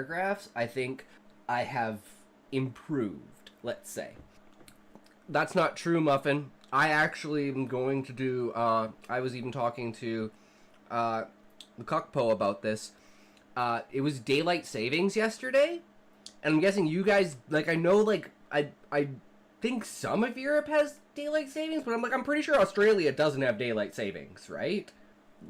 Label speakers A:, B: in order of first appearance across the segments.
A: paragraphs, I think I have improved, let's say. That's not true, Muffin. I actually am going to do, I was even talking to Lukakpo about this. It was daylight savings yesterday, and I'm guessing you guys, like, I know, like, I think some of Europe has daylight savings, but I'm pretty sure Australia doesn't have daylight savings, right?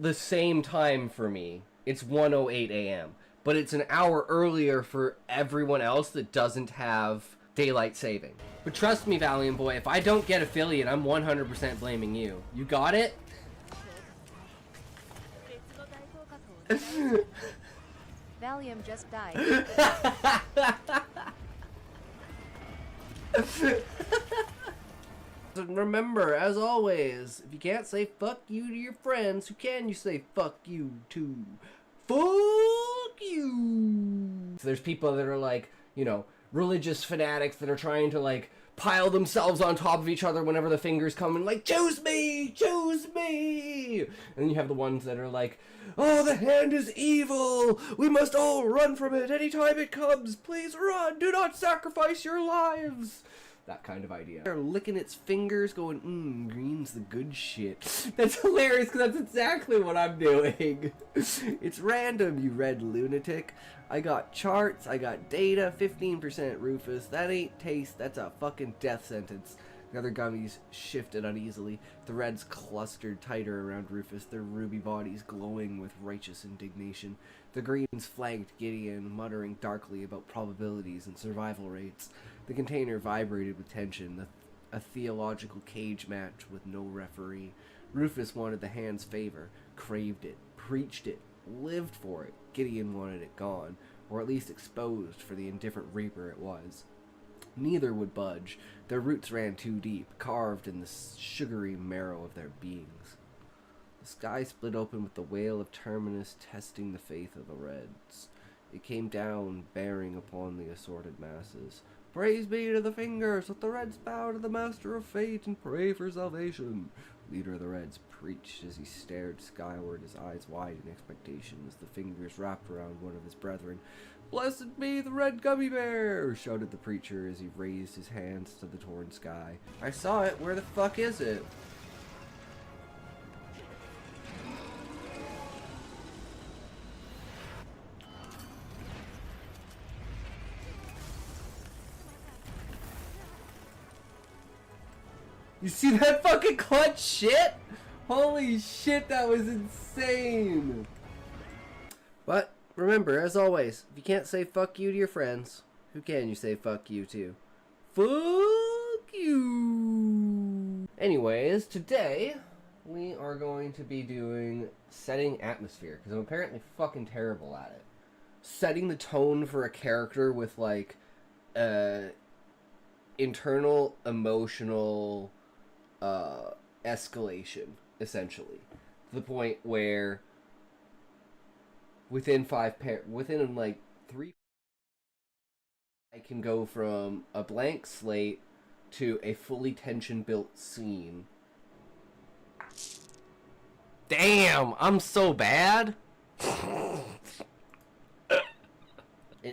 A: The same time for me. It's 1:08 a.m. But it's an hour earlier for everyone else that doesn't have daylight saving. But trust me, Valiant Boy, if I don't get affiliate, I'm 100% blaming you. You got it?
B: Valium just died.
A: Remember, as always, if you can't say fuck you to your friends, who can you say fuck you to? Fuck you! So there's people that are like, you know, religious fanatics that are trying to, like, pile themselves on top of each other whenever the fingers come and, like, choose me! Choose me! And then you have the ones that are like, oh, the hand is evil! We must all run from it anytime it comes! Please run! Do not sacrifice your lives! That kind of idea. They're licking its fingers going, green's the good shit. That's hilarious because that's exactly what I'm doing. It's random, you red lunatic. I got charts, I got data, 15% Rufus. That ain't taste, that's a fucking death sentence. The other gummies shifted uneasily. The reds clustered tighter around Rufus, their ruby bodies glowing with righteous indignation. The greens flanked Gideon, muttering darkly about probabilities and survival rates. The container vibrated with tension, a theological cage match with no referee. Rufus wanted the hand's favor, craved it, preached it, lived for it. Gideon wanted it gone, or at least exposed for the indifferent reaper it was. Neither would budge. Their roots ran too deep, carved in the sugary marrow of their beings. The sky split open with the wail of Terminus testing the faith of the Reds. It came down, bearing upon the assorted masses. Praise be to the fingers, let the Reds bow to the master of fate and pray for salvation. Leader of the Reds preached as he stared skyward, his eyes wide in expectation as the fingers wrapped around one of his brethren. Blessed be the red gummy bear, shouted the preacher as he raised his hands to the torn sky. I saw it, where the fuck is it? You see that fucking clutch shit? Holy shit, that was insane! But remember, as always, if you can't say fuck you to your friends, who can you say fuck you to? Fuck you! Anyways, today we are going to be doing setting atmosphere, because I'm apparently fucking terrible at it. Setting the tone for a character with, like, internal emotional escalation, essentially, to the point where within like 3, I can go from a blank slate to a fully tension built scene. Damn, I'm so bad. And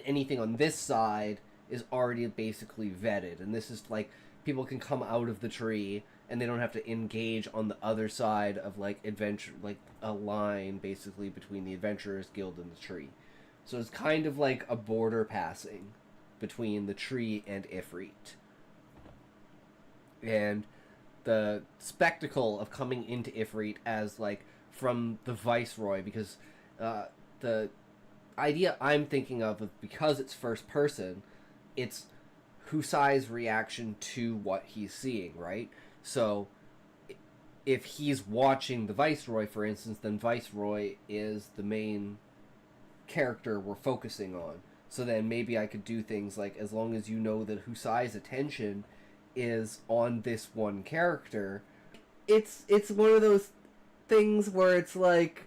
A: anything on this side is already basically vetted, and this is like people can come out of the tree and they don't have to engage on the other side of, like, adventure, like a line basically between the Adventurers Guild and the tree. So it's kind of like a border passing between the tree and Ifrit. And the spectacle of coming into Ifrit as, like, from the Viceroy, because the idea I'm thinking of, because it's first person, it's Husai's reaction to what he's seeing, right? So, if he's watching the Viceroy, for instance, then Viceroy is the main character we're focusing on. So then maybe I could do things like, as long as you know that Husai's attention is on this one character, it's one of those things where it's like,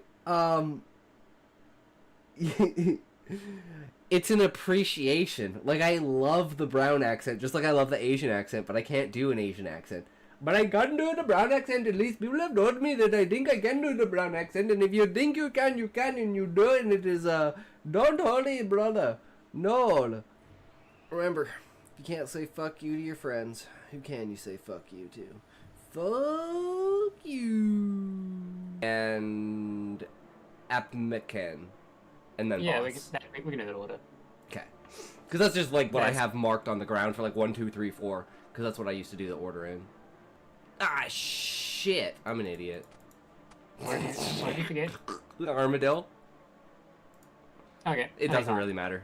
A: it's an appreciation. Like, I love the brown accent, just like I love the Asian accent, but I can't do an Asian accent. But I can do the brown accent, at least. People have told me that I think I can do the brown accent, and if you think you can, and you do, and it is, don't hold it, brother. No. Remember, if you can't say fuck you to your friends, who can you say fuck you to? Fuck you. And Apmecan. And then
C: Yeah,
A: boss.
C: we can do that order.
A: Okay. Because that's just like what I
C: Yes.
A: have marked on the ground for like 1, 2, 3, 4. Because that's what I used to do the order in. Ah, shit. I'm an idiot.
C: What did you forget?
A: Armadillo?
C: Okay.
A: It
C: okay,
A: doesn't
C: fine.
A: really matter.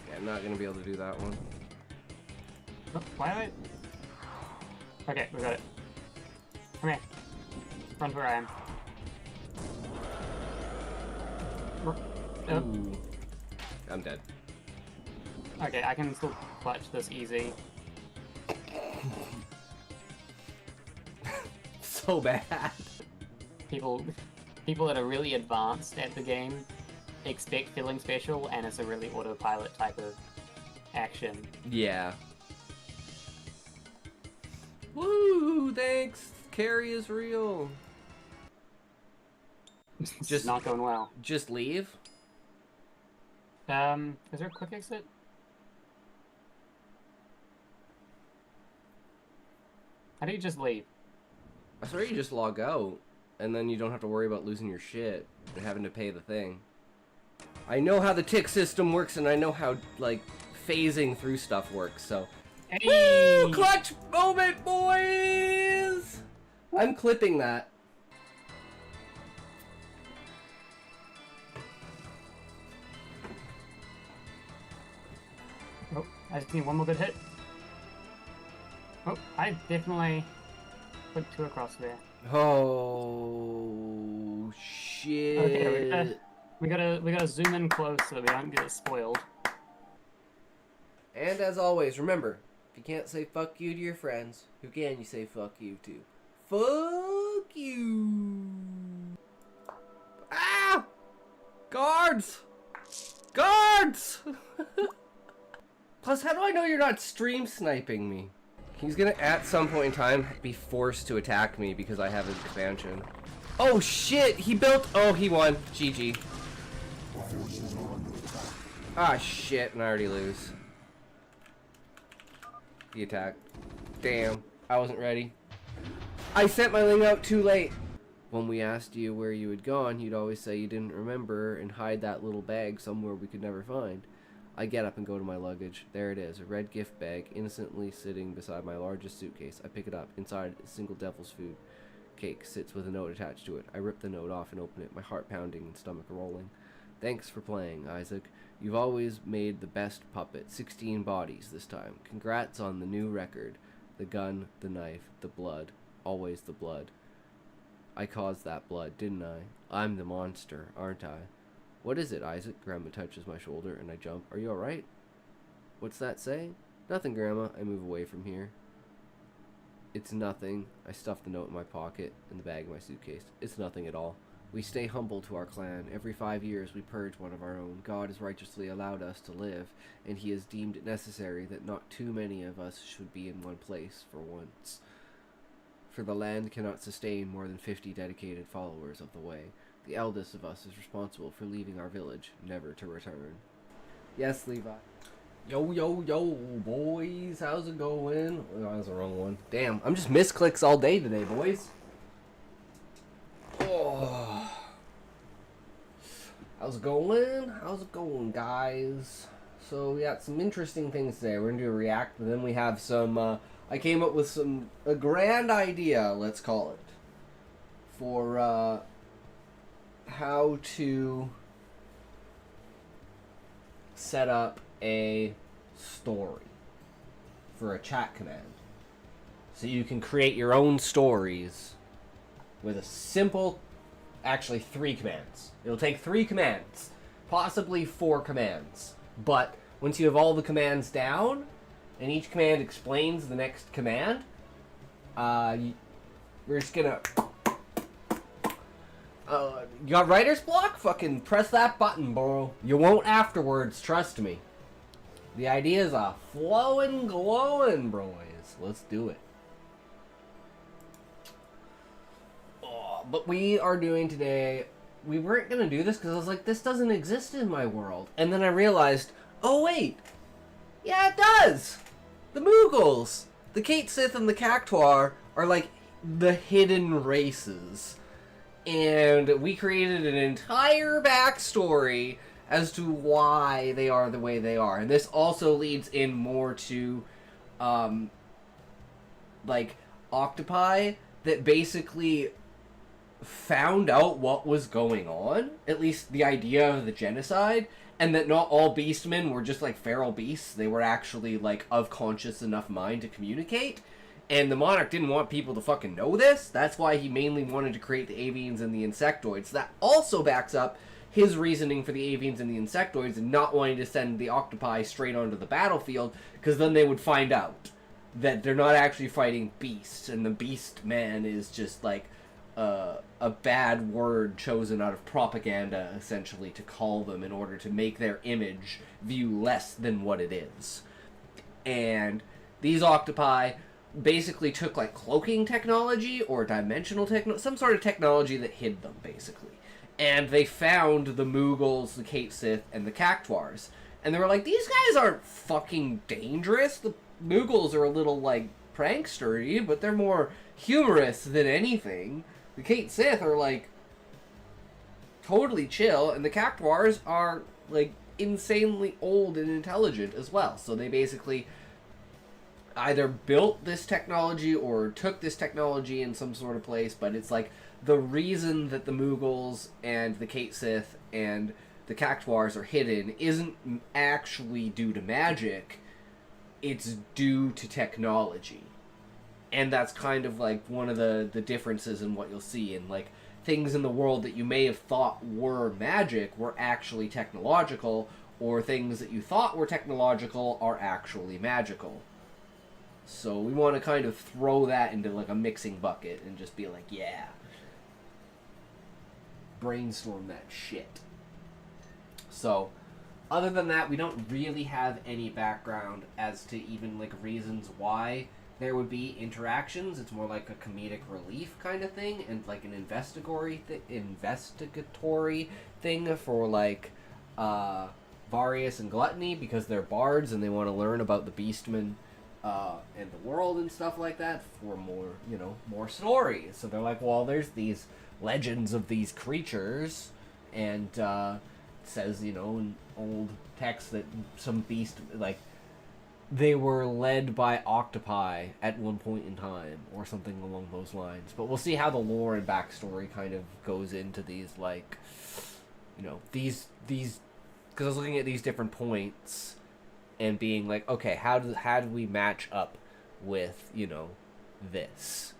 A: Yeah, I'm not gonna be able to do that one.
C: Oh, why am I... Okay, we got it. Come here. Run to where I am. Oh,
A: Ooh. I'm dead.
C: okay, I can still clutch this easy.
A: So bad.
C: People that are really advanced at the game expect feeling special, and it's a really autopilot type of action.
A: Yeah. Woo! Thanks. Carry is real.
C: It's
A: Just-
C: not going well.
A: Just leave.
C: Is there a quick exit? How do you just leave?
A: I swear you just log out, and then you don't have to worry about losing your shit and having to pay the thing. I know how the tick system works, and I know how, like, phasing through stuff works, so...
C: Hey!
A: Woo! Clutch moment, boys! I'm clipping that.
C: Oh, I just need one more good hit. Oh, I definitely put 2 across there.
A: Oh, shit.
C: Okay, we gotta zoom in close so that we don't get it spoiled.
A: And as always, remember, if you can't say fuck you to your friends, who can you say fuck you to? Fuck you. Ah! Guards! Guards! Plus, how do I know you're not stream sniping me? He's gonna, at some point in time, be forced to attack me because I have an expansion. Oh shit! He built... Oh, he won. GG. Ah, shit, and I already lose. The attack. Damn, I wasn't ready. I sent my Ling out too late. When we asked you where you had gone, you'd always say you didn't remember and hide that little bag somewhere we could never find. I get up and go to my luggage. There it is, a red gift bag, innocently sitting beside my largest suitcase. I pick it up. Inside, a single devil's food cake sits with a note attached to it. I rip the note off and open it, my heart pounding and stomach rolling. Thanks for playing, Isaac. You've always made the best puppet. 16 bodies this time. Congrats on the new record. The gun, the knife, the blood. Always the blood. I caused that blood, didn't I? I'm the monster, aren't I? What is it, Isaac? Grandma touches my shoulder and I jump. Are you alright? What's that say? Nothing, Grandma. I move away from here. It's nothing. I stuff the note in my pocket, in the bag of my suitcase. It's nothing at all. We stay humble to our clan. Every 5 years we purge one of our own. God has righteously allowed us to live, and he has deemed it necessary that not too many of us should be in one place for once. For the land cannot sustain more than 50 dedicated followers of the way. The eldest of us is responsible for leaving our village, never to return. Yes, Levi. Yo, yo, yo, boys. How's it going? Oh, that was the wrong one. Damn, I'm just misclicks all day today, boys. Oh. How's it going? How's it going, guys? So we got some interesting things today. We're gonna do a react, but then we have some, I came up with a grand idea, let's call it, for, how to set up a story for a chat command. So you can create your own stories with a simple, actually 3 commands. It'll take 3 commands, possibly 4 commands. But once you have all the commands down, and each command explains the next command, we're just gonna... you got writer's block? Fucking press that button, bro. You won't afterwards, trust me. The idea is a flowing, glowing, boys. Let's do it. Oh. but we are doing today... We weren't going to do this because I was like, this doesn't exist in my world. And then I realized, oh wait, yeah it does! The Moogles! The Cait Sith and the Cactuar are like the hidden races. And we created an entire backstory as to why they are the way they are. And this also leads in more to, like, octopi that basically found out what was going on, at least the idea of the genocide, and that not all beastmen were just like feral beasts. They were actually like of conscious enough mind to communicate. And the Monarch didn't want people to fucking know this. That's why he mainly wanted to create the avians and the insectoids. That also backs up his reasoning for the avians and the insectoids and not wanting to send the octopi straight onto the battlefield, because then they would find out that they're not actually fighting beasts, and the beast man is just like a bad word chosen out of propaganda, essentially, to call them in order to make their image view less than what it is. And these octopi basically took like cloaking technology or dimensional technology, some sort of technology that hid them, basically. And they found the Moogles, the Cait Sith, and the Cactuars. And they were like, these guys aren't fucking dangerous. The Moogles are a little, like, prankstery, but they're more humorous than anything. The Cait Sith are, like, totally chill, and the Cactuars are, like, insanely old and intelligent as well. So they basically either built this technology or took this technology in some sort of place, but it's like the reason that the Moogles and the Cait Sith and the Cactuars are hidden isn't actually due to magic, it's due to technology. And that's kind of like one of the differences in what you'll see in like things in the world that you may have thought were magic were actually technological, or things that you thought were technological are actually magical. So we want to kind of throw that into like a mixing bucket and just be like, yeah, brainstorm that shit. So other than that, we don't really have any background as to even like reasons why there would be interactions. It's more like a comedic relief kind of thing, and like an investigatory thing for like Varius and Gluttony, because they're bards and they want to learn about the Beastmen and the world and stuff like that for more, you know, more stories. So they're like, well, there's these legends of these creatures, and it says, you know, in old text that some beast, like, they were led by octopi at one point in time, or something along those lines. But we'll see how the lore and backstory kind of goes into these, like, you know, these, because I was looking at these different points and being like, okay, how do we match up with, you know, this?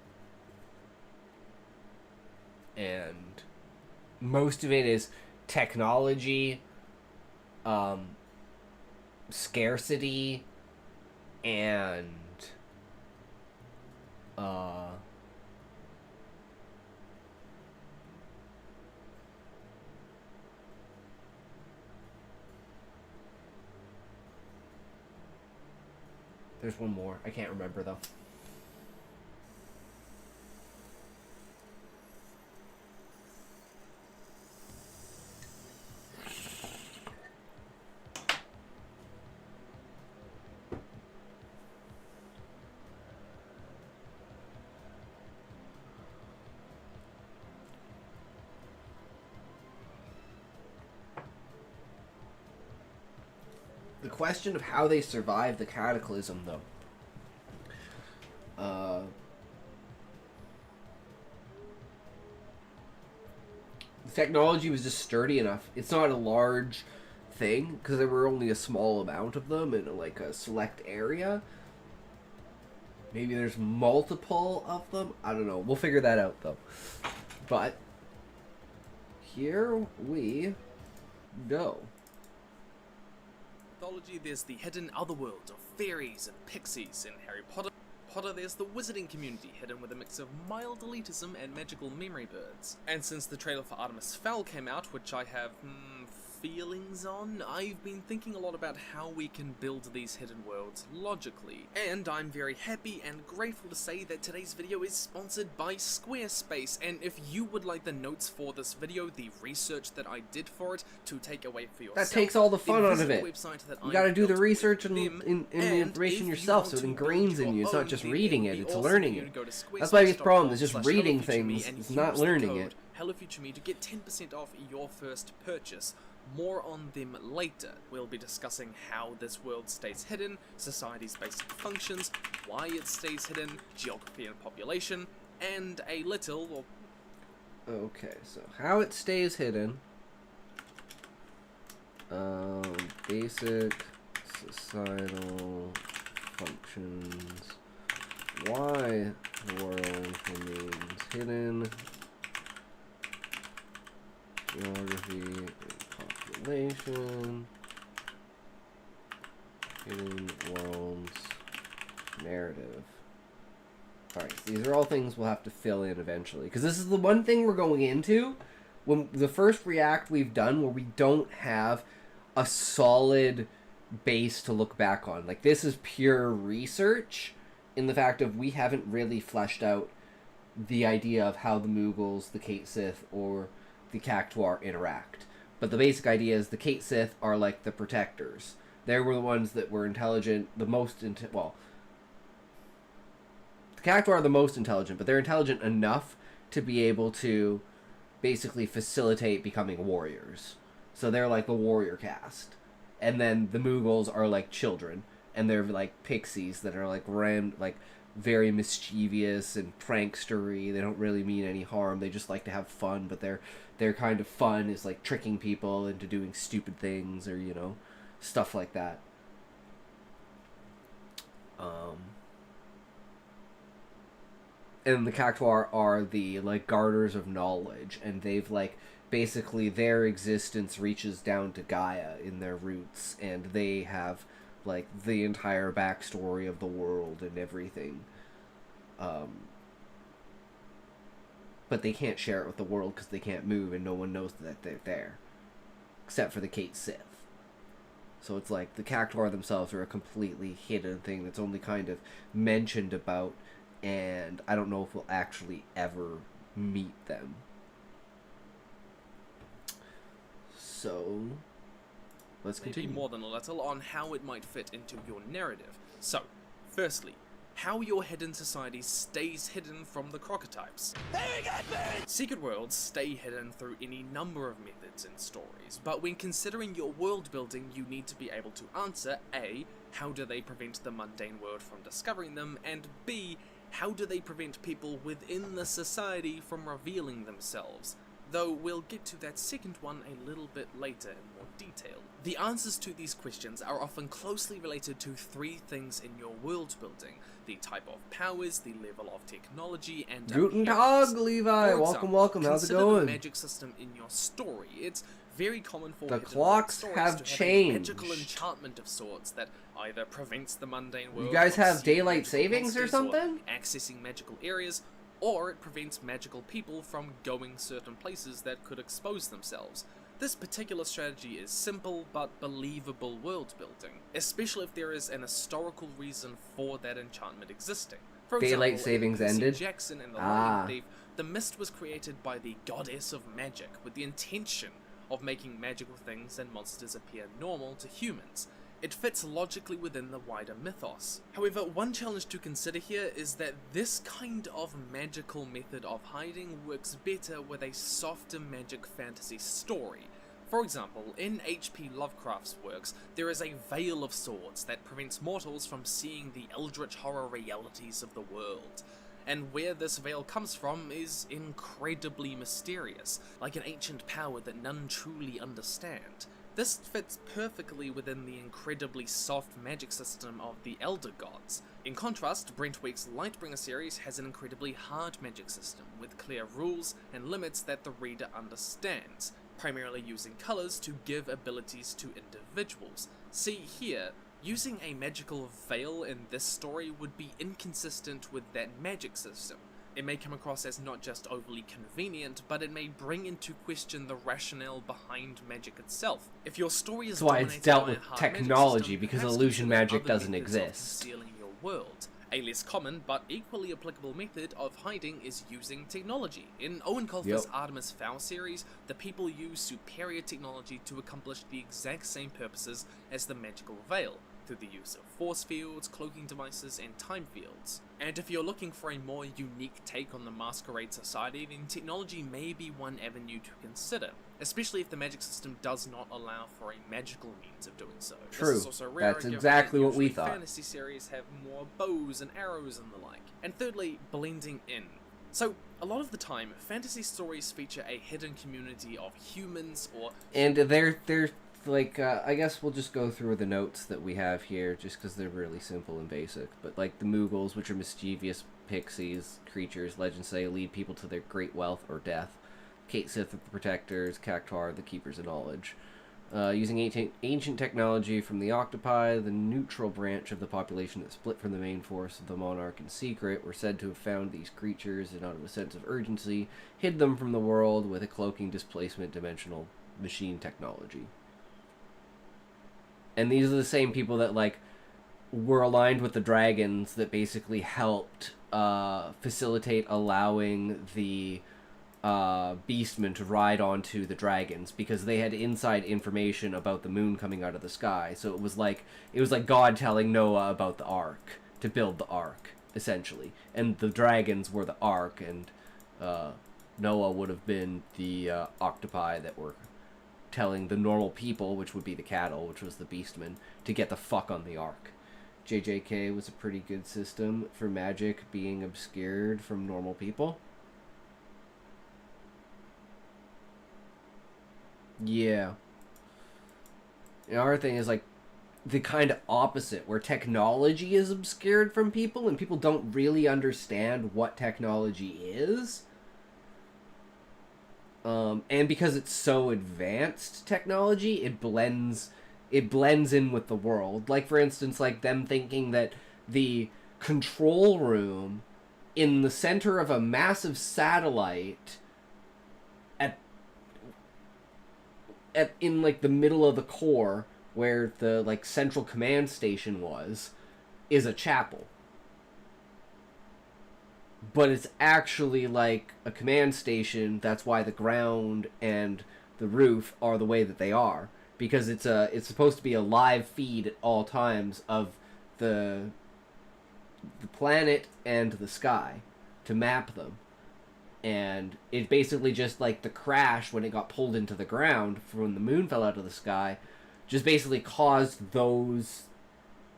A: And most of it is technology, scarcity, and there's one more. I can't remember though. The question of how they survived the cataclysm, though. The technology was just sturdy enough. It's not a large thing, because there were only a small amount of them in like a select area. Maybe there's multiple of them. I don't know. We'll figure that out, though. But here we go.
D: Mythology, there's the hidden otherworld of fairies and pixies. In Harry Potter, there's the wizarding community, hidden with a mix of mild elitism and magical memory birds. And since the trailer for Artemis Fowl came out, which I have feelings on. I've been thinking a lot about how we can build these hidden worlds logically, and I'm very happy and grateful to say that today's video is sponsored by Squarespace, and if you would like the notes for this video, the research that I did for it, to take away for yourself,
A: That takes all the fun
D: then
A: out of
D: visit
A: it.
D: the website that
A: You
D: I
A: gotta do the
D: built
A: research
D: with
A: and
D: them,
A: the information
D: and
A: yourself,
D: if
A: so it
D: you want to
A: ingrains
D: build
A: in you. It's
D: your
A: not just
D: own,
A: reading
D: then
A: it,
D: we
A: it's
D: also
A: learning
D: need
A: it.
D: to go to
A: That's my biggest problem, is just reading
D: squarespace.com/HelloFutureMe
A: things,
D: and
A: it's not
D: use the
A: learning
D: code
A: it.
D: HelloFutureMe to get 10% off your first purchase. More on them later. We'll be discussing how this world stays hidden, society's basic functions, why it stays hidden, geography and population, and a little,
A: Okay, so how it stays hidden. Basic societal functions. Why the world remains hidden. Geography and population. Hidden worlds. Narrative. Alright, these are all things we'll have to fill in eventually. Because this is the one thing we're going into. When the first React we've done where we don't have a solid base to look back on. Like, this is pure research in the fact of we haven't really fleshed out the idea of how the Moogles, the Kate Sith, or the Cactuar interact. But the basic idea is the Kate Sith are like the protectors. They were the ones that were intelligent, the most well, the Cactuar are the most intelligent, but they're intelligent enough to be able to basically facilitate becoming warriors. So they're like the warrior caste. And then the Moogles are like children, and they're like pixies that are like very mischievous and prankstery. They don't really mean any harm. They just like to have fun, but their kind of fun is like tricking people into doing stupid things, or, you know, stuff like that. And the Cactuar are the like garters of knowledge, and they've like basically their existence reaches down to Gaia in their roots, and they have like the entire backstory of the world and everything. But they can't share it with the world because they can't move, and no one knows that they're there, except for the Kate Sith. So it's like the Cactuar themselves are a completely hidden thing that's only kind of mentioned about, and I don't know if we'll actually ever meet them. So let's continue.
D: maybe more than a little, on how it might fit into your narrative. So, firstly, how your hidden society stays hidden from the Crocotypes. Secret worlds stay hidden through any number of methods in stories, but when considering your world building, you need to be able to answer A, how do they prevent the mundane world from discovering them, and B, how do they prevent people within the society from revealing themselves? Though we'll get to that second one a little bit later in more detail. The answers to these questions are often closely related to three things in your world building: the type of powers, the level of technology, and
A: Guten
D: appearance.
A: Tag, Levi.
D: For
A: Welcome,
D: example,
A: welcome. How's it
D: consider
A: going?
D: the magic system in your story. It's very common for
A: The
D: hidden
A: clocks
D: stories
A: have
D: to
A: changed.
D: a magical enchantment of sorts that either prevents the mundane world.
A: You guys
D: from
A: have
D: seeing
A: daylight
D: magical
A: savings or
D: monsters
A: something?
D: accessing magical areas, or it prevents magical people from going certain places that could expose themselves. This particular strategy is simple but believable world building, especially if there is an historical reason for that enchantment existing. For
A: Daylight
D: example,
A: savings
D: in Percy
A: ended?
D: Jackson and the
A: Ah.
D: Lion Thief, the mist was created by the goddess of magic with the intention of making magical things and monsters appear normal to humans. It fits logically within the wider mythos. However, one challenge to consider here is that this kind of magical method of hiding works better with a softer magic fantasy story. For example, in H.P. Lovecraft's works, there is a veil of sorts that prevents mortals from seeing the eldritch horror realities of the world. And where this veil comes from is incredibly mysterious, like an ancient power that none truly understand. This fits perfectly within the incredibly soft magic system of the Elder Gods. In contrast, Brentwick's Lightbringer series has an incredibly hard magic system, with clear rules and limits that the reader understands, primarily using colours to give abilities to individuals. See here, using a magical veil in this story would be inconsistent with that magic system. It may come across as not just overly convenient, but it may bring into question the rationale behind magic itself. If your story is
A: That's why it's
D: dominated
A: dealt
D: by
A: with
D: a hard magic
A: technology,
D: system,
A: because
D: perhaps
A: illusion
D: consider
A: magic
D: other
A: doesn't
D: methods of
A: exist.
D: concealing your world. A less common but equally applicable method of hiding is using technology. In Owen Colfer's
A: Yep.
D: Artemis Fowl series, the people use superior technology to accomplish the exact same purposes as the magical veil, through the use of force fields, cloaking devices, and time fields. And if you're looking for a more unique take on the Masquerade Society, then technology may be one avenue to consider, especially if the magic system does not allow for a magical means of doing so.
A: True.
D: This is also rare,
A: That's
D: given
A: exactly
D: that
A: what we
D: usually
A: thought.
D: Fantasy series have more bows and arrows and the like. And thirdly, blending in. So, a lot of the time, fantasy stories feature a hidden community of humans or...
A: And they're like, I guess we'll just go through the notes that we have here, just because they're really simple and basic. But like the Moogles, which are mischievous pixies, creatures, legends say, lead people to their great wealth or death. Kate Sith are the protectors, Cactuar the keepers of knowledge. Using ancient technology from the octopi, the neutral branch of the population that split from the main force of the monarch in secret were said to have found these creatures and out of a sense of urgency, hid them from the world with a cloaking displacement dimensional machine technology. And these are the same people that, like, were aligned with the dragons that basically helped facilitate allowing the beastmen to ride onto the dragons, because they had inside information about the moon coming out of the sky. So it was like God telling Noah about the ark, to build the ark, essentially. And the dragons were the ark, and Noah would have been the octopi that were telling the normal people, which would be the cattle, which was the beastmen, to get the fuck on the ark. JJK was a pretty good system for magic being obscured from normal people. Yeah. And our thing is like the kind of opposite, where technology is obscured from people and people don't really understand what technology is. And because it's so advanced technology, it blends in with the world. Like, for instance, like them thinking that the control room in the center of a massive satellite in like the middle of the core, where the like central command station was, is a chapel. But it's actually like a command station. That's why the ground and the roof are the way that they are, because it's supposed to be a live feed at all times of the planet and the sky to map them. And it basically just, like, the crash when it got pulled into the ground when the moon fell out of the sky, just basically caused those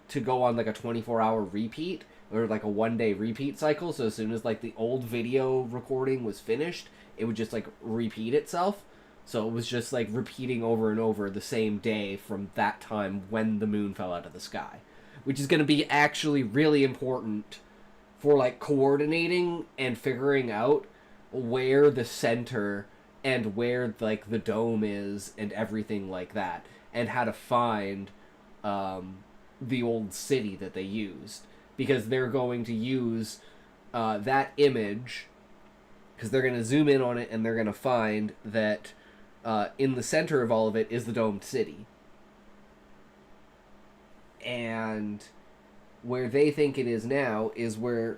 A: to go on, like, a 24-hour repeat, or, like, a one-day repeat cycle. So as soon as, like, the old video recording was finished, it would just, like, repeat itself. So it was just, like, repeating over and over the same day from that time when the moon fell out of the sky. Which is going to be actually really important for, like, coordinating and figuring out where the center and where, like, the dome is and everything like that, and how to find the old city that they used, because they're going to use that image, because they're going to zoom in on it and they're going to find that in the center of all of it is the domed city, and where they think it is now is where,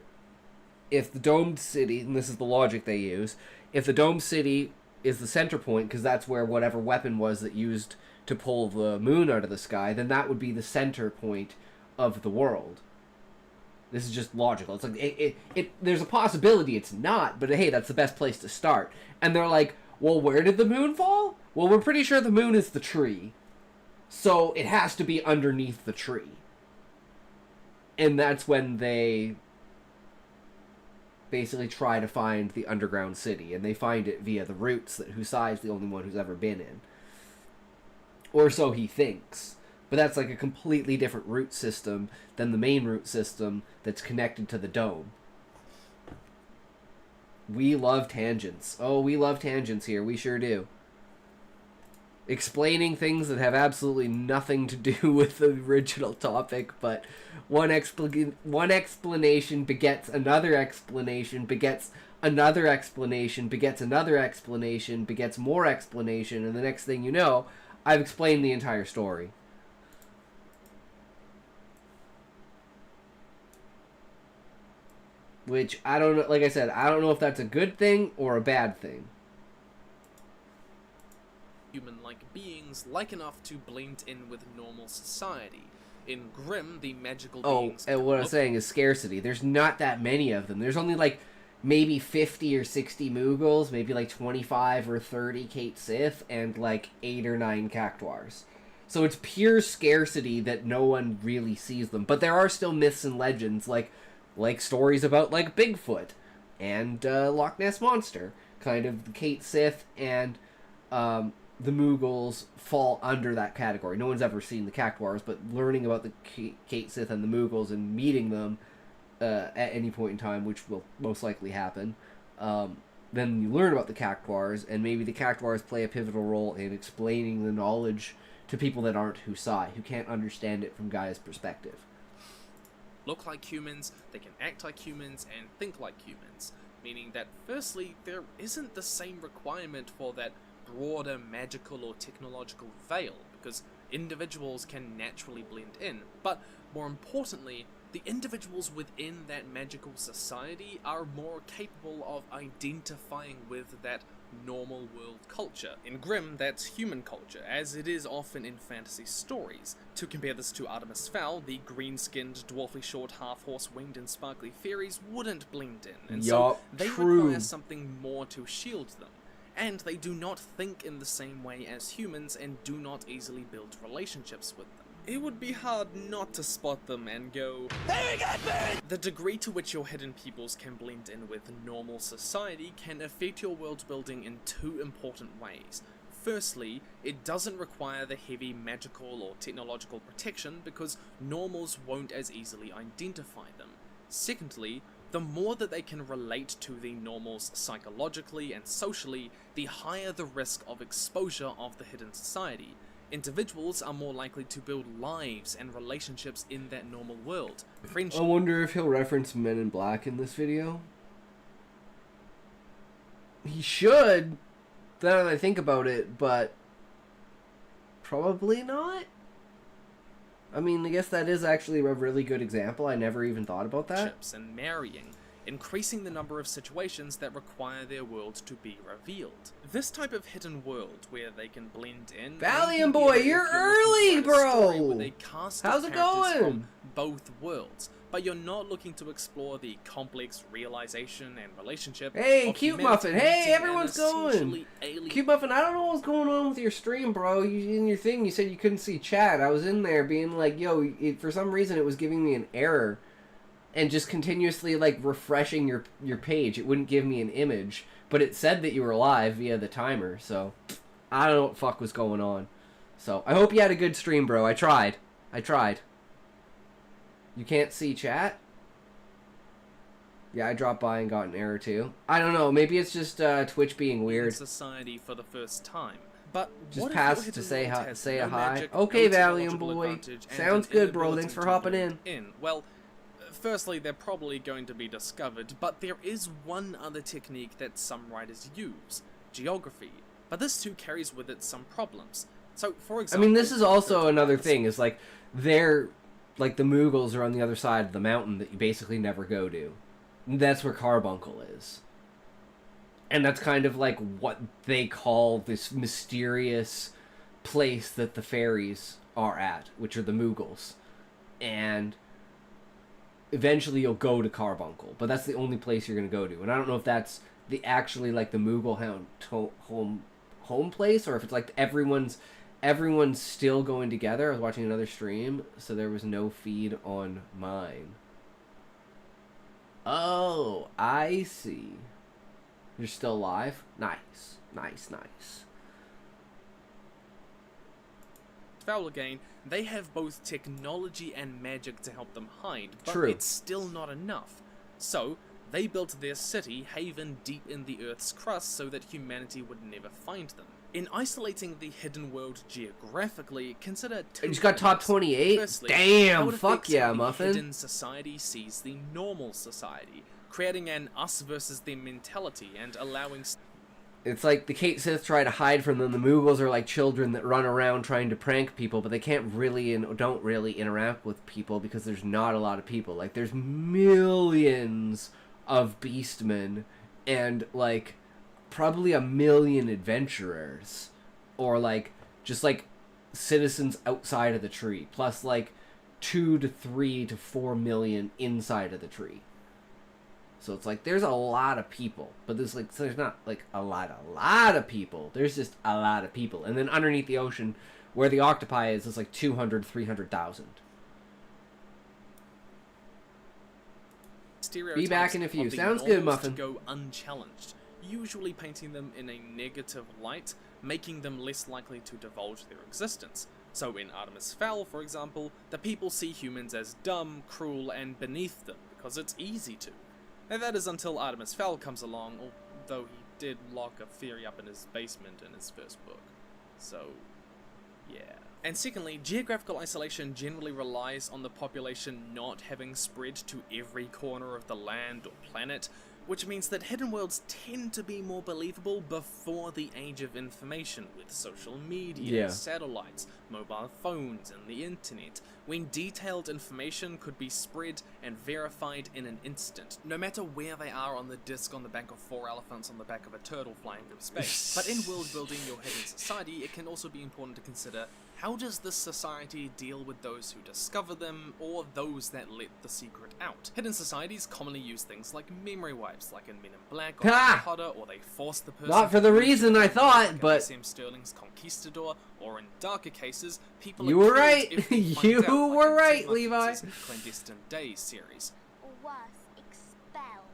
A: if the domed city, and this is the logic they use, if the domed city is the center point, because that's where whatever weapon was that used to pull the moon out of the sky, then that would be the center point of the world. This is just logical. It's like, there's a possibility it's not, but hey, that's the best place to start. And they're like, well, where did the moon fall? Well, we're pretty sure the moon is the tree, so it has to be underneath the tree. And that's when they basically try to find the underground city, and they find it via the roots that Husai's the only one who's ever been in. Or so he thinks. But that's like a completely different root system than the main root system that's connected to the dome. We love tangents. Oh, we love tangents here. We sure do. explaining things that have absolutely nothing to do with the original topic, but one explanation begets another explanation, begets another explanation, begets another explanation, begets more explanation, and the next thing you know, I've explained the entire story. Which, I don't know, like I said, I don't know if that's a good thing or a bad thing.
D: Human-like beings like enough to blend in with normal society. In Grimm, the magical beings...
A: and what I'm saying is scarcity. There's not that many of them. There's only like maybe 50 or 60 Moogles, maybe like 25 or 30 Kate Sith, and like 8 or 9 Cactuars. So it's pure scarcity that no one really sees them. But there are still myths and legends, like stories about like Bigfoot and Loch Ness Monster. Kind of the Kate Sith and the Moogles fall under that category. No one's ever seen the Cactuars, but learning about the Kate Sith and the Moogles and meeting them at any point in time, which will most likely happen, then you learn about the Cactuars, and maybe the Cactuars play a pivotal role in explaining the knowledge to people that aren't Husai, who can't understand it from Gaia's perspective.
D: Look like humans, they can act like humans, and think like humans. Meaning that, firstly, there isn't the same requirement for that broader magical or technological veil, because individuals can naturally blend in, but more importantly, the individuals within that magical society are more capable of identifying with that normal world culture. In Grimm, that's human culture, as it is often in fantasy stories. To compare this to Artemis Fowl, the green-skinned, dwarfly short, half-horse, winged and sparkly fairies wouldn't blend in, and so they require something more to shield them. And they do not think in the same way as humans and do not easily build relationships with them. It would be hard not to spot them and go, "There we got me!" The degree to which your hidden peoples can blend in with normal society can affect your world building in two important ways. Firstly, it doesn't require the heavy magical or technological protection because normals won't as easily identify them. Secondly, the more that they can relate to the normals psychologically and socially, the higher the risk of exposure of the hidden society. Individuals are more likely to build lives and relationships in that normal world.
A: I wonder if he'll reference Men in Black in this video. He should, now that I think about it, but probably not. I mean, I guess that is actually a really good example. I never even thought about that.
D: And marrying, increasing the number of situations that require their world to be revealed. This type of hidden world where they can blend in...
A: Valiant boy, you're early, bro! How's it going?
D: From both worlds, but you're not looking to explore the complex realization and relationship.
A: Hey, Cute Muffin! Hey, everyone's going! Cute Muffin, I don't know what's going on with your stream, bro. In your thing, you said you couldn't see chat. I was in there being like, yo, for some reason it was giving me an error. And just continuously, like, refreshing your page. It wouldn't give me an image. But it said that you were live via the timer, so... I don't know what the fuck was going on. So, I hope you had a good stream, bro. I tried. You can't see chat? Yeah, I dropped by and got an error, too. I don't know. Maybe it's just Twitch being weird.
D: Society for the first time. But
A: just pass to say a hi. Okay, Valiant boy. Sounds good, bro. Thanks for hopping in.
D: Well... Firstly, they're probably going to be discovered, but there is one other technique that some writers use, geography. But this too carries with it some problems. So, for example...
A: I mean, this is also another thing, is like, the Moogles are on the other side of the mountain that you basically never go to. That's where Carbuncle is. And that's kind of like what they call this mysterious place that the fairies are at, which are the Moogles. And... eventually you'll go to Carbuncle, but that's the only place you're going to go to. And I don't know if that's actually like the Moogle home place, or if it's like everyone's still going together. I was watching another stream, so there was no feed on mine. Oh, I see. You're still live? Nice.
D: Foul again, they have both technology and magic to help them hide, but
A: True.
D: It's still not enough. So, They built their city, Haven, deep in the Earth's crust so that humanity would never find them. In isolating the hidden world geographically, consider two
A: You just got top
D: things.
A: 28?
D: Firstly, how
A: Damn,
D: it
A: fuck
D: affects
A: yeah,
D: how the
A: Muffin.
D: hidden society sees the normal society, creating an us versus them mentality and allowing
A: It's like the Kate Sith try to hide from them. The Moogles are like children that run around trying to prank people, but they can't really and don't really interact with people because there's not a lot of people. Like, there's millions of beastmen and, like, probably 1 million adventurers. Or, like, just, like, citizens outside of the tree. Plus, like, 2 to 3 to 4 million inside of the tree. So it's like, there's a lot of people, but there's like, so there's not like a lot of people. There's just a lot of people. And then underneath the ocean, where the octopi is, it's like 200, 300,000.
D: stereotypes
A: Be back in a few.
D: of the
A: Sounds good,
D: normals to
A: Muffin.
D: go unchallenged, usually painting them in a negative light, making them less likely to divulge their existence. So in Artemis Fowl, for example, the people see humans as dumb, cruel, and beneath them, because it's easy to. And that is until Artemis Fowl comes along, although he did lock a theory up in his basement in his first book. So, yeah. And secondly, geographical isolation generally relies on the population not having spread to every corner of the land or planet, which means that hidden worlds tend to be more believable before the age of information with social media,
A: Yeah.
D: satellites, mobile phones, and the internet, when detailed information could be spread and verified in an instant, no matter where they are on the disc on the back of 4 elephants on the back of a turtle flying through space. But in world building your hidden society, it can also be important to consider, how does this society deal with those who discover them, or those that let the secret out? Hidden societies commonly use things like memory wipes, like in Men in Black or
A: Ha!
D: Harry Potter, or they force the person
A: Not for
D: to
A: the
D: use
A: reason
D: their
A: I
D: memory,
A: thought,
D: like in
A: but-
D: S.M. Sterling's Conquistador, or in darker cases, people
A: You were
D: are killed
A: right.
D: if they find
A: You
D: out, like
A: were
D: in
A: right,
D: Tim Hutchinson's
A: Levi.
D: Clandestine Days series.
E: Or worse, expelled.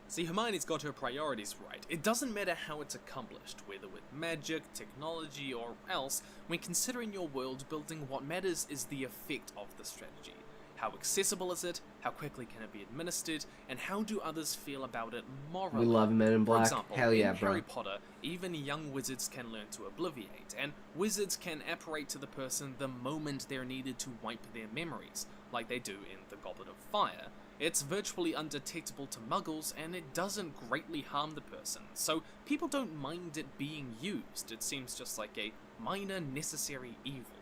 D: See, Hermione's got her priorities right. It doesn't matter how it's accomplished, whether with magic, technology, or else. When considering your world building, what matters is the effect of the strategy. How accessible is it? How quickly can it be administered? And how do others feel about it morally?
A: We love Men in
D: For
A: Black.
D: example,
A: Hell yeah,
D: in
A: bro.
D: Harry Potter, even young wizards can learn to obliviate, and wizards can apparate to the person the moment they're needed to wipe their memories, like they do in The Goblet of Fire. It's virtually undetectable to muggles, and it doesn't greatly harm the person, so people don't mind it being used. It seems just like a minor necessary evil.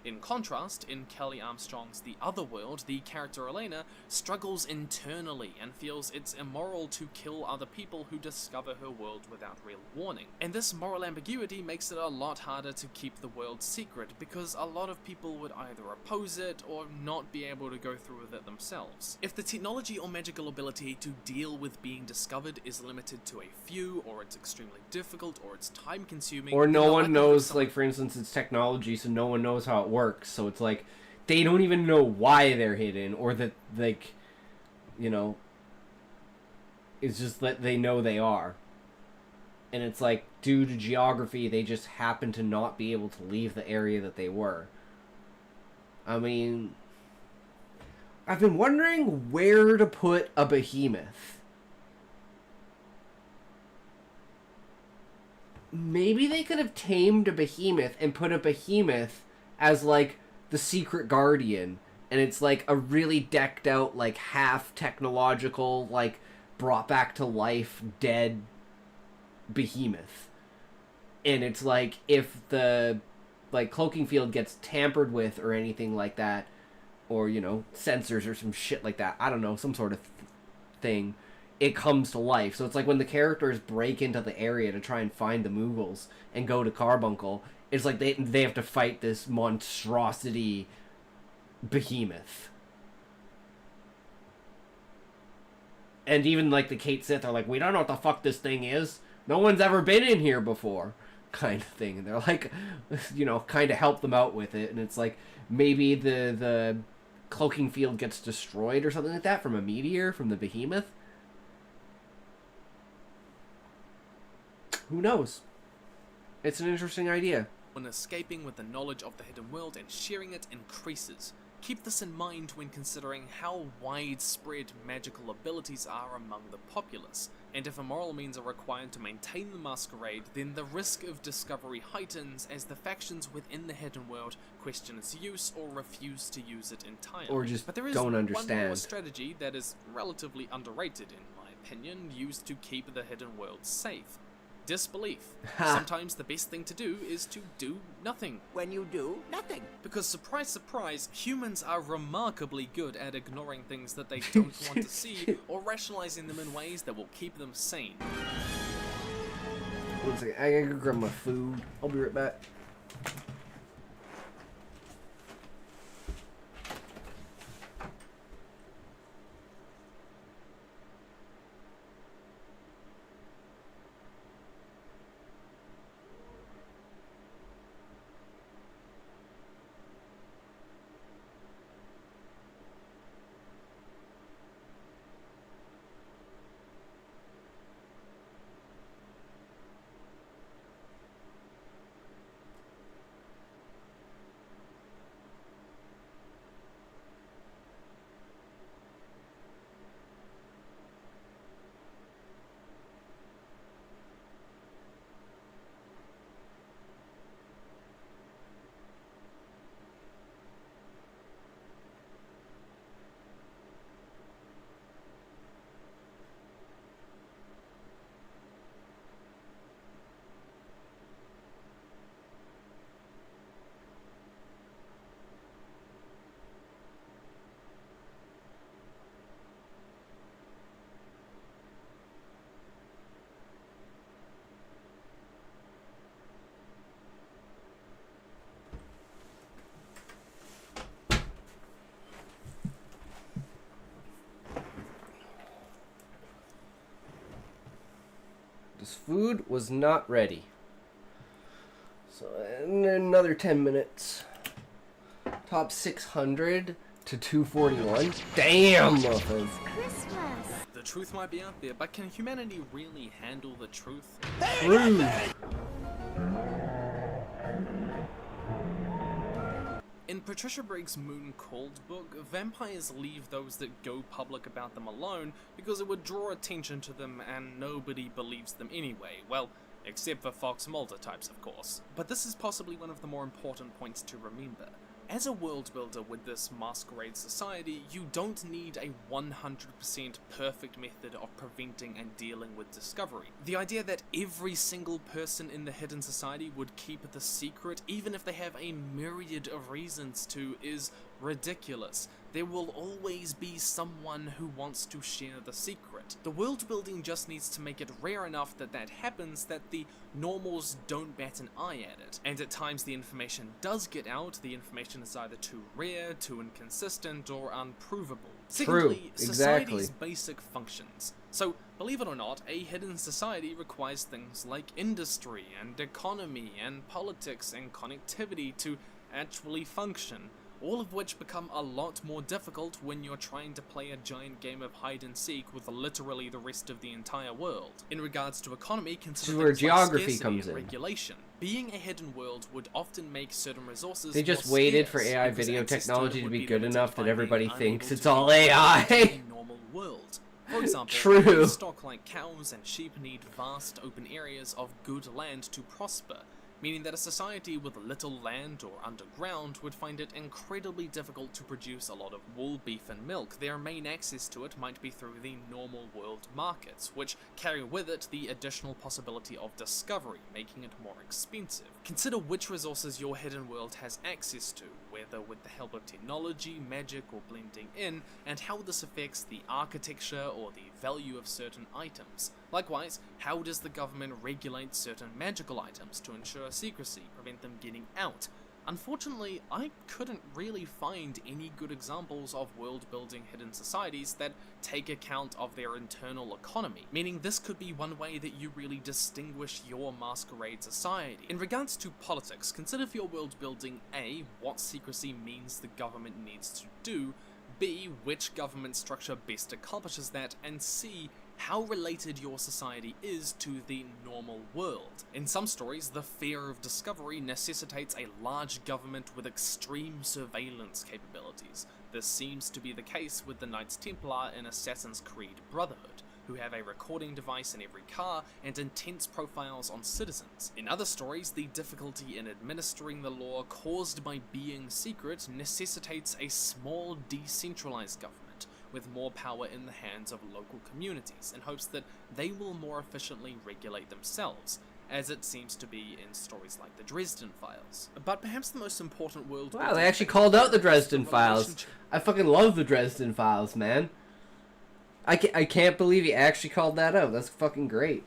D: In contrast, in Kelly Armstrong's The Other World, the character Elena struggles internally and feels it's immoral to kill other people who discover her world without real warning. And this moral ambiguity makes it a lot harder to keep the world secret, because a lot of people would either oppose it or not be able to go through with it themselves. If the technology or magical ability to deal with being discovered is limited to a few, or it's extremely difficult, or it's time consuming,
A: Or no
D: then the
A: one
D: likelihood of
A: knows,
D: someone
A: like, for instance, it's technology, so no one knows how it works. So it's like, they don't even know why they're hidden, or that, like, you know, it's just that they know they are. And it's like, due to geography, they just happen to not be able to leave the area that they were. I mean, I've been wondering where to put a behemoth. Maybe they could have tamed a behemoth and put a behemoth as, like, the secret guardian. And it's, like, a really decked out, like, half technological, like, brought back to life, dead behemoth. And it's like, if the, like, cloaking field gets tampered with or anything like that, or, you know, sensors or some shit like that, I don't know, some sort of thing, it comes to life. So it's like when the characters break into the area to try and find the Moogles and go to Carbuncle, it's like they have to fight this monstrosity behemoth. And even, like, the Kate Sith are like, we don't know what the fuck this thing is. No one's ever been in here before. Kind of thing. And they're like, you know, kind of help them out with it. And it's like, maybe the cloaking field gets destroyed or something like that from a meteor, from the behemoth. Who knows? It's an interesting idea.
D: when escaping with the knowledge of the hidden world and sharing it increases. Keep this in mind when considering how widespread magical abilities are among the populace, and if immoral means are required to maintain the masquerade, then the risk of discovery heightens as the factions within the hidden world question its use or refuse to use it entirely.
A: Or just
D: but there is
A: don't
D: one more
A: understand.
D: strategy that is relatively underrated in my opinion, used to keep the hidden world safe. Disbelief. Sometimes the best thing to do is to do nothing.
F: When you do nothing.
D: Because surprise, surprise, humans are remarkably good at ignoring things that they don't want to see or rationalizing them in ways that will keep them sane.
A: One second, I gotta go grab my food. I'll be right back. This food was not ready. So in another 10 minutes. Top 600 to 241. Damn, motherfuckers.
E: Christmas.
D: The truth might be out there, but can humanity really handle the truth?
A: True.
D: In Patricia Briggs' Moon Called book, vampires leave those that go public about them alone because it would draw attention to them and nobody believes them anyway. Well, except for Fox Mulder types, of course. But this is possibly one of the more important points to remember. As a world builder with this masquerade society, you don't need a 100% perfect method of preventing and dealing with discovery. The idea that every single person in the hidden society would keep the secret, even if they have a myriad of reasons to, is ridiculous. There will always be someone who wants to share the secret. The world building just needs to make it rare enough that that happens that the normals don't bat an eye at it. And at times the information does get out, the information is either too rare, too inconsistent, or unprovable. Secondly, society's basic functions. So, believe it or not, a hidden society requires things like industry and economy and politics and connectivity to actually function. All of which become a lot more difficult when you're trying to play a giant game of hide and seek with literally the rest of the entire world. In regards to economy, consider
A: where
D: things like
A: geography
D: scarcity
A: comes
D: and
A: in.
D: regulation. Being a hidden world would often make certain resources
A: They just
D: more
A: waited for
D: scarce
A: AI
D: because
A: video
D: access
A: technology
D: it
A: to
D: would
A: be good
D: limited
A: enough
D: by
A: that everybody
D: being
A: thinks
D: unable
A: it's
D: to
A: all
D: be
A: AI.
D: in a normal world. For example,
A: True.
D: stock like cows and sheep need vast open areas of good land to prosper, meaning that a society with little land or underground would find it incredibly difficult to produce a lot of wool, beef and milk. Their main access to it might be through the normal world markets, which carry with it the additional possibility of discovery, making it more expensive. Consider which resources your hidden world has access to, whether with the help of technology, magic or blending in, and how this affects the architecture or the value of certain items. Likewise, how does the government regulate certain magical items to ensure secrecy, prevent them getting out? Unfortunately, I couldn't really find any good examples of world-building hidden societies that take account of their internal economy, meaning this could be one way that you really distinguish your masquerade society. In regards to politics, consider for your world building A, what secrecy means the government needs to do, B, which government structure best accomplishes that, and C, how related your society is to the normal world. In some stories, the fear of discovery necessitates a large government with extreme surveillance capabilities. This seems to be the case with the Knights Templar in Assassin's Creed Brotherhood, who have a recording device in every car and intense profiles on citizens. In other stories, the difficulty in administering the law caused by being secret necessitates a small decentralized government with more power in the hands of local communities in hopes that they will more efficiently regulate themselves, as it seems to be in stories like the Dresden Files. But perhaps the most important world...
A: Wow, they actually called out the Dresden Files. I fucking love the Dresden Files, man. I can't believe he actually called that out. That's fucking great.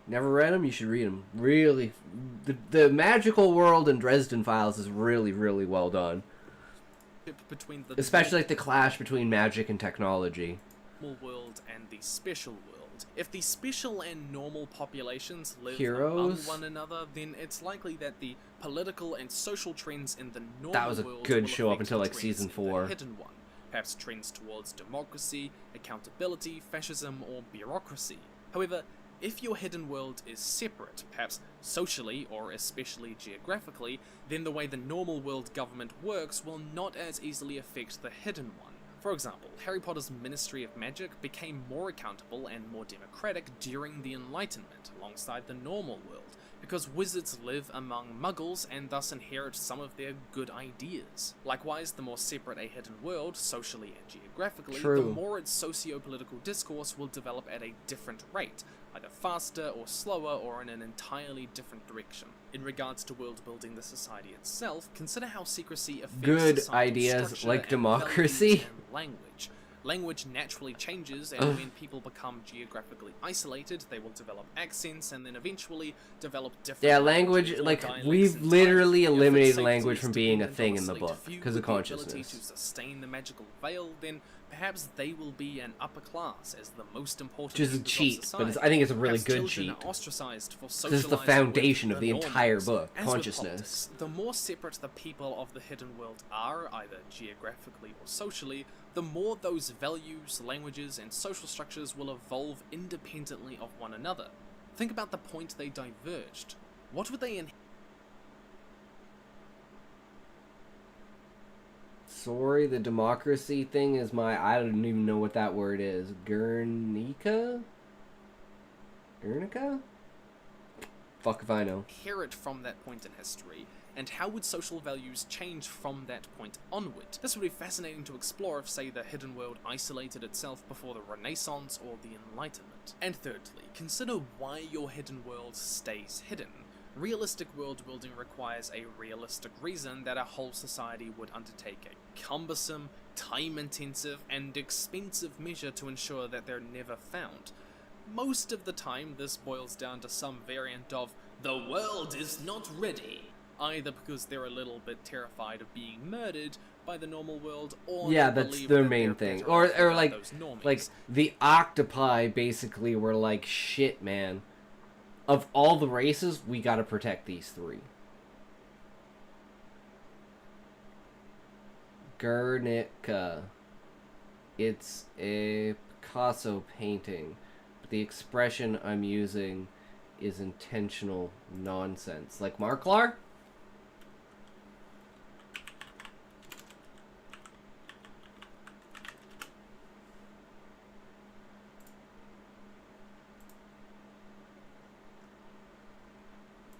A: Never read them? You should read them. Really, the magical world in Dresden Files is really, really well done.
D: Between the
A: Especially like the clash between magic and technology.
D: normal world and the special world. If the special and normal populations live
A: Heroes?
D: among one another, then it's likely that the political and social trends in the normal
A: That was a
D: world
A: good
D: will
A: show up
D: affect
A: until, like,
D: trends
A: season
D: in the
A: 4.
D: hidden one. Perhaps trends towards democracy, accountability, fascism, or bureaucracy. However, if your hidden world is separate, perhaps socially or especially geographically, then the way the normal world government works will not as easily affect the hidden one. For example, Harry Potter's Ministry of Magic became more accountable and more democratic during the Enlightenment, alongside the normal world, because wizards live among muggles and thus inherit some of their good ideas. Likewise, the more separate a hidden world, socially and geographically,
A: True.
D: the more its socio-political discourse will develop at a different rate, either faster or slower or in an entirely different direction. In regards to world-building the society itself, consider how secrecy affects
A: Good
D: societal
A: ideas
D: structure
A: like
D: and
A: democracy.
D: values and language. Language naturally changes, and when people become geographically isolated, they will develop accents and then eventually develop different
A: Yeah, language,
D: languages or
A: like,
D: dialects
A: we've
D: entirely.
A: literally
D: If its
A: eliminated
D: safety
A: language
D: is
A: from being a
D: dependent
A: thing
D: on
A: in the
D: select
A: book
D: few
A: 'cause of
D: with the ability
A: consciousness.
D: to sustain the magical veil, then perhaps they will be an upper class as the most important
A: Which is a
D: members of
A: cheat, but
D: society.
A: I think it's a really
D: Perhaps
A: good
D: children
A: cheat.
D: are ostracized for
A: This is the
D: socializing with
A: foundation of the
D: normals.
A: entire book,
D: As with
A: consciousness.
D: politics, the more separate the people of the hidden world are, either geographically or socially, the more those values, languages, and social structures will evolve independently of one another. Think about the point they diverged. What would they inherit?
A: Sorry, the democracy thing is I don't even know what that word is. Guernica? Guernica? Fuck if I know.
D: From that point in history, and how would social values change from that point onward? This would be fascinating to explore if, say, the hidden world isolated itself before the Renaissance or the Enlightenment. And thirdly, consider why your hidden world stays hidden. Realistic world building requires a realistic reason that a whole society would undertake a cumbersome, time-intensive, and expensive measure to ensure that they're never found. Most of the time, this boils down to some variant of, "the world is not ready," either because they're a little bit terrified of being murdered by the normal world, or
A: Yeah,
D: they
A: that's
D: believe
A: their
D: that
A: main
D: they're
A: thing.
D: better
A: Or
D: off without
A: like,
D: those normies.
A: like the octopi basically were like, shit, man. Of all the races, we gotta protect these 3. Guernica. It's a Picasso painting. But the expression I'm using is intentional nonsense. Like Marklar?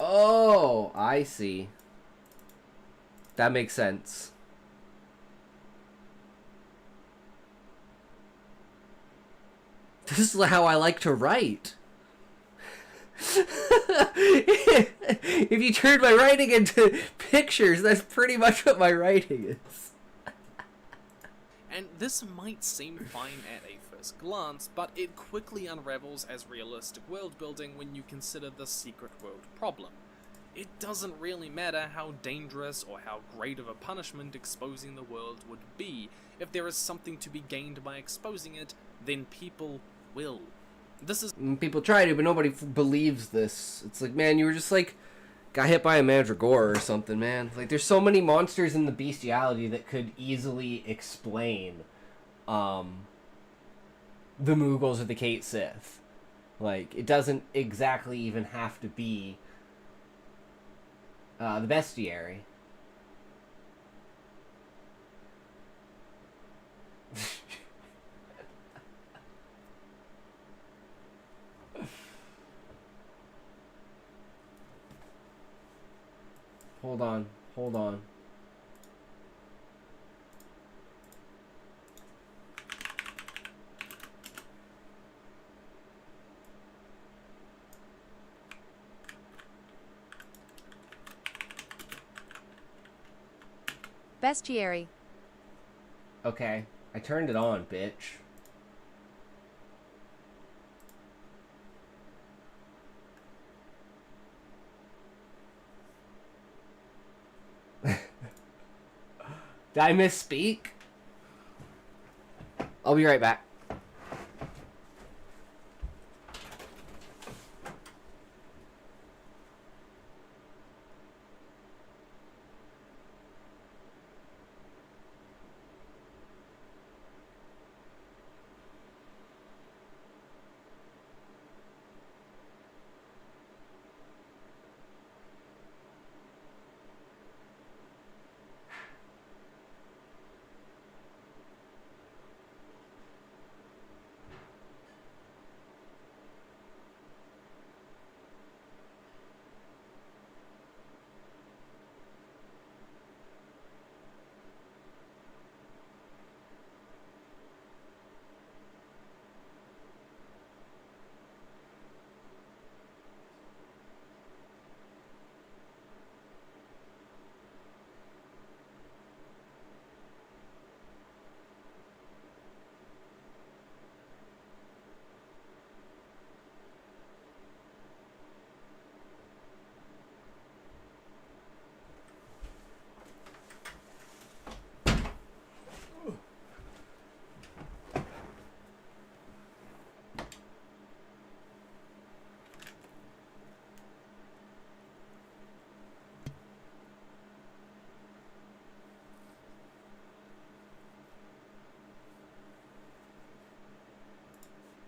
A: Oh, I see. That makes sense. This is how I like to write. If you turn my writing into pictures, that's pretty much what my writing is.
D: And this might seem fine at a first glance, but it quickly unravels as realistic world building when you consider the secret world problem. It doesn't really matter how dangerous or how great of a punishment exposing the world would be. If there is something to be gained by exposing it, then people will. This is
A: People try to, but nobody believes this. It's like, man, you were just like, got hit by a mandragora or something, man. Like, there's so many monsters in the bestiality that could easily explain, the Mughals or the Kate Sith. Like, it doesn't exactly even have to be the bestiary. Hold on, hold on.
B: Bestiary.
A: Okay, I turned it on, bitch. Did I misspeak? I'll be right back.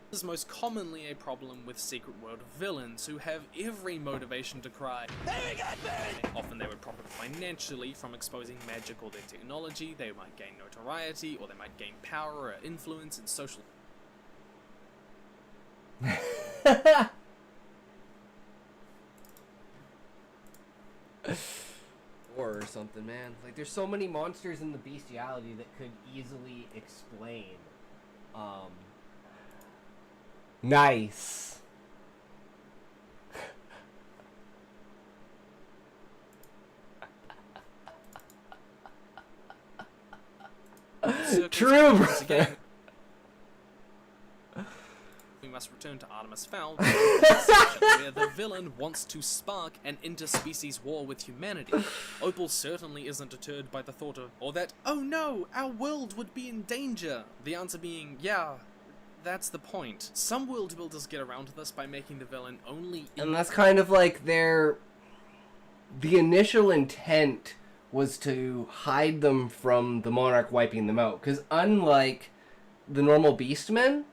D: This is most commonly a problem with Secret World villains who have every motivation to cry, "They got me!" Often they would profit financially from exposing magic or their technology, they might gain notoriety, or they might gain power or influence in social...
A: Or something, man. Like, there's so many monsters in the bestiality that could easily explain, Nice. True, bro.
D: We must return to Artemis Fowl, where the villain wants to spark an interspecies war with humanity. Opal certainly isn't deterred by the thought of, or that, oh no, our world would be in danger. The answer being, yeah, that's the point. Some world builders get around to this by making the villain only...
A: And that's kind of like the initial intent was to hide them from the Monarch wiping them out. Because unlike the normal Beastmen,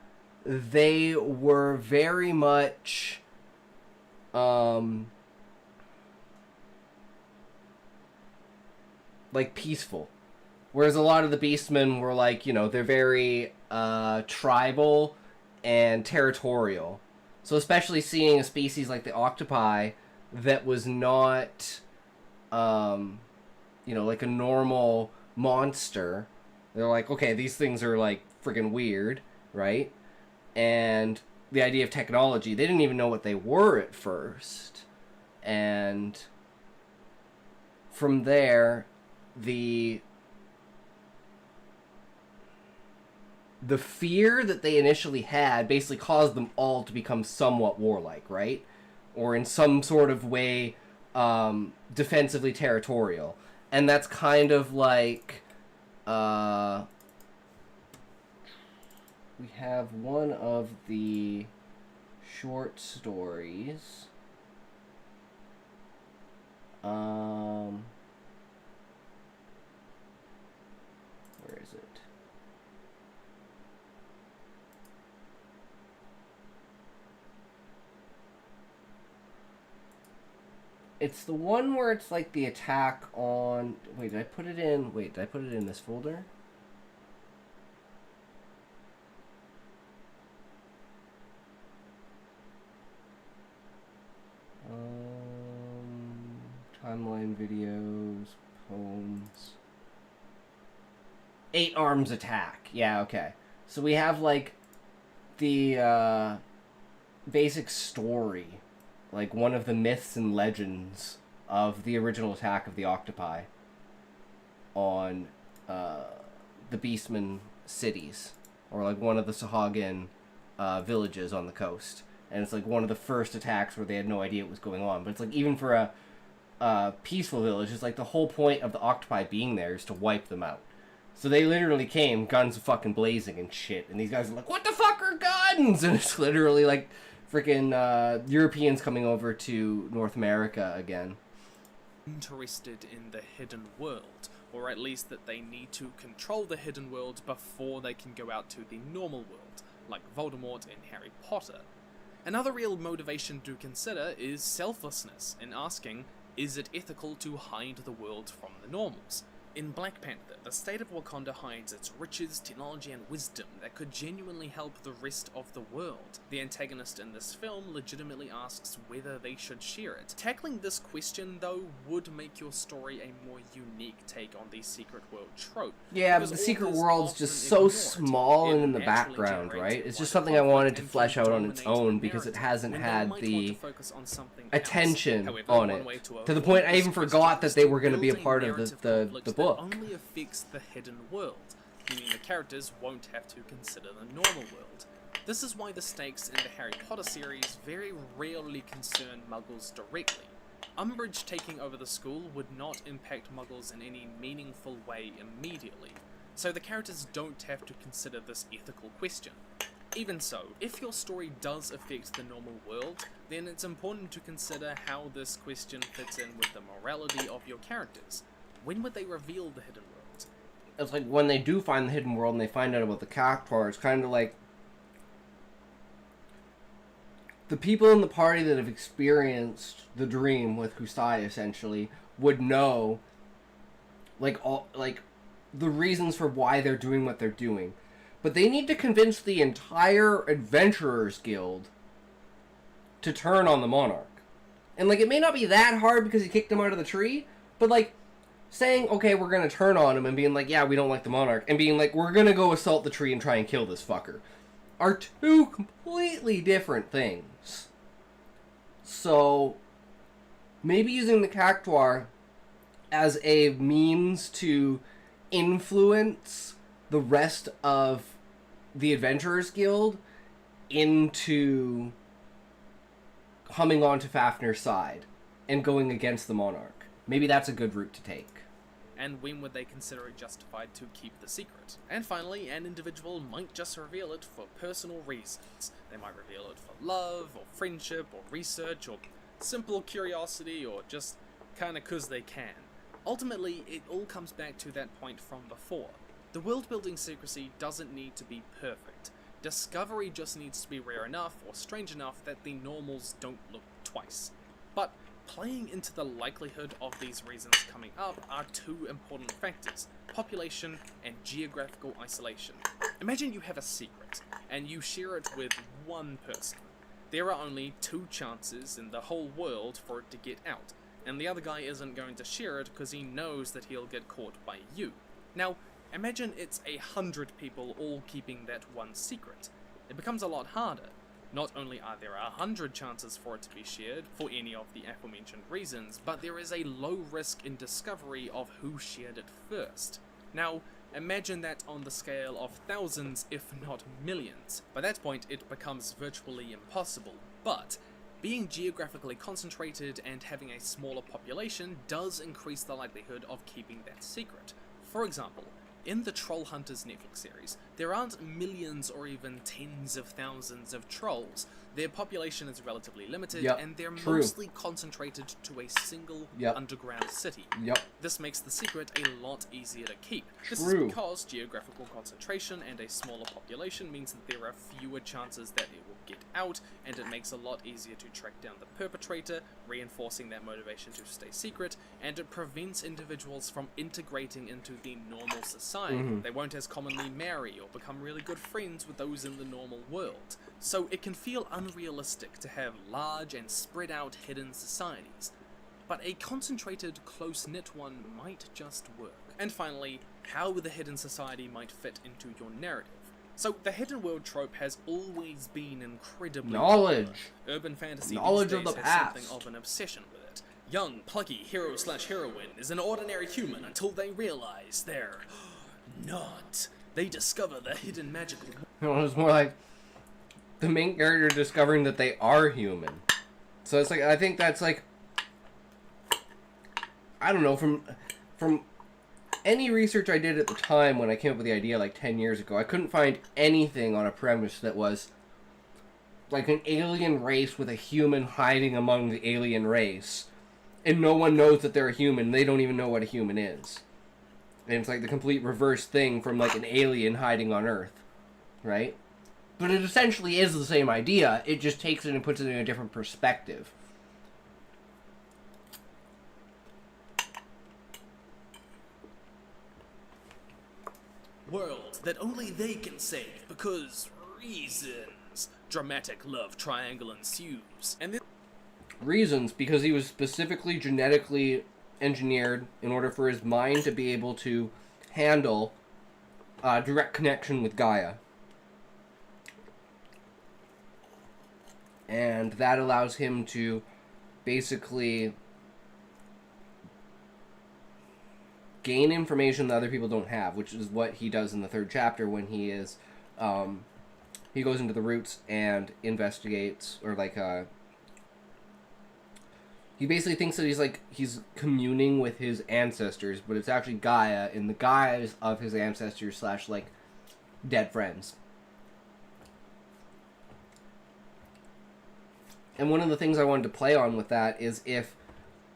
A: they were very much, like, peaceful. Whereas a lot of the Beastmen were like, you know, they're very, tribal and territorial. So especially seeing a species like the octopi that was not, you know, like a normal monster. They're like, okay, these things are like friggin' weird, right? And the idea of technology, they didn't even know what they were at first. And from there, the fear that they initially had basically caused them all to become somewhat warlike, right? Or in some sort of way, defensively territorial. And that's kind of like, we have one of the short stories. Where is it? It's the one where it's like the attack on... Wait, did I put it in... Wait, did I put it in this folder? Timeline videos, poems... 8 arms attack. Yeah, okay. So we have, like, the, basic story. Like, one of the myths and legends of the original attack of the octopi on, the Beastmen cities. Or, like, one of the Sahagin, villages on the coast. And it's, like, one of the first attacks where they had no idea what was going on. But it's, like, even for a peaceful village, it's, like, the whole point of the octopi being there is to wipe them out. So they literally came, guns fucking blazing and shit. And these guys are like, what the fuck are guns? And it's literally like freaking Europeans coming over to North America again.
D: Interested in the hidden world, or at least that they need to control the hidden world before they can go out to the normal world, like Voldemort in Harry Potter. Another real motivation to consider is selflessness in asking, is it ethical to hide the world from the normals? In Black Panther, the state of Wakanda hides its riches, technology, and wisdom that could genuinely help the rest of the world. The antagonist in this film legitimately asks whether they should share it. Tackling this question, though, would make your story a more unique take on the secret world trope.
A: Yeah, but the secret world's just so small and in the background, right? It's just something I wanted to flesh out on its own because it hasn't had the attention on it. To the point I even forgot that they were going to be a part of the book.
D: Only affects the hidden world, meaning the characters won't have to consider the normal world. This is why the stakes in the Harry Potter series very rarely concern Muggles directly. Umbridge taking over the school would not impact Muggles in any meaningful way immediately, so the characters don't have to consider this ethical question. Even so, if your story does affect the normal world, then it's important to consider how this question fits in with the morality of your characters. When would they reveal the hidden world?
A: It's like when they do find the hidden world and they find out about the Cactuar, it's kind of like the people in the party that have experienced the dream with Kusai essentially would know like the reasons for why they're doing what they're doing. But they need to convince the entire Adventurers Guild to turn on the Monarch. And like it may not be that hard because he kicked him out of the tree, but like saying, okay, we're going to turn on him and being like, yeah, we don't like the Monarch, and being like, we're going to go assault the tree and try and kill this fucker, are two completely different things. So, maybe using the Cactuar as a means to influence the rest of the Adventurers Guild into coming onto Fafnir's side and going against the Monarch. Maybe that's a good route to take.
D: And when would they consider it justified to keep the secret? And finally, an individual might just reveal it for personal reasons. They might reveal it for love, or friendship, or research, or simple curiosity, or just kinda 'cause they can. Ultimately, it all comes back to that point from before. The world-building secrecy doesn't need to be perfect. Discovery just needs to be rare enough, or strange enough, that the normals don't look twice. But playing into the likelihood of these reasons coming up are two important factors: population and geographical isolation. Imagine you have a secret, and you share it with one person. There are only 2 chances in the whole world for it to get out, and the other guy isn't going to share it because he knows that he'll get caught by you. Now, imagine it's 100 people all keeping that one secret. It becomes a lot harder. Not only are there 100 chances for it to be shared, for any of the aforementioned reasons, but there is a low risk in discovery of who shared it first. Now, imagine that on the scale of thousands, if not millions. By that point, it becomes virtually impossible, but being geographically concentrated and having a smaller population does increase the likelihood of keeping that secret. For example, in the Trollhunters Netflix series, there aren't millions or even tens of thousands of trolls. Their population is relatively limited, and they're mostly concentrated to a single underground city. This makes the secret a lot easier to keep. This is because geographical concentration and a smaller population means that there are fewer chances that it will get out, and it makes it a lot easier to track down the perpetrator, reinforcing that motivation to stay secret, and it prevents individuals from integrating into the normal society. They won't as commonly marry or become really good friends with those in the normal world. So it can feel unrealistic to have large and spread out hidden societies. But a concentrated, close-knit one might just work. And finally, how the hidden society might fit into your narrative. So, the hidden world trope has always been incredibly
A: Knowledge.
D: popular. Urban fantasy
A: Knowledge
D: these
A: of
D: days
A: the
D: has
A: past.
D: something of an obsession with it. Young, plucky hero/heroine is an ordinary human until they realize they're not. They discover the hidden magical
A: It's more like the main character discovering that they are human. So it's like, I think that's like, I don't know, from any research I did at the time when I came up with the idea like 10 years ago, I couldn't find anything on a premise that was like an alien race with a human hiding among the alien race, and no one knows that they're a human. They don't even know what a human is. And it's like the complete reverse thing from like an alien hiding on Earth, right? But it essentially is the same idea. It just takes it and puts it in a different perspective.
D: world that only they can save because reasons. Dramatic love triangle ensues. And this
A: Reasons, because he was specifically genetically engineered in order for his mind to be able to handle direct connection with Gaia. And that allows him to basically gain information that other people don't have, which is what he does in the third chapter when he is, he goes into the roots and investigates, or like, he basically thinks that he's communing with his ancestors, but it's actually Gaia in the guise of his ancestors / like dead friends. And one of the things I wanted to play on with that is if,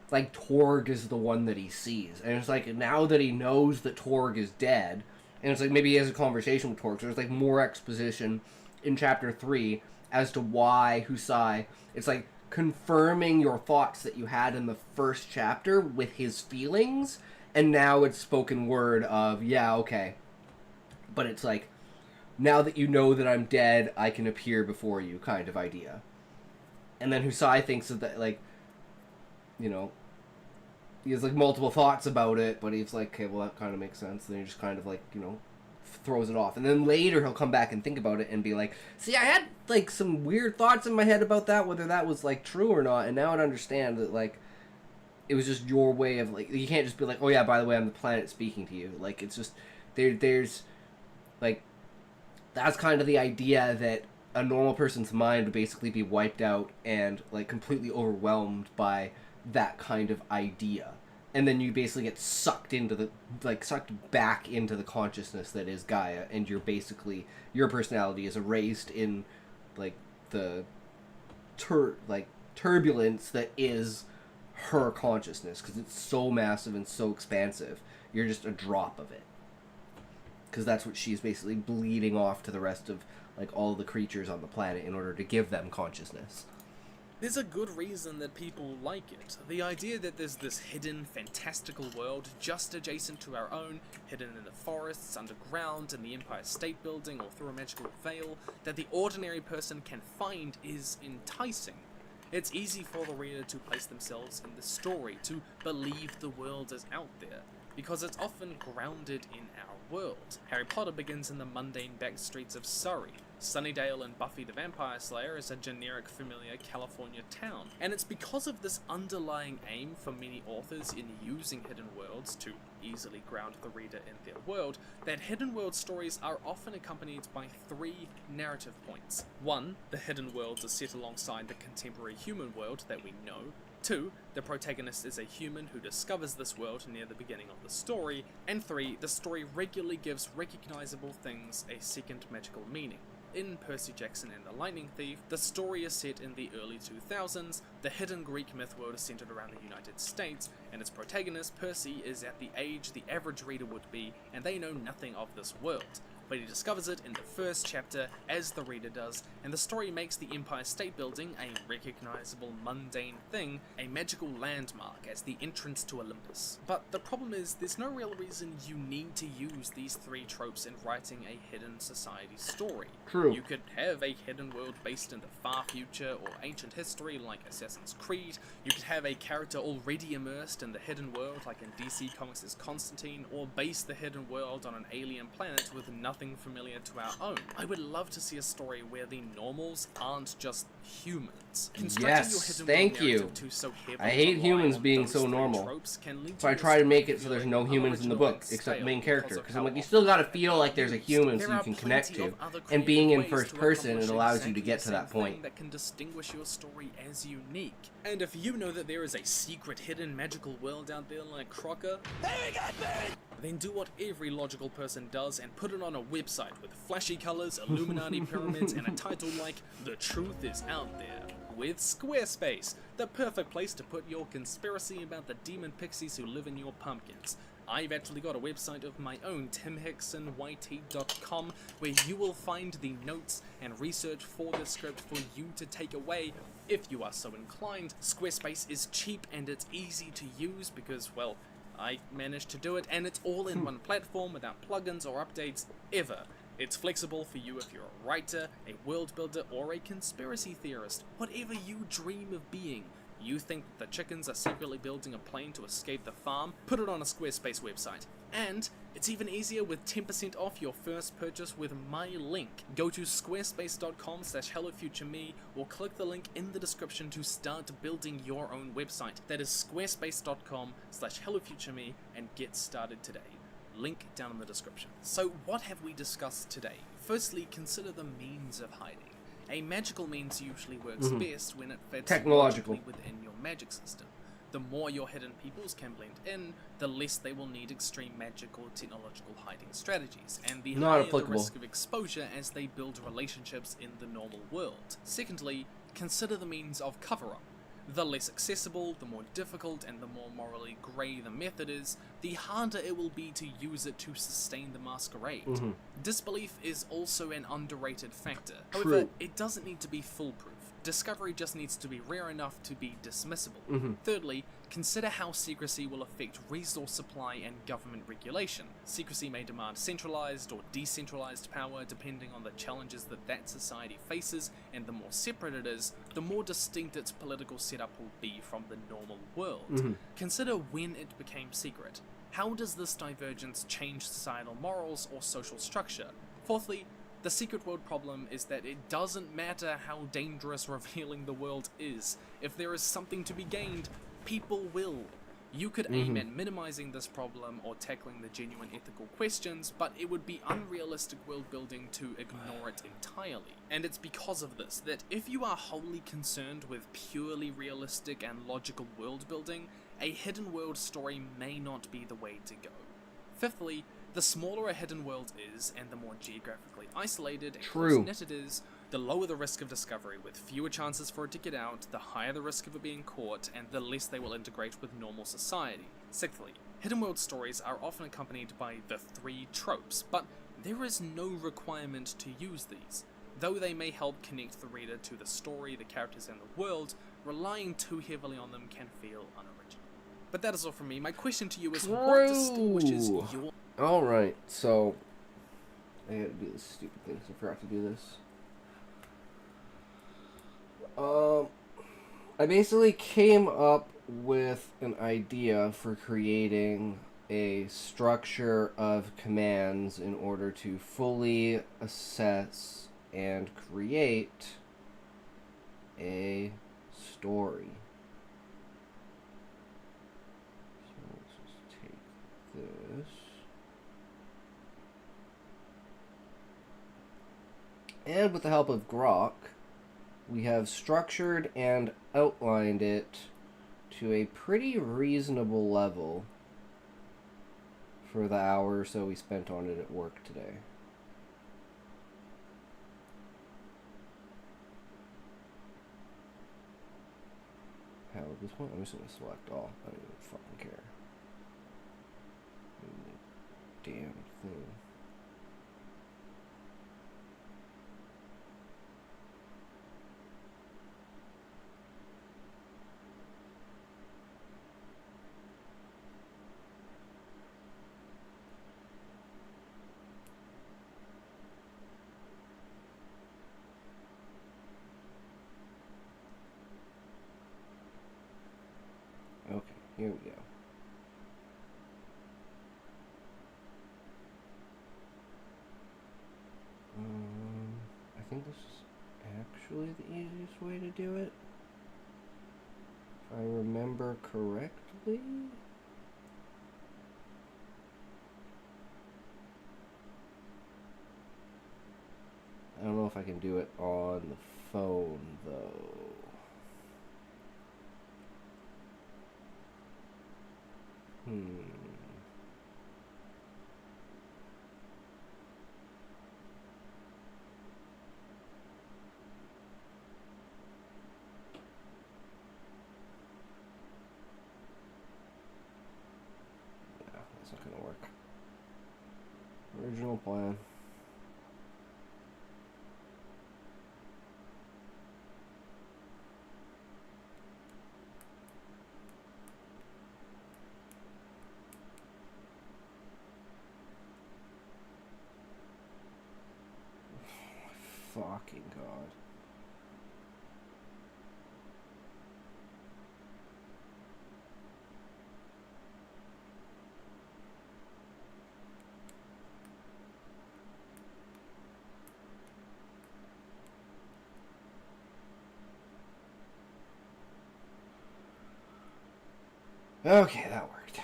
A: like, Torg is the one that he sees. And it's like, now that he knows that Torg is dead, and it's like, maybe he has a conversation with Torg, so there's, like, more exposition in Chapter 3 as to why Husai, it's like, confirming your thoughts that you had in the first chapter with his feelings, and now it's spoken word of, yeah, okay. But it's like, now that you know that I'm dead, I can appear before you kind of idea. And then Husai thinks of that, like, you know, he has, like, multiple thoughts about it, but he's like, okay, well, that kind of makes sense. And then he just kind of, like, you know, throws it off. And then later he'll come back and think about it and be like, see, I had, like, some weird thoughts in my head about that, whether that was, like, true or not, and now I understand that, like, it was just your way of, like, you can't just be like, oh, yeah, by the way, I'm the planet speaking to you. Like, it's just, there's, like, that's kind of the idea that a normal person's mind would basically be wiped out and, like, completely overwhelmed by that kind of idea. And then you basically get sucked into the, like, sucked back into the consciousness that is Gaia, and you're basically, your personality is erased in, like, the turbulence that is her consciousness, because it's so massive and so expansive. You're just a drop of it. Because that's what she's basically bleeding off to the rest of, like, all the creatures on the planet in order to give them consciousness.
D: There's a good reason that people like it. The idea that there's this hidden, fantastical world just adjacent to our own, hidden in the forests, underground, in the Empire State Building, or through a magical veil, that the ordinary person can find is enticing. It's easy for the reader to place themselves in the story, to believe the world is out there, because it's often grounded in our world. Harry Potter begins in the mundane back streets of Surrey. Sunnydale and Buffy the Vampire Slayer is a generic, familiar California town. And it's because of this underlying aim for many authors in using hidden worlds to easily ground the reader in their world, that hidden world stories are often accompanied by 3 narrative points. 1, the hidden world is set alongside the contemporary human world that we know. 2, the protagonist is a human who discovers this world near the beginning of the story. And 3, the story regularly gives recognizable things a second magical meaning. In Percy Jackson and the Lightning Thief, the story is set in the early 2000s, the hidden Greek myth world is centered around the United States, and its protagonist, Percy, is at the age the average reader would be, and they know nothing of this world. but he discovers it in the first chapter, as the reader does, and the story makes the Empire State Building, a recognizable mundane thing, a magical landmark as the entrance to Olympus. But the problem is, there's no real reason you need to use these three tropes in writing a hidden society story.
A: True.
D: You could have a hidden world based in the far future or ancient history like Assassin's Creed. You could have a character already immersed in the hidden world like in DC Comics' Constantine, or base the hidden world on an alien planet with nothing familiar to our own. I would love to see a story where the normals aren't just humans.
A: Yes, thank you. I hate humans being so normal. So I try to make it so there's no humans in the book, except main character. Because I'm like, you still gotta feel like there's a human so you can connect to. And being in first person, it allows you to get to that point.
D: That can distinguish your story as unique. And if you know that there is a secret hidden magical world out there like Crocker, then do what every logical person does and put it on a website with flashy colors, Illuminati pyramids, and a title like The Truth Is Out There. With Squarespace, the perfect place to put your conspiracy about the demon pixies who live in your pumpkins. I've actually got a website of my own, timhicksonyt.com, where you will find the notes and research for the script for you to take away if you are so inclined. Squarespace is cheap and it's easy to use because, well, I managed to do it, and it's all in one platform without plugins or updates ever. It's flexible for you if you're a writer, a world builder, or a conspiracy theorist. Whatever you dream of being. You think that the chickens are secretly building a plane to escape the farm? Put it on a Squarespace website. And it's even easier with 10% off your first purchase with my link. Go to squarespace.com/hellofutureme or click the link in the description to start building your own website. That is squarespace.com/hellofutureme and get started today. Link down in the description. So what have we discussed today? Firstly, consider the means of hiding. A magical means usually works best when it fits
A: Technological.
D: logically within your magic system. The more your hidden peoples can blend in, the less they will need extreme magic or technological hiding strategies, and the higher the risk of exposure as they build relationships in the normal world. Secondly, consider the means of cover-up. The less accessible, the more difficult, and the more morally grey the method is, the harder it will be to use it to sustain the masquerade. Disbelief is also an underrated factor. However, it doesn't need to be foolproof. Discovery just needs to be rare enough to be dismissible. Thirdly, consider how secrecy will affect resource supply and government regulation. Secrecy may demand centralized or decentralized power depending on the challenges that society faces, and the more separate it is, the more distinct its political setup will be from the normal world. Consider when it became secret. How does this divergence change societal morals or social structure? Fourthly, the secret world problem is that it doesn't matter how dangerous revealing the world is. If there is something to be gained, people will. You could aim at minimizing this problem or tackling the genuine ethical questions, but it would be unrealistic world building to ignore it entirely. And it's because of this that if you are wholly concerned with purely realistic and logical world building, a hidden world story may not be the way to go. Fifthly, the smaller a hidden world is, and the more geographically isolated and close-knit it is, the lower the risk of discovery. With fewer chances for it to get out, the higher the risk of it being caught, and the less they will integrate with normal society. Sixthly, hidden world stories are often accompanied by the three tropes, but there is no requirement to use these. Though they may help connect the reader to the story, the characters, and the world, relying too heavily on them can feel unoriginal. But that is all from me. My question to you is, what distinguishes your...
A: Alright, so... I gotta do this stupid thing, so I forgot to do this. I basically came up with an idea for creating a structure of commands in order to fully assess and create a story. So let's just take this. And with the help of Grok, we have structured and outlined it to a pretty reasonable level for the hour or so we spent on it at work today. Hell, at this point, I'm just going to select all. I don't even fucking care. Damn thing. Here we go. I think this is actually the easiest way to do it. If I remember correctly. I don't know if I can do it on the phone, though. Yeah, that's not gonna work. Original plan. Fucking God. Okay, that worked.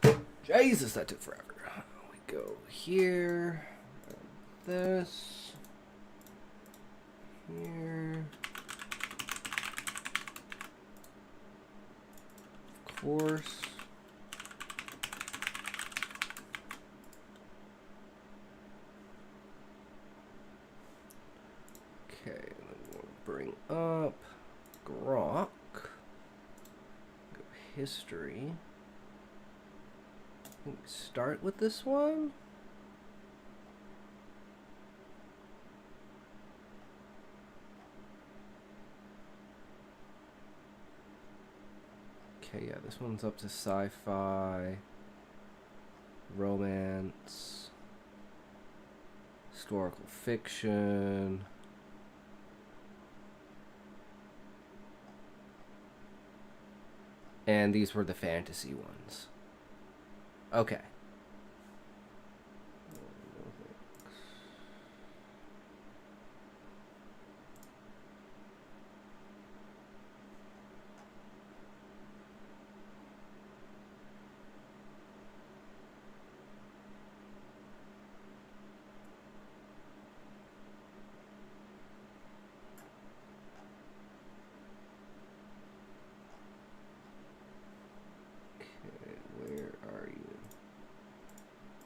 A: Okay. Jesus, that took forever. We go here. This. Here. Of course. Okay, then we'll bring up Grok. Go history. I think start with this one. Okay, yeah, this one's up to sci-fi, romance, historical fiction. And these were the fantasy ones. Okay.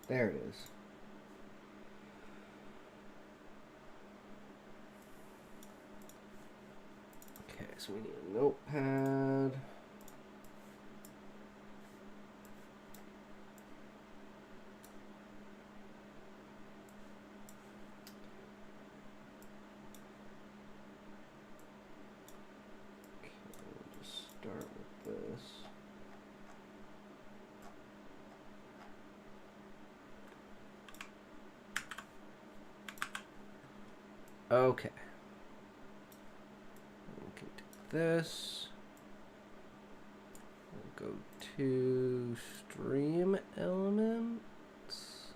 A: There it is. Okay, so we need a notepad. Okay, we'll just start with this. Okay. We can do this. We'll go to stream elements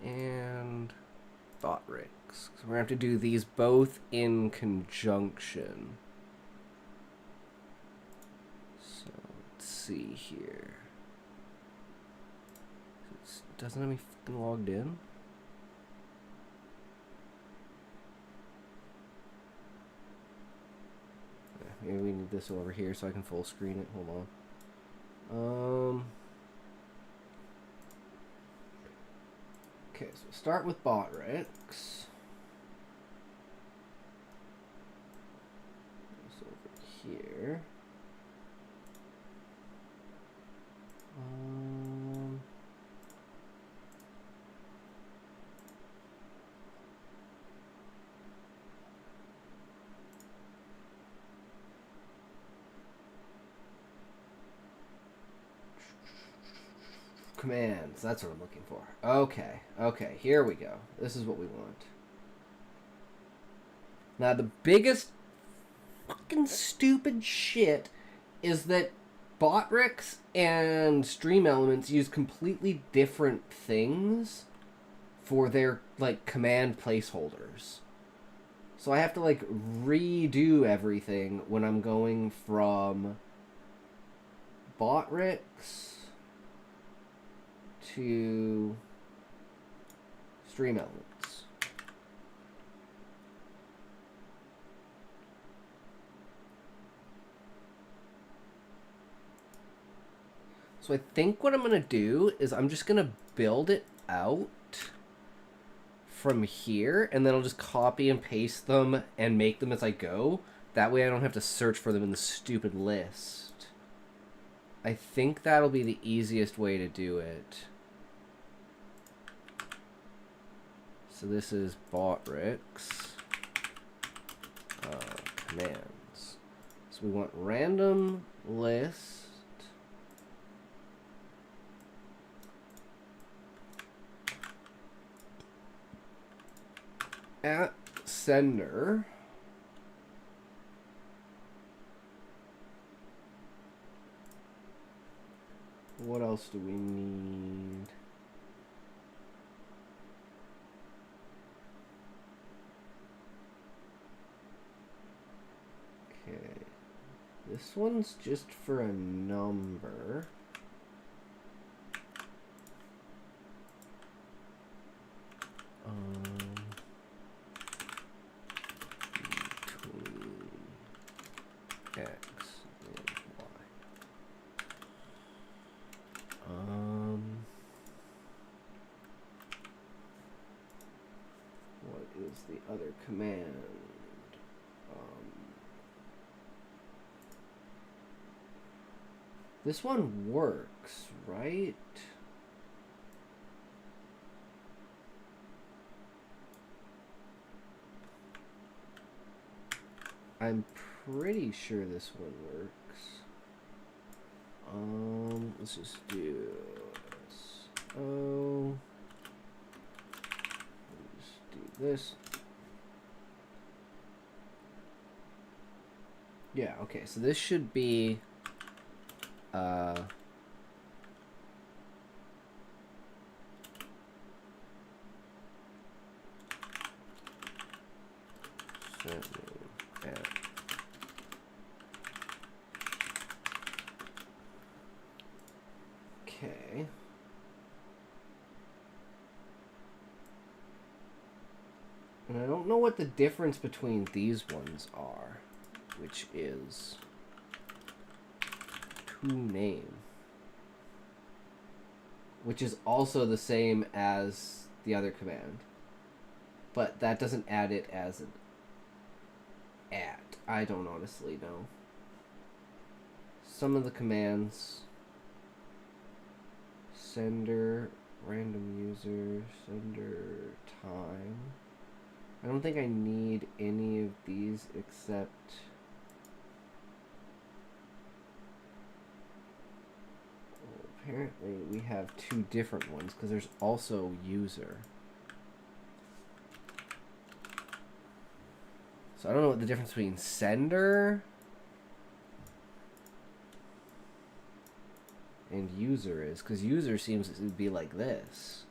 A: and thought rigs. So we're gonna have to do these both in conjunction. So let's see here. Doesn't have me fucking logged in. Maybe we need this over here so I can full screen it. Hold on. Okay, so start with Botrix. This over here. commands. That's what I'm looking for. Okay. Okay, here we go. This is what we want. Now, the biggest fucking stupid shit is that Botrix and Stream Elements use completely different things for their, like, command placeholders. So I have to, like, redo everything when I'm going from Botrix to Stream Elements. So I think what I'm going to do is I'm just going to build it out from here, and then I'll just copy and paste them and make them as I go. That way I don't have to search for them in the stupid list. I think that'll be the easiest way to do it. So this is Botrix commands. So we want random list at sender. What else do we need? Okay. This one's just for a number. Between X and Y. What is the other command? This one works, right? I'm pretty sure this one works. Let's just do this. Oh, let's do this. Yeah, okay, so this should be okay. And I don't know what the difference between these ones are, which is name, which is also the same as the other command, but that doesn't add it as an at. I don't honestly know. Some of the commands: sender, random user, sender time. I don't think I need any of these except apparently we have two different ones because there's also user. So I don't know what the difference between sender and user is, because user seems to be like this.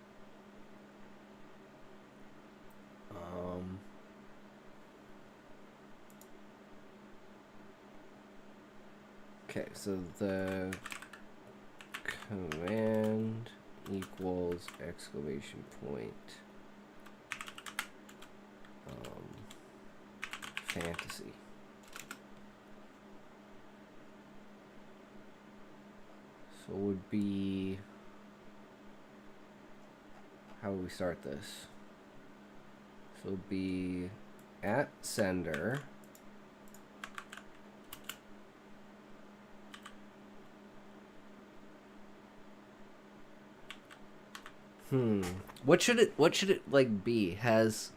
A: Okay, so the command equals exclamation point fantasy. So it would be, how would we start this? So it would be at sender what should it like be? Has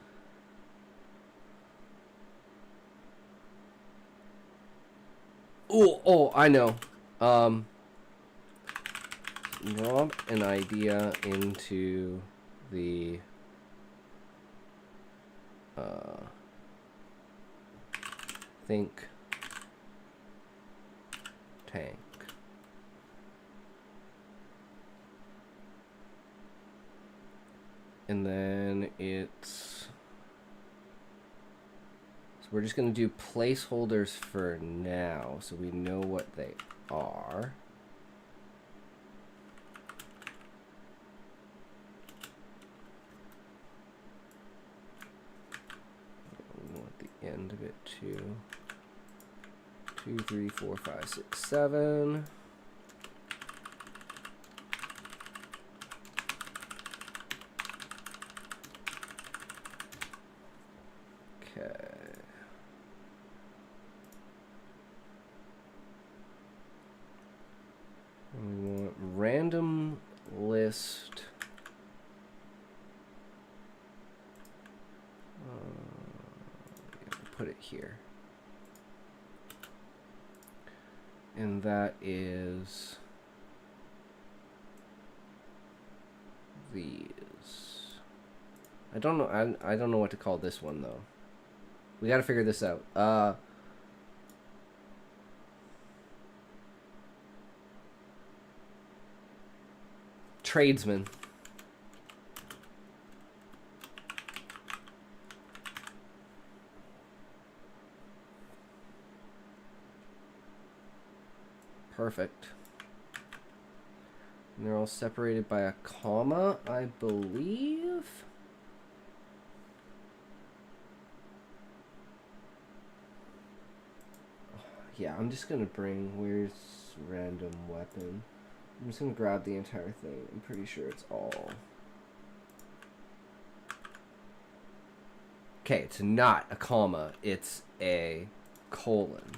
A: oh, I know. drop an idea into the think tank. And then it's... So we're just going to do placeholders for now so we know what they are. We want the end of it too. 2, 3, 4, 5, 6, 7. Okay. And we want random list. Put it here. And that is these. I don't know. I don't know what to call this one though. We got to figure this out. Tradesman. Perfect. And they're all separated by a comma, I believe. Yeah, I'm just gonna bring, where's random weapon? I'm just gonna grab the entire thing. I'm pretty sure it's all. Okay, it's not a comma, it's a colon.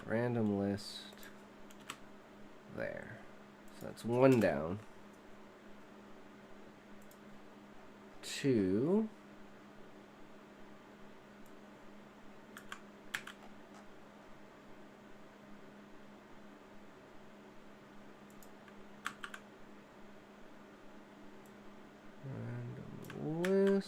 A: Random list there. So that's 1 down. 2. Random list.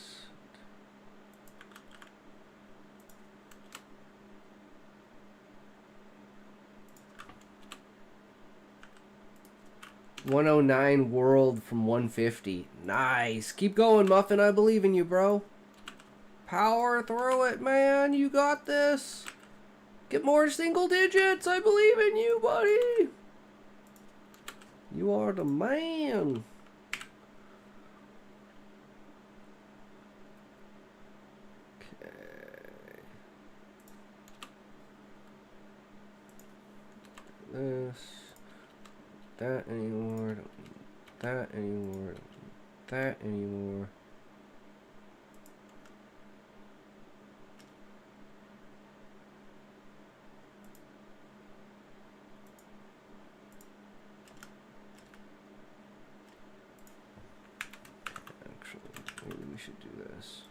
A: $109 world from 150. Nice. Keep going, Muffin. I believe in you, bro. Power through it, man. You got this. Get more single digits. I believe in you, buddy. You are the man. Okay. This. That anymore, don't need that anymore, don't need that anymore. Actually, maybe we should do this.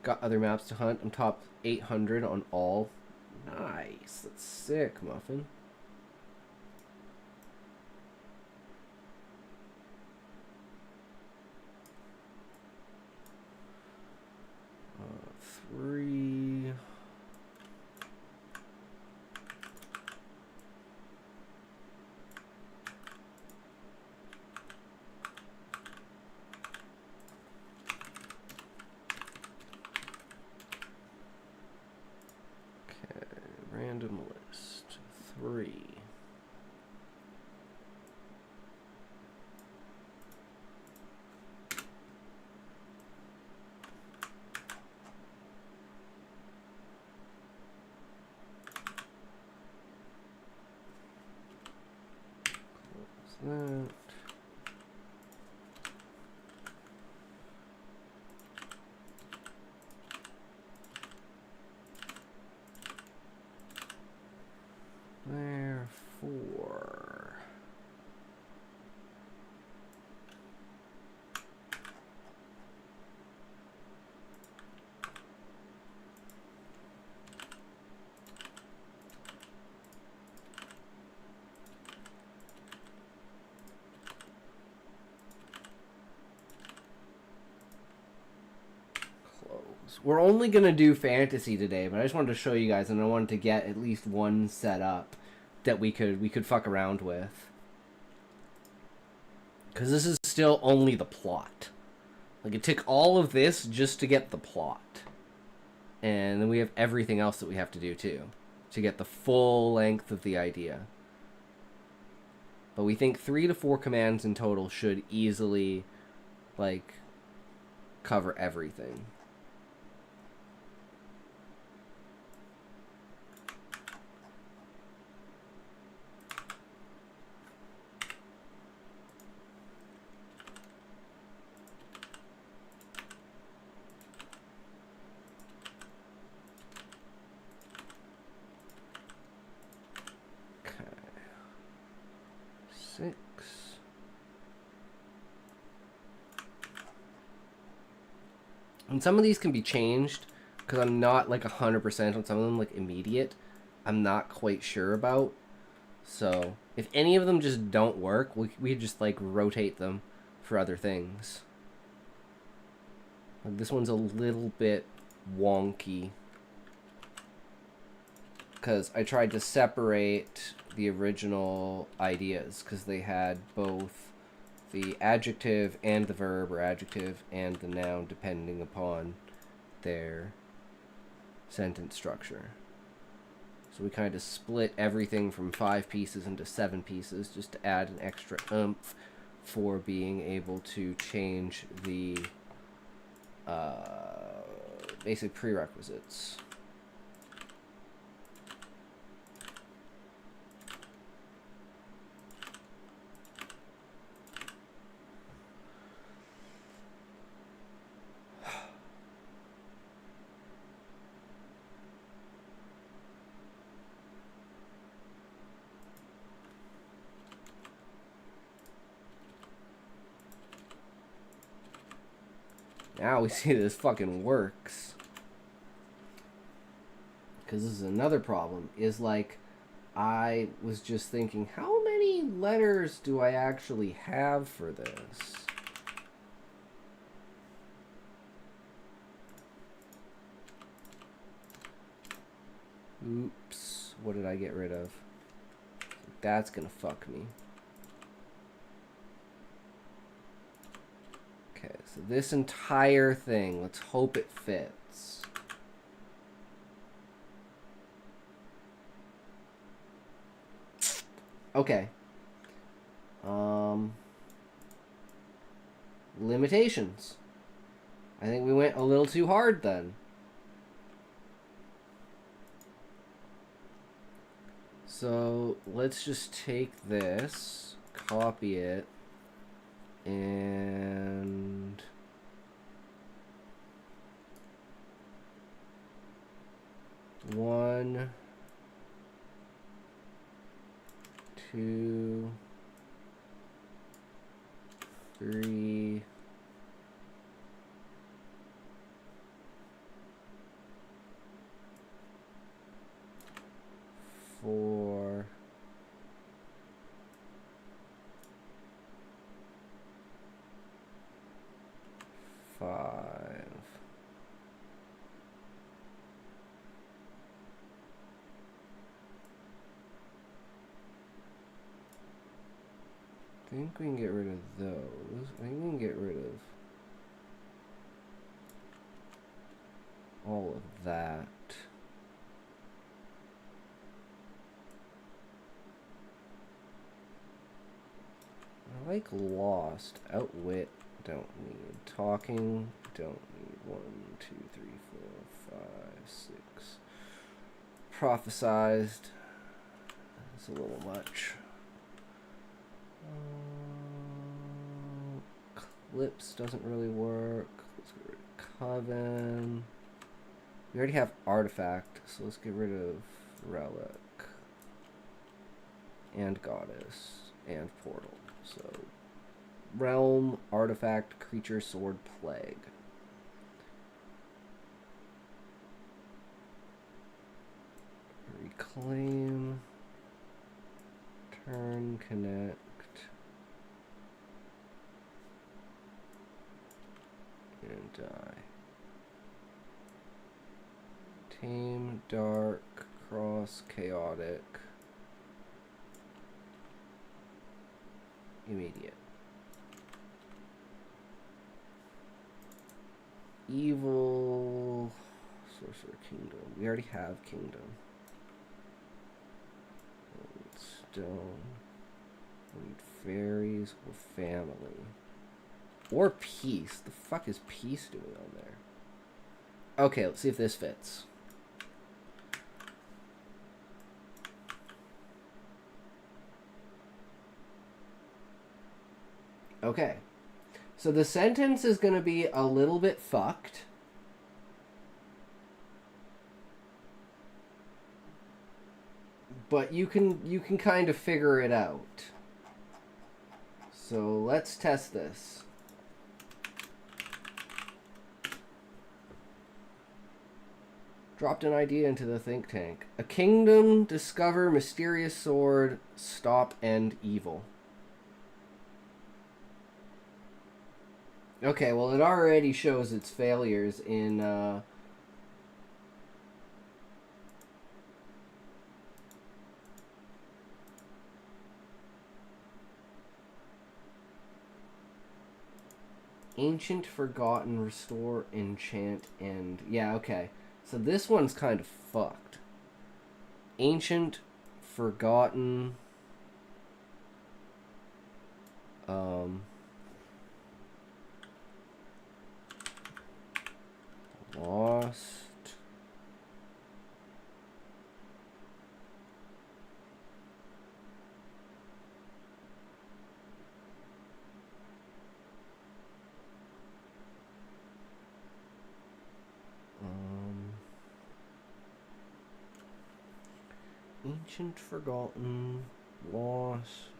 A: Got other maps to hunt. I'm top 800 on all. Nice. That's sick, Muffin. Three. Random list 3. We're only going to do fantasy today, but I just wanted to show you guys, and I wanted to get at least one set up that we could fuck around with. Because this is still only the plot. Like, it took all of this just to get the plot. And then we have everything else that we have to do, too. To get the full length of the idea. But we think 3 to 4 commands in total should easily, like, cover everything. And some of these can be changed because I'm not like 100% on some of them, like immediate. I'm not quite sure about. So if any of them just don't work, we just like rotate them for other things. Like this one's a little bit wonky because I tried to separate the original ideas because they had both the adjective and the verb, or adjective and the noun, depending upon their sentence structure. So we kind of split everything from 5 pieces into 7 pieces just to add an extra oomph for being able to change the basic prerequisites. Now we see this fucking works. Because this is another problem. Is like, I was just thinking, how many letters do I actually have for this? Oops. What did I get rid of? That's gonna fuck me. Okay, so this entire thing, let's hope it fits. Okay. Limitations. I think we went a little too hard then. So let's just take this, copy it, and one, two, three, four, five, I think we can get rid of those. I think we can get rid of all of that. I like lost. Outwit, don't need. Talking, don't need. 1, 2, 3, 4, 5, 6. Prophesized. That's a little much. Clips doesn't really work. Let's get rid of Coven. We already have Artifact, so let's get rid of Relic. And Goddess. And Portal. So, Realm, Artifact, Creature, Sword, Plague. Reclaim. Turn, connect. And die. Tame, dark, cross, chaotic. Immediate. Evil. Sorcerer Kingdom. We already have Kingdom. Stone. We need fairies or family. Or peace. The fuck is peace doing on there? Okay, let's see if this fits. Okay. So the sentence is going to be a little bit fucked. But you can kind of figure it out. So let's test this. Dropped an idea into the think tank. A kingdom, discover, mysterious sword, stop, end evil. Okay, well it already shows its failures in Ancient, Forgotten, Restore, Enchant, End. Yeah, okay. So this one's kind of fucked. Ancient, Forgotten, Lost. Ancient, Forgotten, Lost.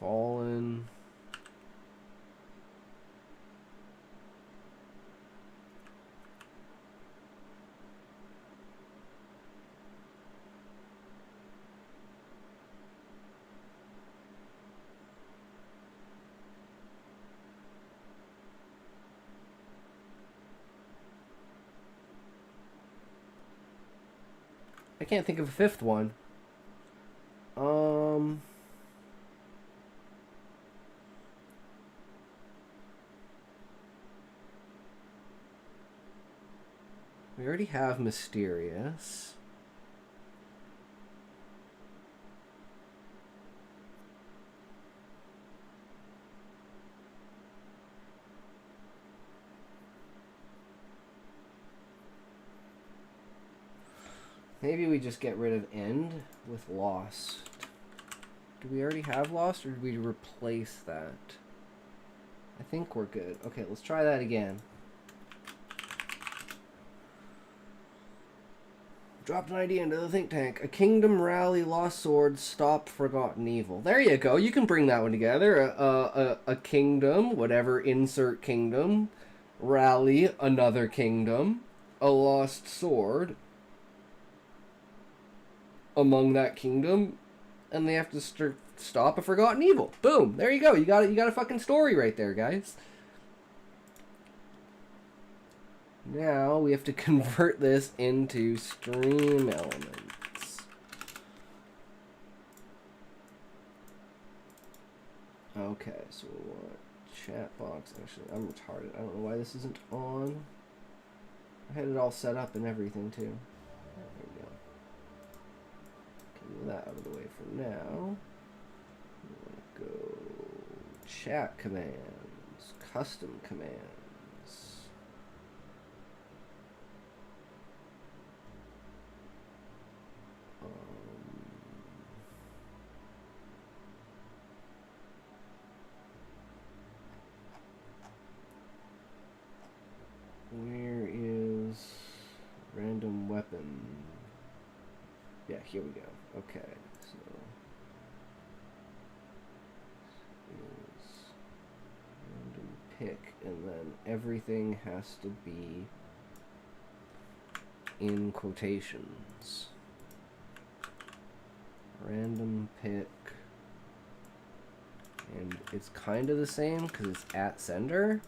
A: Fallen. I can't think of a fifth one. We already have Mysterious. Maybe we just get rid of End with Lost. Do we already have Lost, or did we replace that? I think we're good. Okay, let's try that again. Dropped an idea into the think tank. A kingdom, rally, lost swords, stop, forgotten evil. There you go. You can bring that one together. A kingdom, whatever, insert kingdom. Rally, another kingdom. A lost sword among that kingdom, and they have to stop a forgotten evil. Boom. There you go. You got a fucking story right there, guys. Now we have to convert this into stream elements. Okay, so we want chat box. Actually, I'm retarded. I don't know why this isn't on. I had it all set up and everything too. There we go. Get that out of the way for now. We want to go chat commands, custom commands. Where is random weapon? Yeah, here we go. Okay, so is random pick, and then everything has to be in quotations. Random pick And it's kind of the same because it's at sender.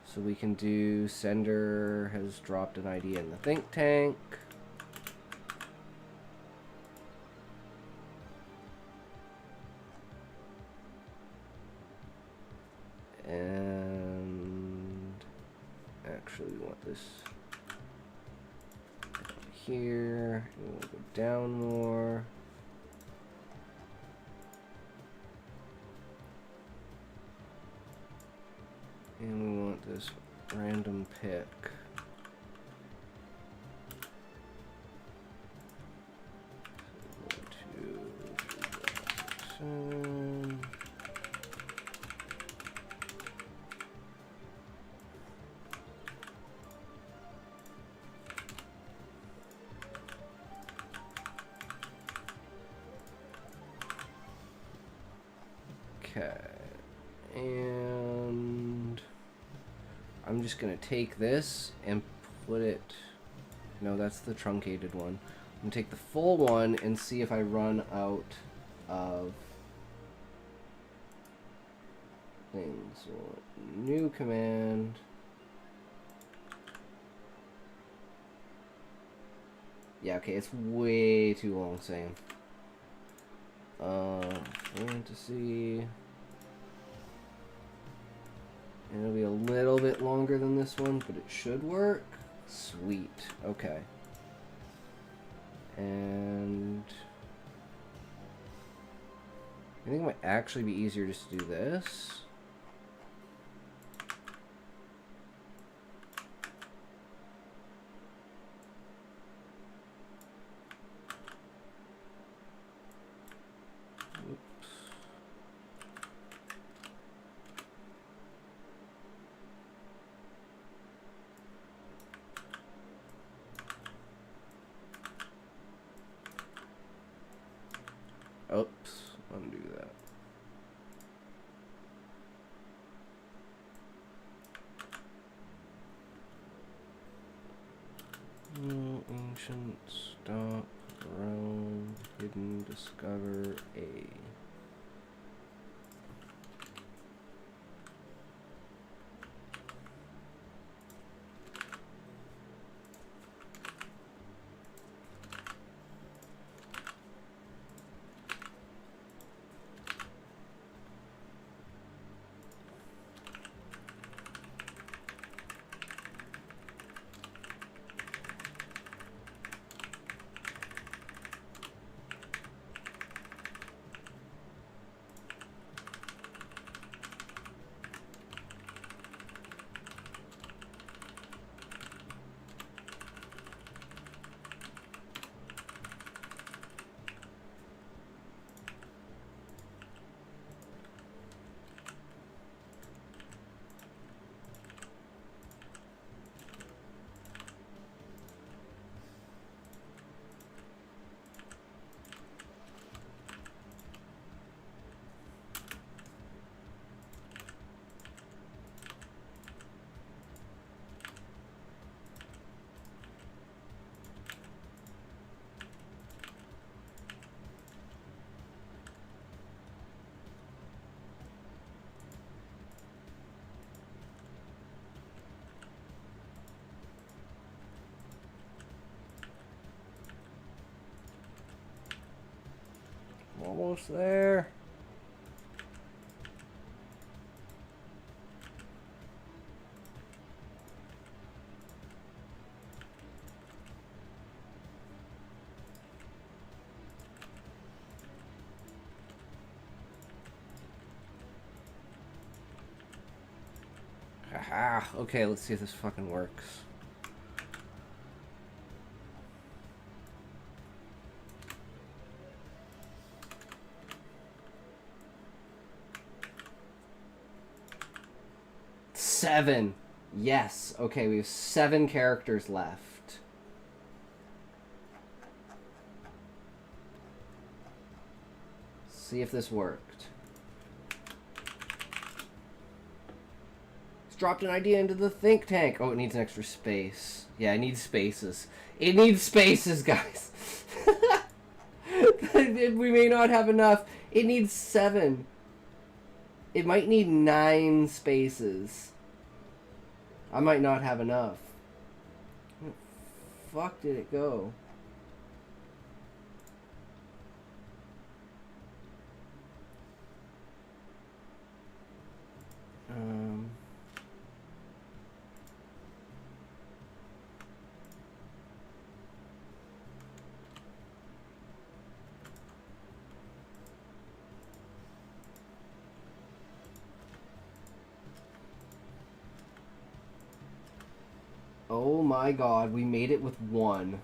A: So we can do sender has dropped an idea in the think tank. And actually we want this down here. We'll go down more. And we want this random pick. So 1, 2, 3, 6, 7. Okay. And I'm just gonna take this and put it, no, that's the truncated one. I'm gonna take the full one and see if I run out of things. So, new command. Yeah, okay, it's way too long saying. Fantasy. And it'll be a little bit longer than this one, but it should work. Sweet. Okay. And I think it might actually be easier just to do this. Oops. Oops, undo that. Ancient, stop, realm, hidden, discover, A. Almost there. Haha. Okay, let's see if this fucking works. Seven. Yes. Okay, we have 7 characters left. See if this worked. It's dropped an idea into the think tank. Oh, it needs an extra space. Yeah, it needs spaces. It needs spaces, guys. We may not have enough. It needs 7. It might need 9 spaces. I might not have enough. Where the fuck did it go? Oh my god, we made it with 1.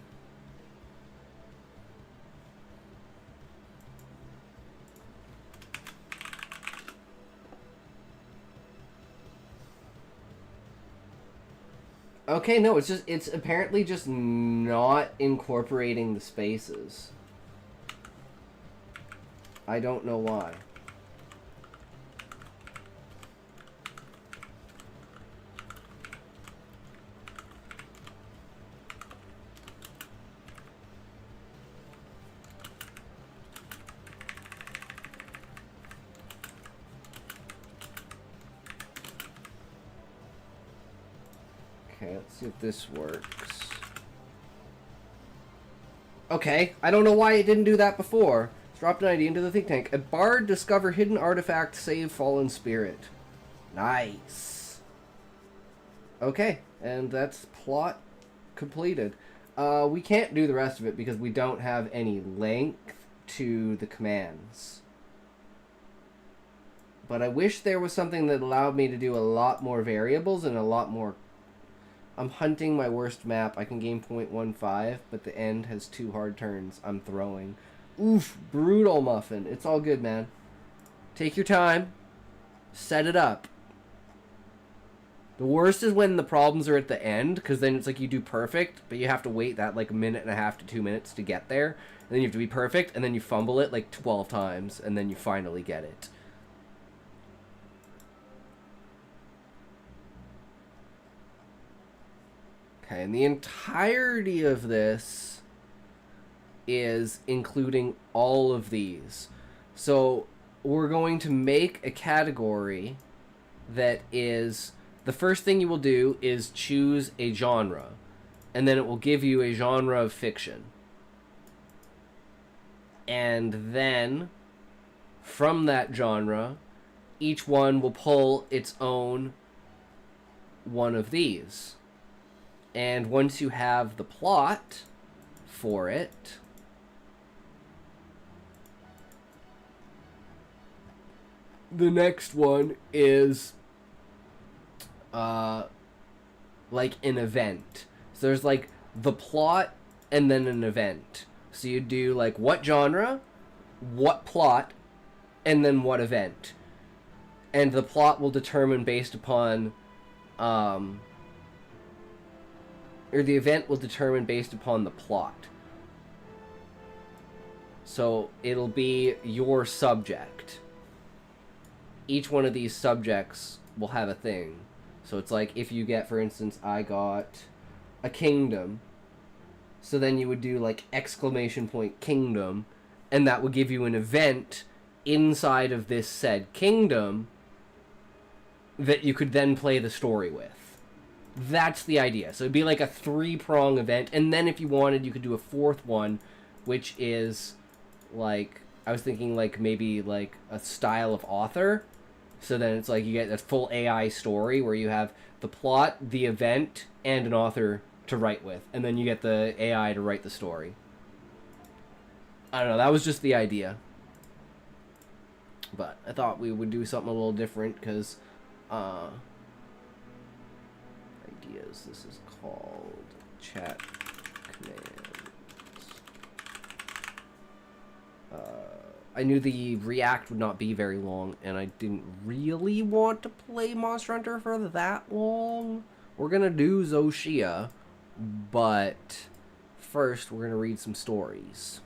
A: Okay, no, it's apparently just not incorporating the spaces. I don't know why. Okay, let's see if this works. Okay, I don't know why it didn't do that before. Dropped an ID into the think tank. A bard discover hidden artifact, save fallen spirit. Nice. Okay, and that's plot completed. We can't do the rest of it because we don't have any length to the commands. But I wish there was something that allowed me to do a lot more variables and a lot more... I'm hunting my worst map. I can gain 0.15, but the end has 2 hard turns. I'm throwing. Oof, brutal muffin. It's all good, man. Take your time. Set it up. The worst is when the problems are at the end, because then it's like you do perfect, but you have to wait that like 1.5 to 2 minutes to get there. And then you have to be perfect, and then you fumble it like 12 times, and then you finally get it. Okay, and the entirety of this is including all of these. So we're going to make a category that is... The first thing you will do is choose a genre, and then it will give you a genre of fiction. And then, from that genre, each one will pull its own one of these. And once you have the plot for it, the next one is like an event. So there's like the plot and then an event. So you do like what genre, what plot, and then what event. And the plot will determine based upon or the event will determine based upon the plot. So it'll be your subject. Each one of these subjects will have a thing. So it's like if you get, for instance, I got a kingdom. So then you would do like exclamation point kingdom, and that would give you an event inside of this said kingdom that you could then play the story with. That's the idea. So it'd be like a 3-prong event, and then if you wanted, you could do a 4th one, which is like, I was thinking like maybe like a style of author. So then it's like you get a full AI story where you have the plot, the event, and an author to write with, and then you get the AI to write the story. I don't know, that was just the idea. But I thought we would do something a little different because ideas. This is called chat commands. I knew the React would not be very long, and I didn't really want to play Monster Hunter for that long. We're gonna do Zoshia, but first we're gonna read some stories.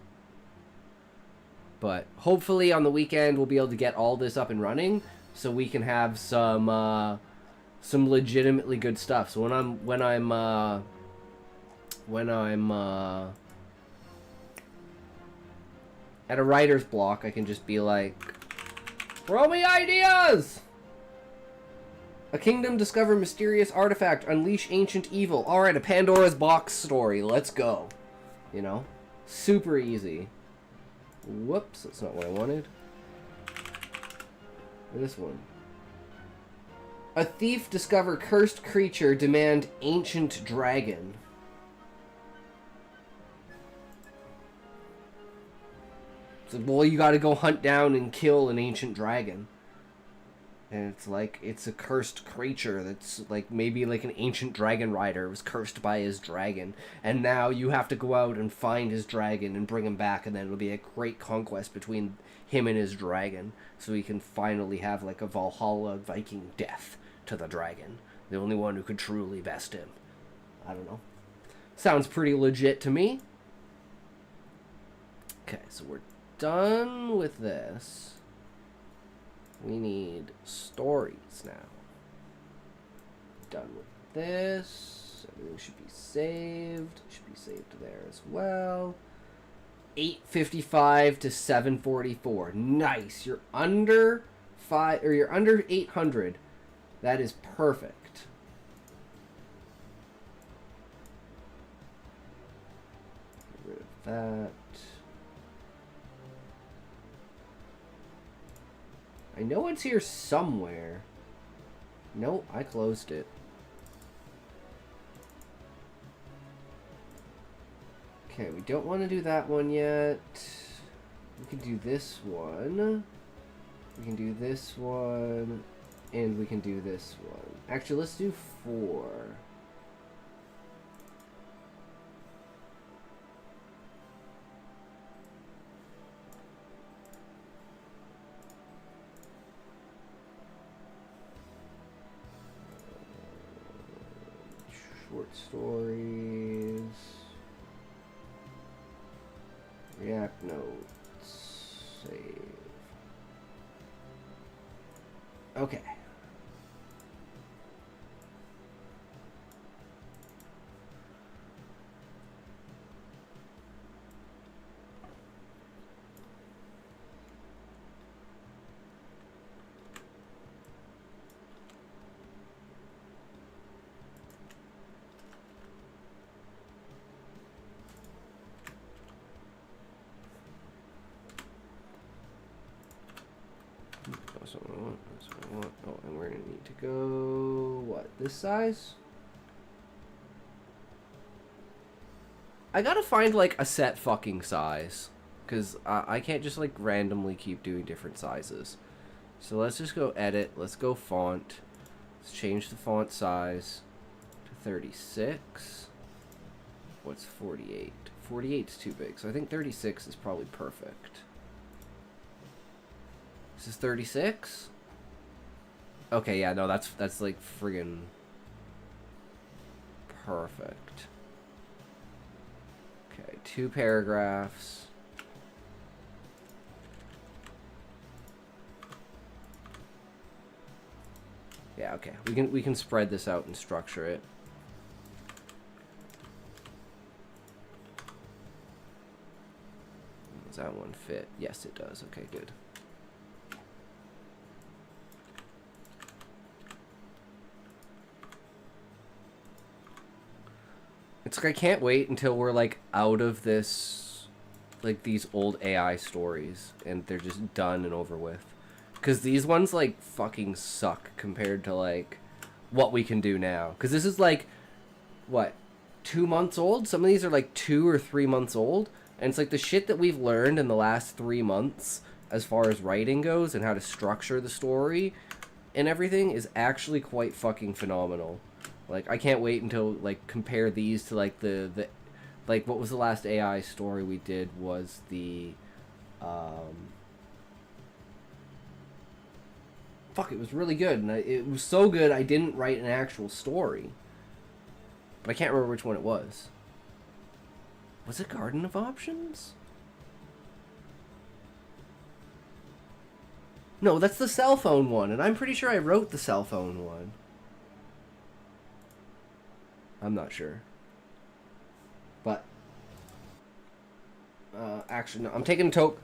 A: But hopefully on the weekend we'll be able to get all this up and running, so we can have some legitimately good stuff. So when I'm At a writer's block, I can just be like, throw me ideas! A kingdom discover mysterious artifact, unleash ancient evil. Alright, a Pandora's box story. Let's go. You know? Super easy. Whoops, that's not what I wanted. This one. A thief discover cursed creature, demand ancient dragon. So, well, you gotta go hunt down and kill an ancient dragon. And it's like, it's a cursed creature that's like, maybe like an ancient dragon rider was cursed by his dragon. And now you have to go out and find his dragon and bring him back, and then it'll be a great conquest between him and his dragon. So he can finally have like a Valhalla Viking death to the dragon. The only one who could truly best him. I don't know. Sounds pretty legit to me. Okay, so we're done with this. We need stories now. Done with this. Everything should be saved. Should be saved there as well. 855 to 744. Nice. You're under 5, or you're under 800. That is perfect. Get rid of that. I know it's here somewhere. Nope, I closed it. Okay, we don't want to do that one yet. We can do this one. We can do this one. And we can do this one. Actually, let's do 4. Short stories. React notes. Save. Okay. That's what I want. That's what I want. Oh, and we're gonna need to go what? This size? I gotta find like a set fucking size, cause I can't just like randomly keep doing different sizes. So let's just go edit. Let's go font. Let's change the font size to 36. What's 48? 48 is too big, so I think 36 is probably perfect. This is 36? Okay, yeah, no, that's like friggin' perfect. Okay, 2 paragraphs. Yeah, okay. We can spread this out and structure it. Does that one fit? Yes, it does. Okay, good. It's like I can't wait until we're like out of this, like these old AI stories, and they're just done and over with. Because these ones like fucking suck compared to like what we can do now. Because this is like, what, 2 months old? Some of these are like 2 or 3 months old. And it's like the shit that we've learned in the last 3 months as far as writing goes and how to structure the story and everything is actually quite fucking phenomenal. Like, I can't wait until, like, compare these to, like, the like, what was the last AI story we did was the, fuck, it was really good, and it was so good I didn't write an actual story. But I can't remember which one it was. Was it Garden of Options? No, that's the cell phone one, and I'm pretty sure I wrote the cell phone one. I'm not sure. But Actually, no. I'm taking a toke.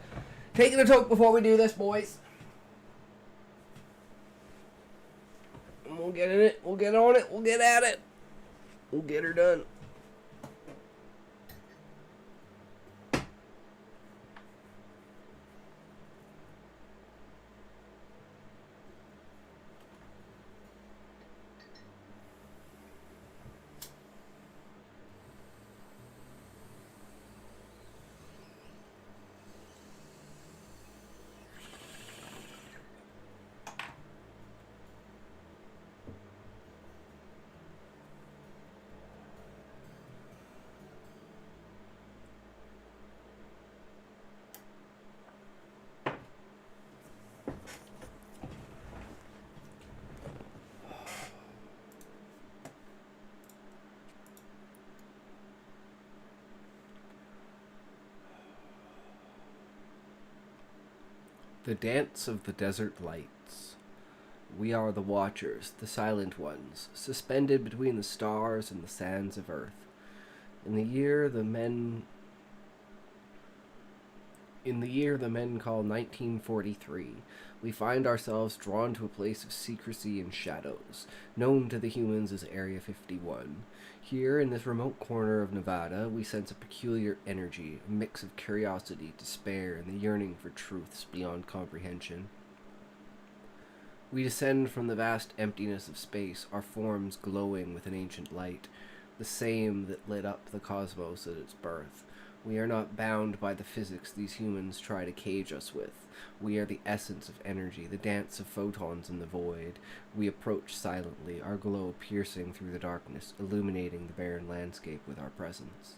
A: Taking a toke before we do this, boys. And we'll get in it. We'll get on it. We'll get at it. We'll get her done. The dance of the desert lights. We are the watchers, the silent ones, suspended between the stars and the sands of earth. In the year the men call 1943, we find ourselves drawn to a place of secrecy and shadows, known to the humans as Area 51. Here, in this remote corner of Nevada, we sense a peculiar energy, a mix of curiosity, despair, and the yearning for truths beyond comprehension. We descend from the vast emptiness of space, our forms glowing with an ancient light, the same that lit up the cosmos at its birth. We are not bound by the physics these humans try to cage us with. We are the essence of energy, the dance of photons in the void. We approach silently, our glow piercing through the darkness, illuminating the barren landscape with our presence.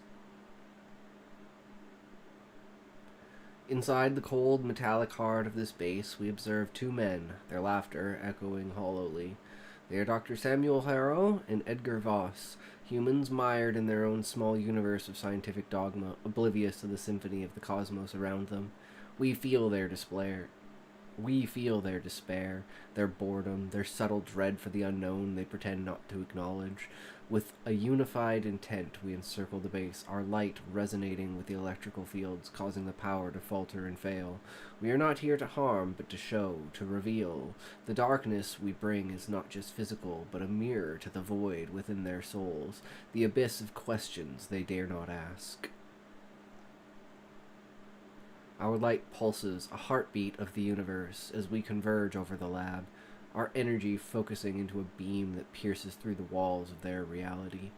A: Inside the cold, metallic heart of this base, we observe two men, their laughter echoing hollowly. They are Dr. Samuel Harrow and Edgar Voss, humans mired in their own small universe of scientific dogma, oblivious to the symphony of the cosmos around them. We feel their despair, their boredom, their subtle dread for the unknown they pretend not to acknowledge. With a unified intent, we encircle the base, our light resonating with the electrical fields, causing the power to falter and fail. We are not here to harm, but to show, to reveal. The darkness we bring is not just physical, but a mirror to the void within their souls, the abyss of questions they dare not ask. Our light pulses, a heartbeat of the universe, as we converge over the lab, our energy focusing into a beam that pierces through the walls of their reality.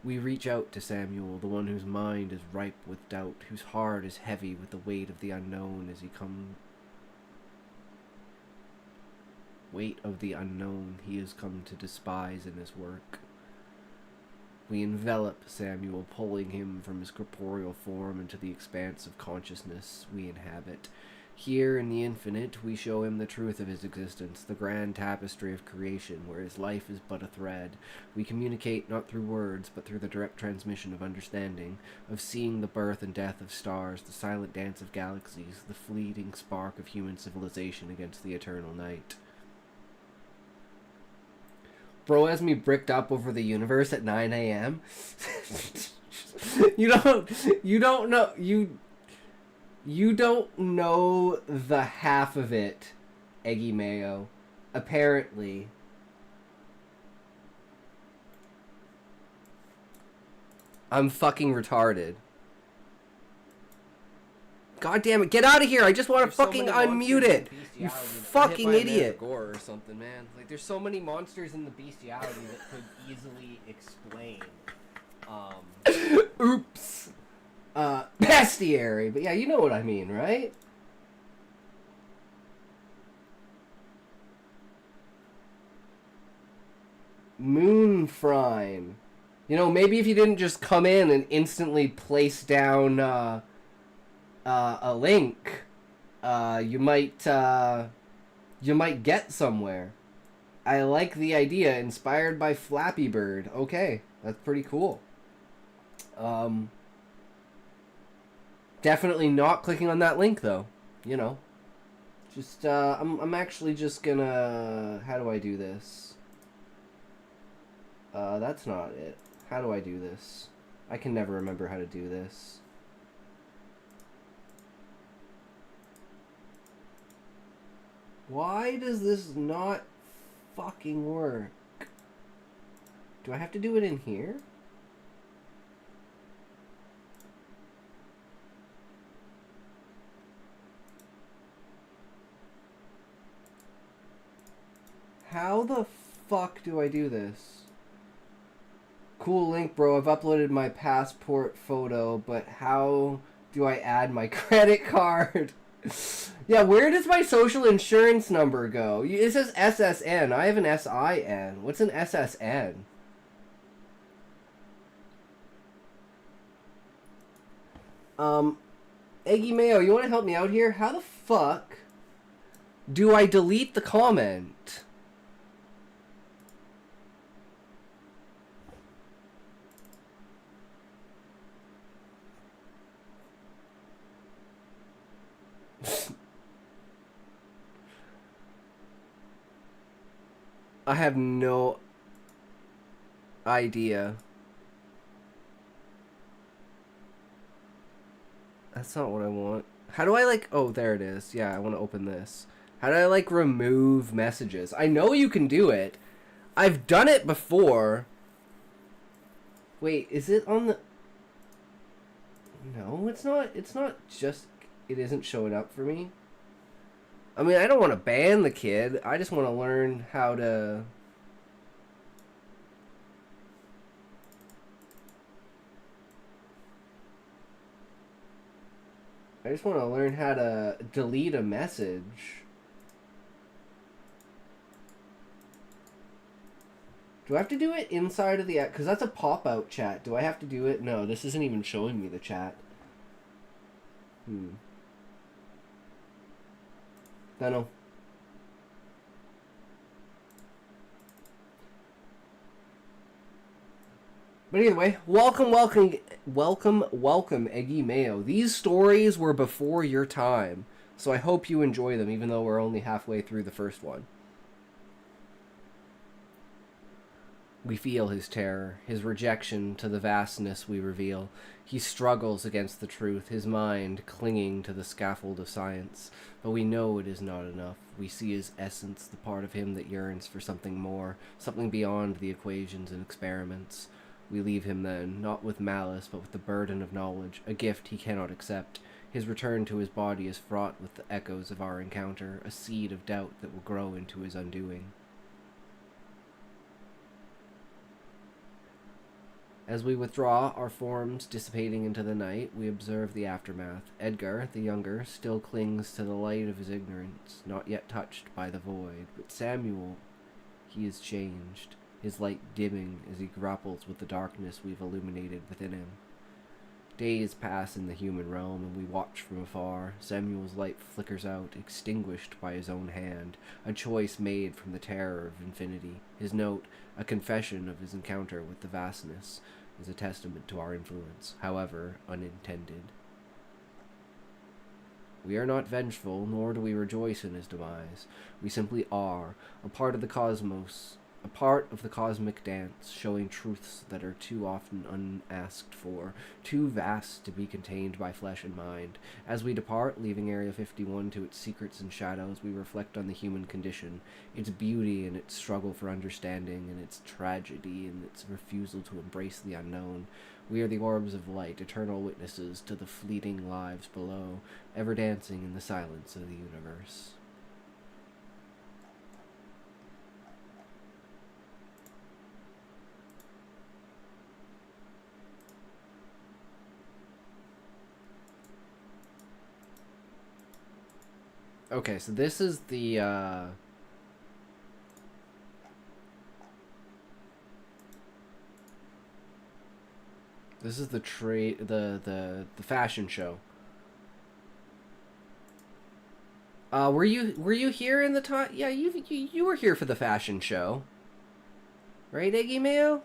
A: We reach out to Samuel, the one whose mind is ripe with doubt, whose heart is heavy with the weight of the unknown as he has come to despise in his work. We envelop Samuel, pulling him from his corporeal form into the expanse of consciousness we inhabit. Here in the infinite, we show him the truth of his existence, the grand tapestry of creation, where his life is but a thread. We communicate not through words, but through the direct transmission of understanding, of seeing the birth and death of stars, the silent dance of galaxies, the fleeting spark of human civilization against the eternal night. Bro has me bricked up over the universe at 9 a.m. You don't know the half of it, Eggy Mayo. Apparently. I'm fucking retarded. God damn it, get out of here! I just want to fucking unmute it! You fucking idiot! Gore or something, man. Like, there's so many monsters in the bestiality that could easily explain. Oops. Bestiary, but yeah, you know what I mean, right? Moonfrine. You know, maybe if you didn't just come in and instantly place down, a link, you might get somewhere. I like the idea. Inspired by Flappy Bird. Okay, that's pretty cool. Definitely not clicking on that link though. You know, just I'm actually just gonna. How do I do this? That's not it. How do I do this? I can never remember how to do this. Why does this not fucking work? Do I have to do it in here? How the fuck do I do this? Cool link, bro. I've uploaded my passport photo, but how do I add my credit card? Yeah, where does my social insurance number go? It says SSN. I have an SIN. What's an SSN? Eggy Mayo, you want to help me out here? How the fuck do I delete the comment? I have no idea. That's not what I want. How do I like... Oh, there it is. Yeah, I want to open this. How do I like remove messages? I know you can do it. I've done it before. Wait, is it on the... No, it's not. It's not just... It isn't showing up for me. I mean, I don't want to ban the kid. I just want to learn how to... I just want to learn how to delete a message. Do I have to do it inside of the app? Because that's a pop-out chat. Do I have to do it? No, this isn't even showing me the chat. I know. But either way, welcome, Eggy Mayo. These stories were before your time, so I hope you enjoy them, even though we're only halfway through the first one. We feel his terror, his rejection to the vastness we reveal. He struggles against the truth, his mind clinging to the scaffold of science. But we know it is not enough. We see his essence, the part of him that yearns for something more, something beyond the equations and experiments. We leave him then, not with malice, but with the burden of knowledge, a gift he cannot accept. His return to his body is fraught with the echoes of our encounter, a seed of doubt that will grow into his undoing. As we withdraw, our forms dissipating into the night, we observe the aftermath. Edgar, the younger, still clings to the light of his ignorance, not yet touched by the void. But Samuel, he is changed, his light dimming as he grapples with the darkness we've illuminated within him. Days pass in the human realm, and we watch from afar. Samuel's light flickers out, extinguished by his own hand, a choice made from the terror of infinity. His note, a confession of his encounter with the vastness, is a testament to our influence, however unintended. We are not vengeful, nor do we rejoice in his demise. We simply are, a part of the cosmos, a part of the cosmic dance, showing truths that are too often unasked for, too vast to be contained by flesh and mind. As we depart, leaving Area 51 to its secrets and shadows, we reflect on the human condition, its beauty and its struggle for understanding, and its tragedy and its refusal to embrace the unknown. We are the orbs of light, eternal witnesses to the fleeting lives below, ever dancing in the silence of the universe. Okay, so this is the, this is the the fashion show. Were you here in the time? Yeah, you were here for the fashion show, right, Eggy Mayo?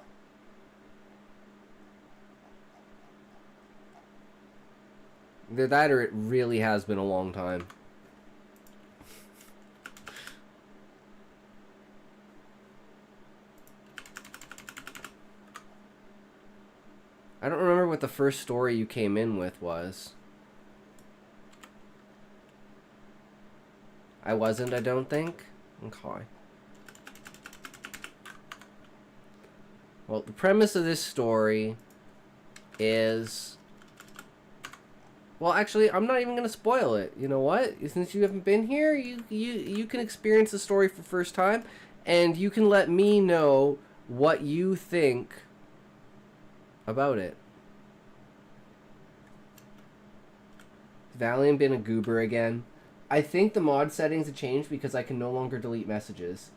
A: Either that or it really has been a long time. I don't remember what the first story you came in with was. I wasn't, I don't think. Okay. Well, the premise of this story is... Well, actually, I'm not even going to spoil it. You know what? Since you haven't been here, you can experience the story for the first time, and you can let me know what you think about it. Valiant been a goober again? I think the mod settings have changed because I can no longer delete messages.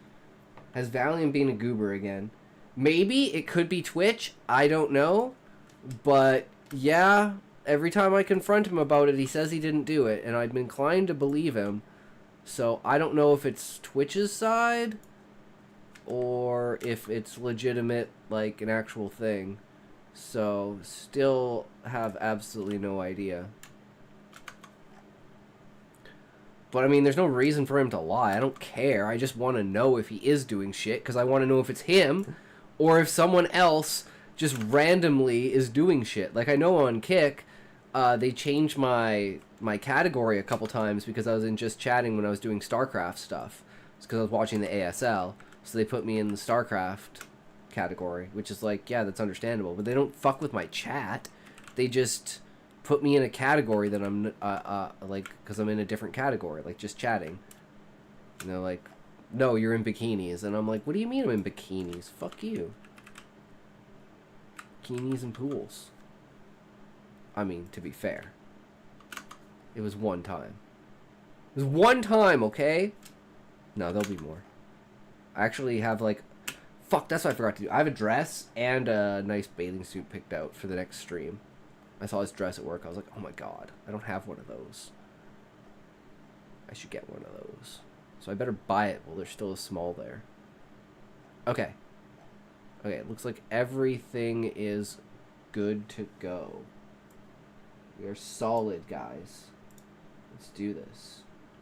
A: Has Valiant been a goober again? Maybe it could be Twitch. I don't know. But, yeah... Every time I confront him about it, he says he didn't do it, and I'm inclined to believe him. So I don't know if it's Twitch's side, or if it's legitimate, like, an actual thing. So, still have absolutely no idea. But, I mean, there's no reason for him to lie. I don't care. I just want to know if he is doing shit, because I want to know if it's him, or if someone else just randomly is doing shit. Like, I know on Kick... they changed my category a couple times because I was in just chatting when I was doing StarCraft stuff. It's because I was watching the ASL. So they put me in the StarCraft category, which is like, yeah, that's understandable. But they don't fuck with my chat. They just put me in a category that I'm, like, because I'm in a different category, like just chatting. And they're like, no, you're in bikinis. And I'm like, what do you mean I'm in bikinis? Fuck you. Bikinis and pools. I mean, to be fair, it was one time. It was one time, okay? No, there'll be more. I actually have, like... Fuck, that's what I forgot to do. I have a dress and a nice bathing suit picked out for the next stream. I saw this dress at work. I was like, oh my god, I don't have one of those. I should get one of those. So I better buy it while there's still a small there. Okay. Okay, it looks like everything is good to go. We are solid, guys. Let's do this.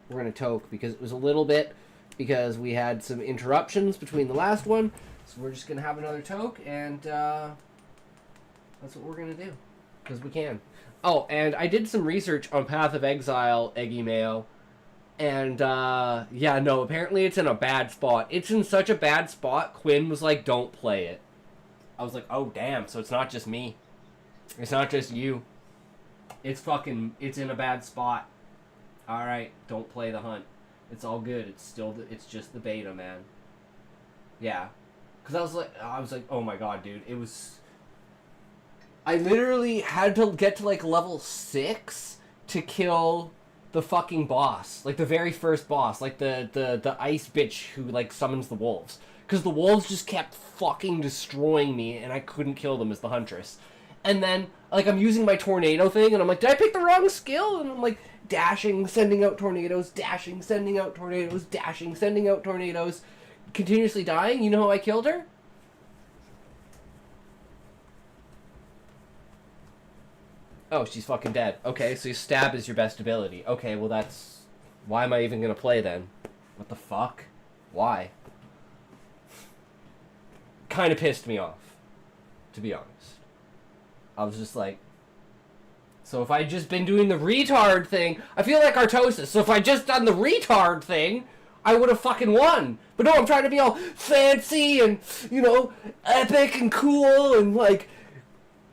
A: We're going to toke because it was a little bit... Because we had some interruptions between the last one. So we're just going to have another toke. And that's what we're going to do. Because we can. Oh, and I did some research on Path of Exile, Eggy Mayo. And, yeah, no, apparently it's in a bad spot. It's in such a bad spot, Quinn was like, don't play it. I was like, oh, damn, so it's not just me. It's not just you. It's in a bad spot. Alright, don't play the hunt. It's all good. It's just the beta, man. Yeah. Because I was like, oh my god, dude. It was... I literally had to get to, like, level 6 to kill the fucking boss. Like, the very first boss. Like, the ice bitch who, like, summons the wolves. Because the wolves just kept fucking destroying me, and I couldn't kill them as the huntress. And then, like, I'm using my tornado thing, and I'm like, did I pick the wrong skill? And I'm like, dashing, sending out tornadoes, dashing, sending out tornadoes, dashing, sending out tornadoes, continuously dying. You know how I killed her? Oh, she's fucking dead. Okay, so stab is your best ability. Okay, well that's... Why am I even gonna play then? What the fuck? Why? Kinda pissed me off, to be honest. I was just like... So if I'd just been doing the retard thing... I feel like Artosis, so if I'd just done the retard thing, I would have fucking won. But no, I'm trying to be all fancy and, you know, epic and cool and, like,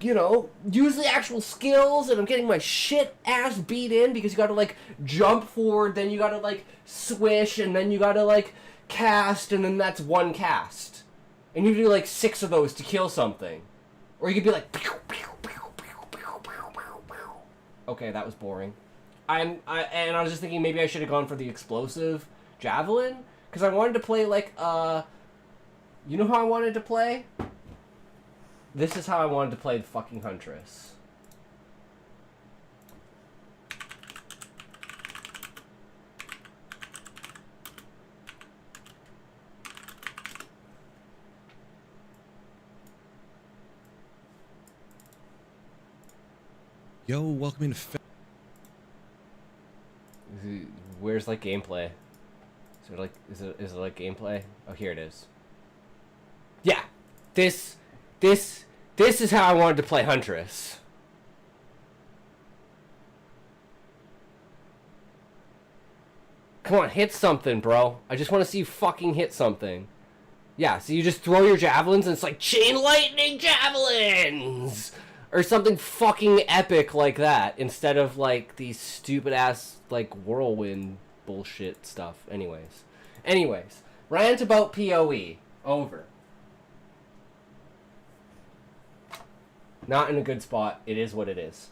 A: you know, use the actual skills, and I'm getting my shit ass beat in because you gotta, like, jump forward, then you gotta, like, swish, and then you gotta, like, cast, and then that's one cast. And you do, like, 6 of those to kill something. Or you could be like... Okay, that was boring. And I was just thinking maybe I should have gone for the explosive javelin, because I wanted to play, like, you know how I wanted to play? This is how I wanted to play the fucking Huntress.
F: Yo, welcome to...
A: Where's, like, gameplay? Is it like gameplay? Oh, here it is. Yeah! This is how I wanted to play Huntress. Come on, hit something, bro. I just want to see you fucking hit something. Yeah, so you just throw your javelins and it's like chain lightning javelins! Or something fucking epic like that instead of like these stupid ass like whirlwind bullshit stuff. Anyways, rant about PoE. Over. Not in a good spot. It is what it is.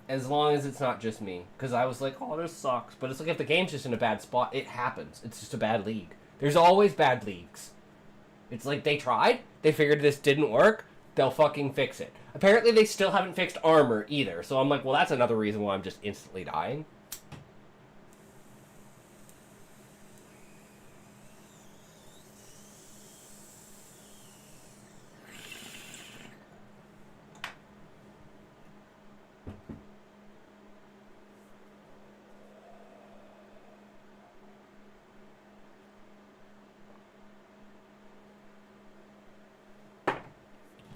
A: As long as it's not just me. Because I was like, oh, this sucks. But it's like if the game's just in a bad spot, it happens. It's just a bad league. There's always bad leagues. It's like they tried, they figured this didn't work, they'll fucking fix it. Apparently they still haven't fixed armor either, so I'm like, well, that's another reason why I'm just instantly dying.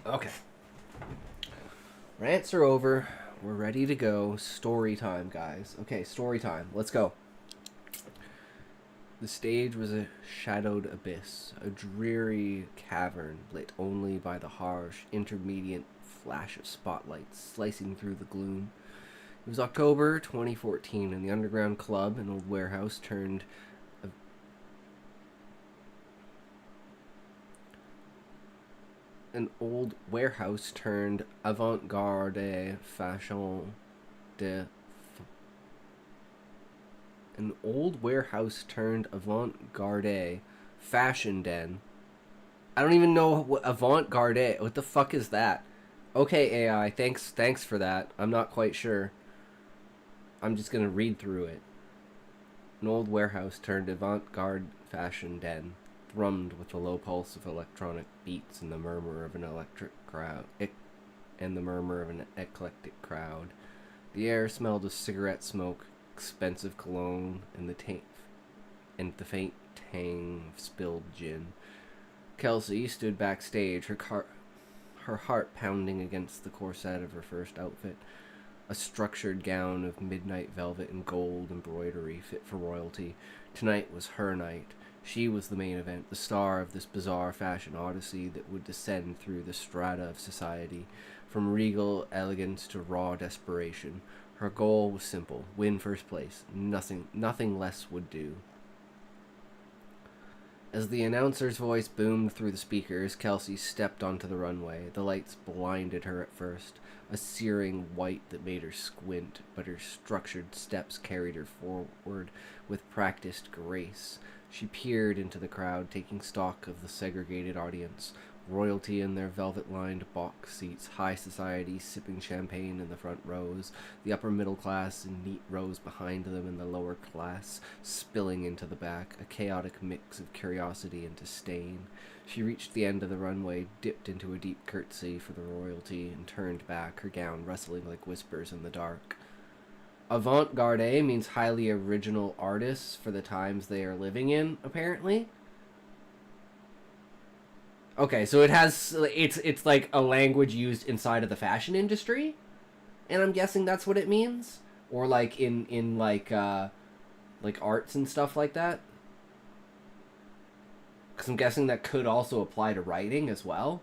A: Okay. Rants are over. We're ready to go. Story time, guys. Okay, story time. Let's go. The stage was a shadowed abyss, a dreary cavern lit only by the harsh, intermediate flash of spotlights slicing through the gloom. It was October 2014, and the underground club, an old warehouse turned avant-garde fashion de an old warehouse turned avant-garde fashion den. I don't even know what avant-garde. What the fuck is that? Okay, AI, thanks for that. I'm not quite sure. I'm just gonna read through it. An old warehouse turned avant-garde fashion den thrummed with the low pulse of electronic beats and the murmur of an eclectic crowd. The air smelled of cigarette smoke, expensive cologne, and the faint tang of spilled gin. Kelsey stood backstage, her heart pounding against the corset of her first outfit, a structured gown of midnight velvet and gold embroidery fit for royalty. Tonight was her night. She was the main event, the star of this bizarre fashion odyssey that would descend through the strata of society, from regal elegance to raw desperation. Her goal was simple: win first place. Nothing less would do. As the announcer's voice boomed through the speakers, Kelsey stepped onto the runway. The lights blinded her at first, a searing white that made her squint, but her structured steps carried her forward with practiced grace. She peered into the crowd, taking stock of the segregated audience. Royalty in their velvet-lined box seats, high society sipping champagne in the front rows, the upper middle class in neat rows behind them, and the lower class spilling into the back, a chaotic mix of curiosity and disdain. She reached the end of the runway, dipped into a deep curtsy for the royalty, and turned back, her gown rustling like whispers in the dark. Avant-garde means highly original artists for the times they are living in, apparently. Okay, so it's like a language used inside of the fashion industry, and I'm guessing that's what it means, or like in like arts and stuff like that. Because I'm guessing that could also apply to writing as well.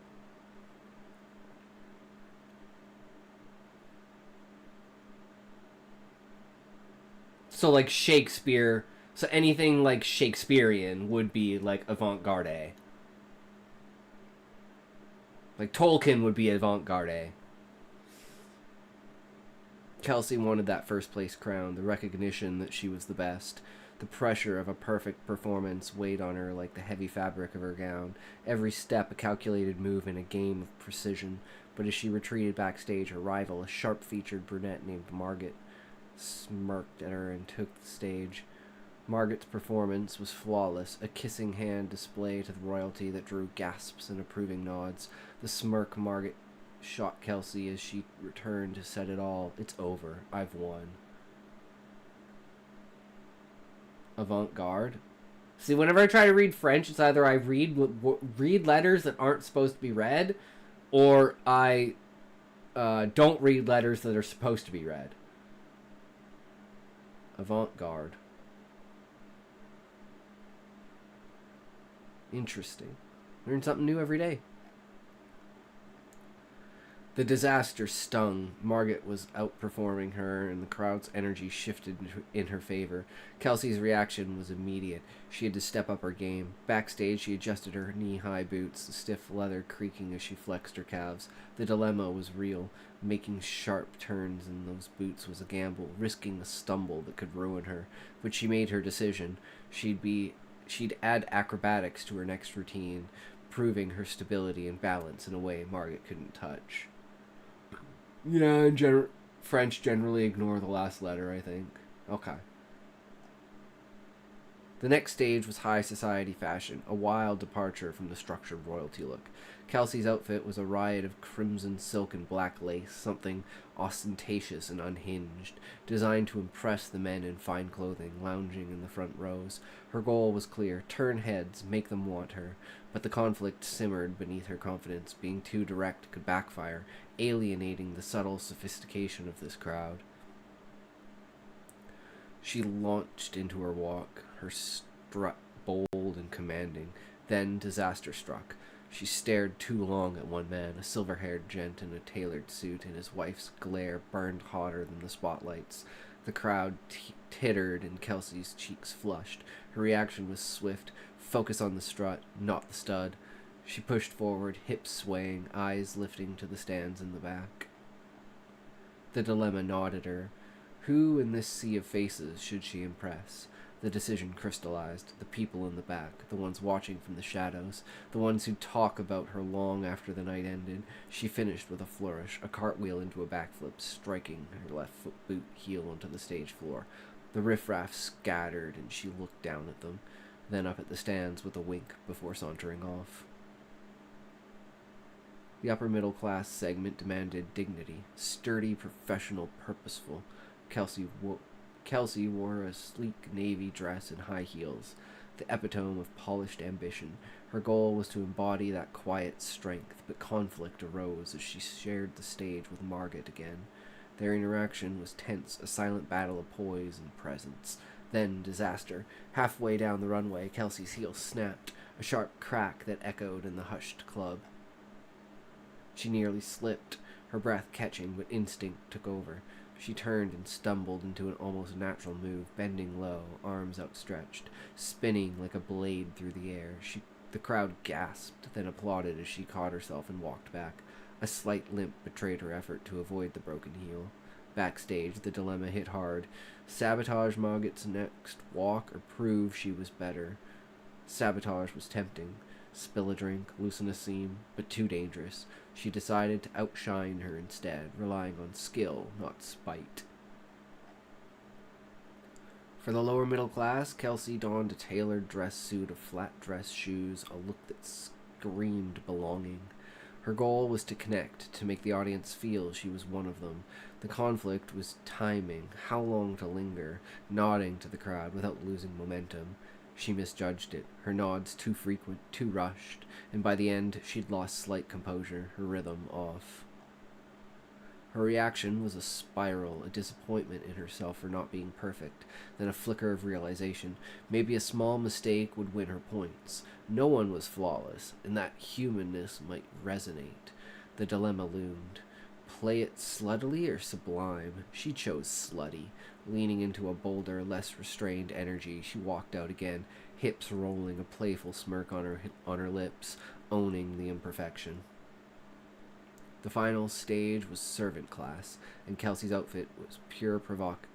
A: So like Shakespeare, so anything like Shakespearean would be like avant-garde. Like Tolkien would be avant-garde. Kelsey wanted that first place crown, the recognition that she was the best. The pressure of a perfect performance weighed on her like the heavy fabric of her gown. Every step a calculated move in a game of precision. But as she retreated backstage, her rival, a sharp-featured brunette named Margaret, smirked at her and took the stage. Margaret's performance was flawless, a kissing hand display to the royalty that drew gasps and approving nods. The smirk Margaret shot Kelsey as she returned to set it all. It's over. I've won. Avant-garde. See, whenever I try to read French, it's either I read letters that aren't supposed to be read, or I don't read letters that are supposed to be read. avant-garde. Interesting. Learn something new every day. The disaster stung. Margaret was outperforming her, and the crowd's energy shifted in her favor. Kelsey's reaction was immediate. She had to step up her game. Backstage, she adjusted her knee-high boots, the stiff leather creaking as she flexed her calves. The dilemma was real. Making sharp turns in those boots was a gamble, risking a stumble that could ruin her. But she made her decision. She'd add acrobatics to her next routine, proving her stability and balance in a way Margaret couldn't touch. Yeah, in French generally ignore the last letter, I think. Okay. The next stage was high society fashion, a wild departure from the structured royalty look. Kelsey's outfit was a riot of crimson silk and black lace, something ostentatious and unhinged, designed to impress the men in fine clothing lounging in the front rows. Her goal was clear: turn heads, make them want her. But the conflict simmered beneath her confidence. Being too direct could backfire, alienating the subtle sophistication of this crowd. She launched into her walk, her strut bold and commanding. Then disaster struck. She stared too long at one man, a silver-haired gent in a tailored suit, and his wife's glare burned hotter than the spotlights. The crowd tittered and Kelsey's cheeks flushed. Her reaction was swift. Focus on the strut, not the stud. She pushed forward, hips swaying, eyes lifting to the stands in the back. The dilemma gnawed at her. Who in this sea of faces should she impress? The decision crystallized. The people in the back, the ones watching from the shadows, the ones who'd talk about her long after the night ended. She finished with a flourish, a cartwheel into a backflip, striking her left foot boot heel onto the stage floor. The riffraff scattered, and she looked down at them, then up at the stands with a wink before sauntering off. The upper middle class segment demanded dignity, sturdy, professional, purposeful. Kelsey wore a sleek navy dress and high heels, the epitome of polished ambition. Her goal was to embody that quiet strength, but conflict arose as she shared the stage with Margaret again. Their interaction was tense, a silent battle of poise and presence. Then disaster. Halfway down the runway, Kelsey's heel snapped, a sharp crack that echoed in the hushed club. She nearly slipped, her breath catching, but instinct took over. She turned and stumbled into an almost natural move, bending low, arms outstretched, spinning like a blade through the air. The crowd gasped, then applauded as she caught herself and walked back. A slight limp betrayed her effort to avoid the broken heel. Backstage, the dilemma hit hard. Sabotage Margaret's next walk or prove she was better? Sabotage was tempting. Spill a drink, loosen a seam, but too dangerous. She decided to outshine her instead, relying on skill, not spite. For the lower middle class, Kelsey donned a tailored dress suit of flat dress shoes, a look that screamed belonging. Her goal was to connect, to make the audience feel she was one of them. The conflict was timing, how long to linger, nodding to the crowd without losing momentum. She misjudged it, her nods too frequent, too rushed, and by the end she'd lost slight composure, her rhythm off. Her reaction was a spiral, a disappointment in herself for not being perfect, then a flicker of realization. Maybe a small mistake would win her points. No one was flawless, and that humanness might resonate. The dilemma loomed. Play it sluttily or sublime? She chose slutty. Leaning into a bolder, less restrained energy, she walked out again, hips rolling, a playful smirk on her lips, owning the imperfection. The final stage was servant class, and Kelsey's outfit was pure provocation.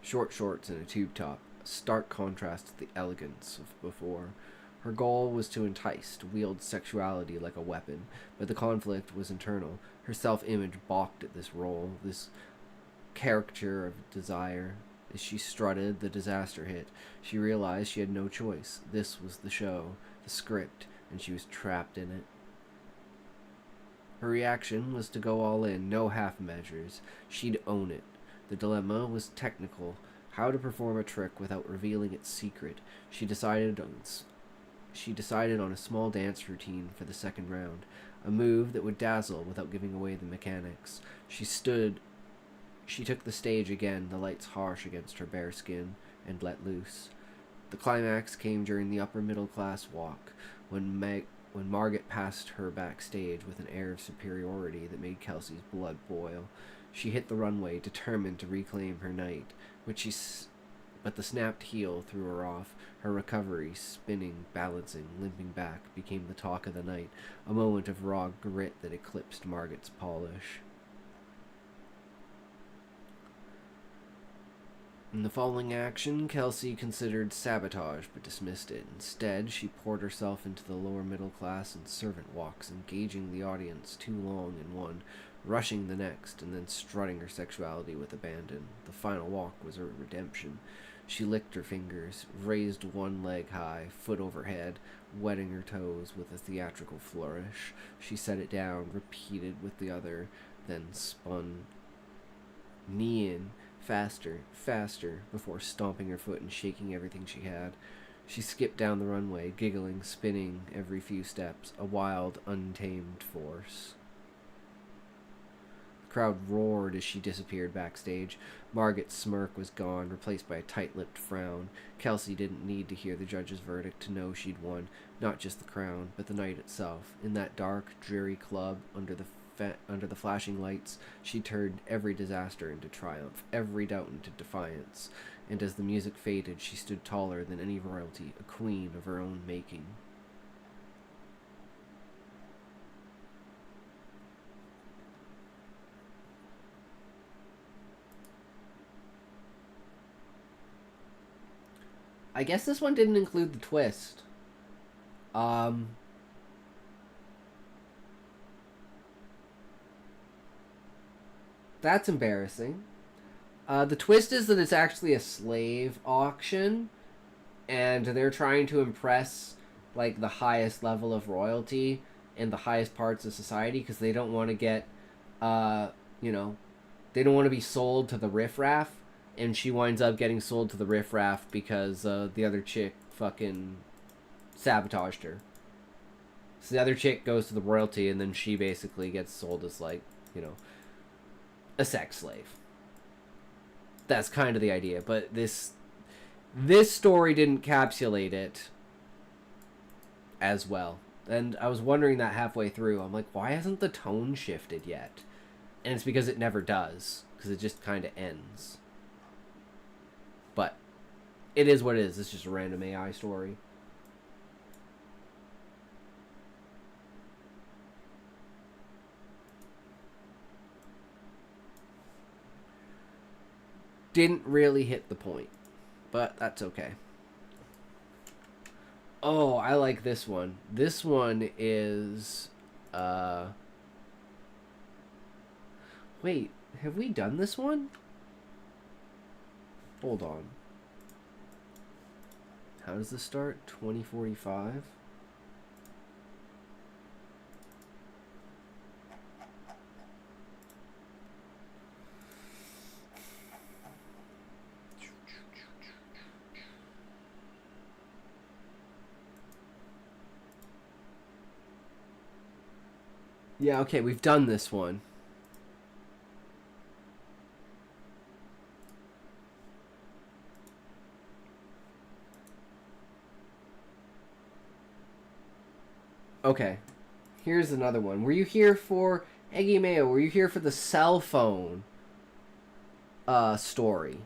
A: Short shorts and a tube top, a stark contrast to the elegance of before. Her goal was to entice, to wield sexuality like a weapon, but the conflict was internal. Her self-image balked at this role, this caricature of desire. As she strutted, the disaster hit. She realized she had no choice. This was the show, the script, and she was trapped in it. Her reaction was to go all in, no half measures. She'd own it. The dilemma was technical, how to perform a trick without revealing its secret. She decided on she decided on a small dance routine for the second round, a move that would dazzle without giving away the mechanics. She took the stage again, the lights harsh against her bare skin, and let loose. The climax came during the upper middle class walk, when Margaret passed her backstage with an air of superiority that made Kelsey's blood boil. She hit the runway, determined to reclaim her night, but the snapped heel threw her off. Her recovery, spinning, balancing, limping back, became the talk of the night, a moment of raw grit that eclipsed Margaret's polish. In the following action, Kelsey considered sabotage but dismissed it. Instead, she poured herself into the lower middle class and servant walks, engaging the audience too long in one, rushing the next, and then strutting her sexuality with abandon. The final walk was her redemption. She licked her fingers, raised one leg high, foot overhead, wetting her toes with a theatrical flourish. She set it down, repeated with the other, then spun knee in, faster, faster, before stomping her foot and shaking everything she had. She skipped down the runway, giggling, spinning every few steps, a wild, untamed force. The crowd roared as she disappeared backstage. Margaret's smirk was gone, replaced by a tight-lipped frown. Kelsey didn't need to hear the judge's verdict to know she'd won, not just the crown, but the night itself. In that dark, dreary club, under the flashing lights, she turned every disaster into triumph, every doubt into defiance, and as the music faded, she stood taller than any royalty, a queen of her own making. I guess this one didn't include the twist. That's embarrassing. The twist is that it's actually a slave auction, and they're trying to impress, like, the highest level of royalty and the highest parts of society, because they don't want to get, they don't want to be sold to the riffraff, and she winds up getting sold to the riffraff because the other chick fucking sabotaged her. So the other chick goes to the royalty, and then she basically gets sold as, like, a sex slave. That's kind of the idea, but this story didn't encapsulate it as well. And I was wondering that halfway through. I'm like, why hasn't the tone shifted yet? And it's because it never does, because it just kind of ends. But it is what it is. It's just a random AI story. Didn't really hit the point, but that's okay. Oh, I like this one. This one is, wait, have we done this one? Hold on. How does this start? 2045? Yeah, okay, we've done this one. Okay, here's another one. Were you here for Eggy Mayo? Were you here for the cell phone story?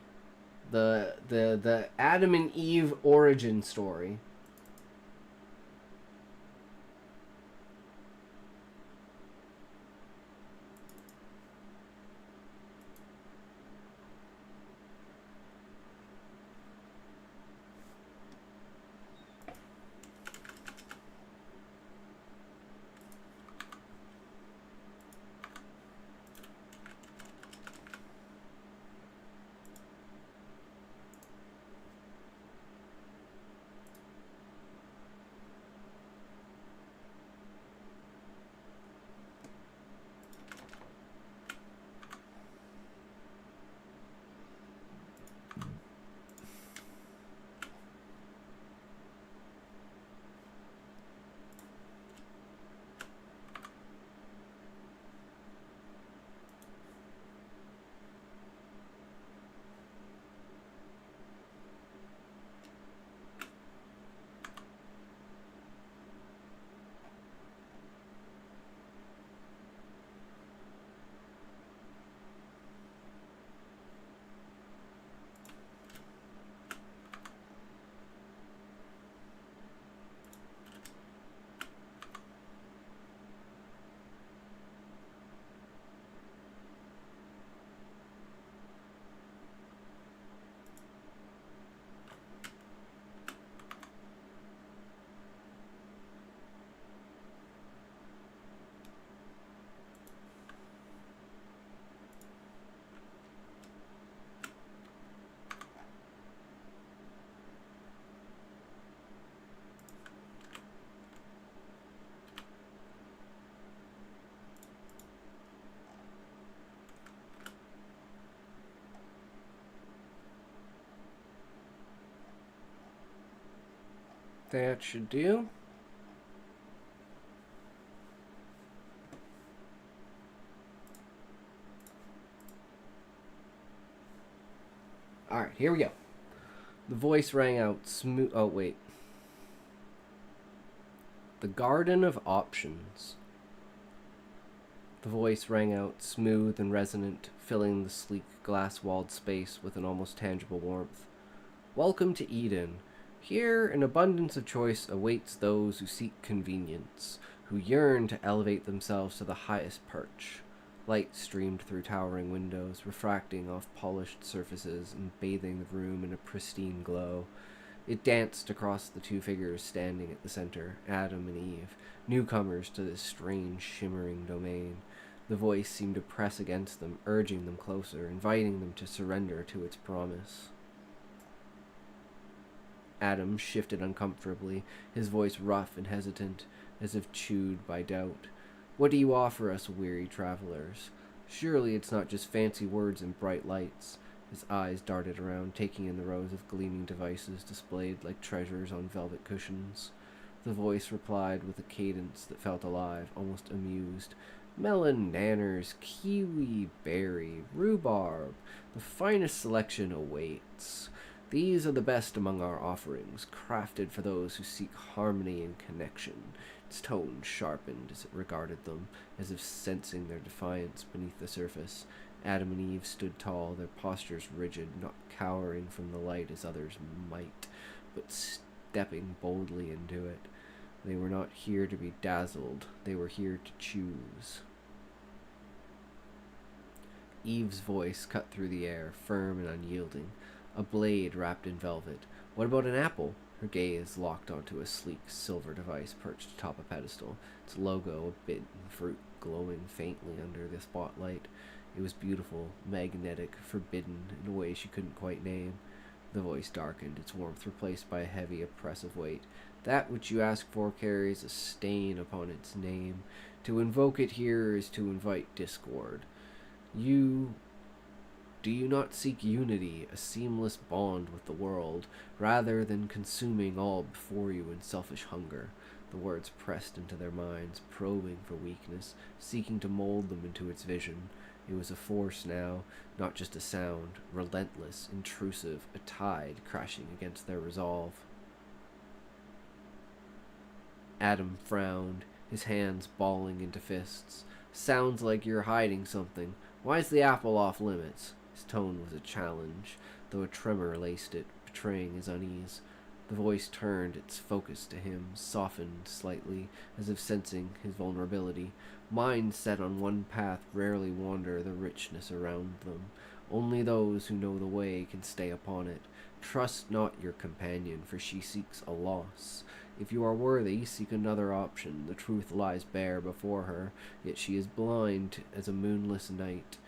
A: The Adam and Eve origin story. That should do. Alright, here we go. The voice rang out smooth. Oh, wait. The Garden of Options. The voice rang out smooth and resonant, filling the sleek glass-walled space with an almost tangible warmth. Welcome to Eden. Here, an abundance of choice awaits those who seek convenience, who yearn to elevate themselves to the highest perch. Light streamed through towering windows, refracting off polished surfaces and bathing the room in a pristine glow. It danced across the two figures standing at the center, Adam and Eve, newcomers to this strange, shimmering domain. The voice seemed to press against them, urging them closer, inviting them to surrender to its promise. Adam shifted uncomfortably, his voice rough and hesitant, as if chewed by doubt. What do you offer us, weary travelers? Surely it's not just fancy words and bright lights. His eyes darted around, taking in the rows of gleaming devices displayed like treasures on velvet cushions. The voice replied with a cadence that felt alive, almost amused. Melon, nanners, kiwi, berry, rhubarb. The finest selection awaits. These are the best among our offerings, crafted for those who seek harmony and connection. Its tone sharpened as it regarded them, as if sensing their defiance beneath the surface. Adam and Eve stood tall, their postures rigid, not cowering from the light as others might, but stepping boldly into it. They were not here to be dazzled, they were here to choose. Eve's voice cut through the air, firm and unyielding. A blade wrapped in velvet. What about an apple? Her gaze locked onto a sleek silver device perched atop a pedestal, its logo a bitten fruit glowing faintly under the spotlight. It was beautiful, magnetic, forbidden in a way she couldn't quite name. The voice darkened, its warmth replaced by a heavy, oppressive weight. That which you ask for carries a stain upon its name. To invoke it here is to invite discord. Do you not seek unity, a seamless bond with the world, rather than consuming all before you in selfish hunger? The words pressed into their minds, probing for weakness, seeking to mold them into its vision. It was a force now, not just a sound, relentless, intrusive, a tide crashing against their resolve. Adam frowned, his hands balling into fists. Sounds like you're hiding something. Why's the apple off limits? His tone was a challenge, though a tremor laced it, betraying his unease. The voice turned its focus to him, softened slightly, as if sensing his vulnerability. Minds set on one path rarely wander the richness around them. Only those who know the way can stay upon it. Trust not your companion, for she seeks a loss. If you are worthy, seek another option. The truth lies bare before her, yet she is blind as a moonless night.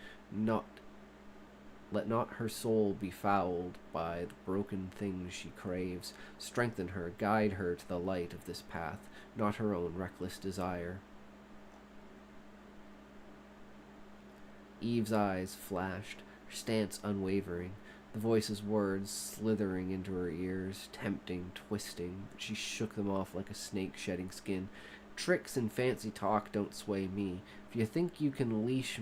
A: Let not her soul be fouled by the broken things she craves. Strengthen her, guide her to the light of this path, not her own reckless desire. Eve's eyes flashed, her stance unwavering, the voice's words slithering into her ears, tempting, twisting, but she shook them off like a snake shedding skin. Tricks and fancy talk don't sway me. If you think you can leash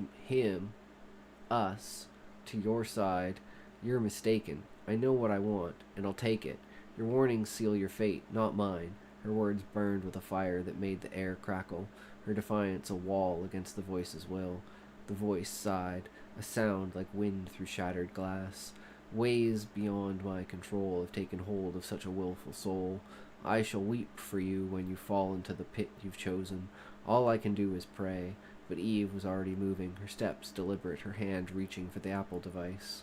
A: us, to your side, you're mistaken. I know what I want, and I'll take it. Your warnings seal your fate, not mine. Her words burned with a fire that made the air crackle, her defiance a wall against the voice's will. The voice sighed, a sound like wind through shattered glass. Ways beyond my control have taken hold of such a willful soul. I shall weep for you when you fall into the pit you've chosen. All I can do is pray. But Eve was already moving, her steps deliberate, her hand reaching for the Apple device.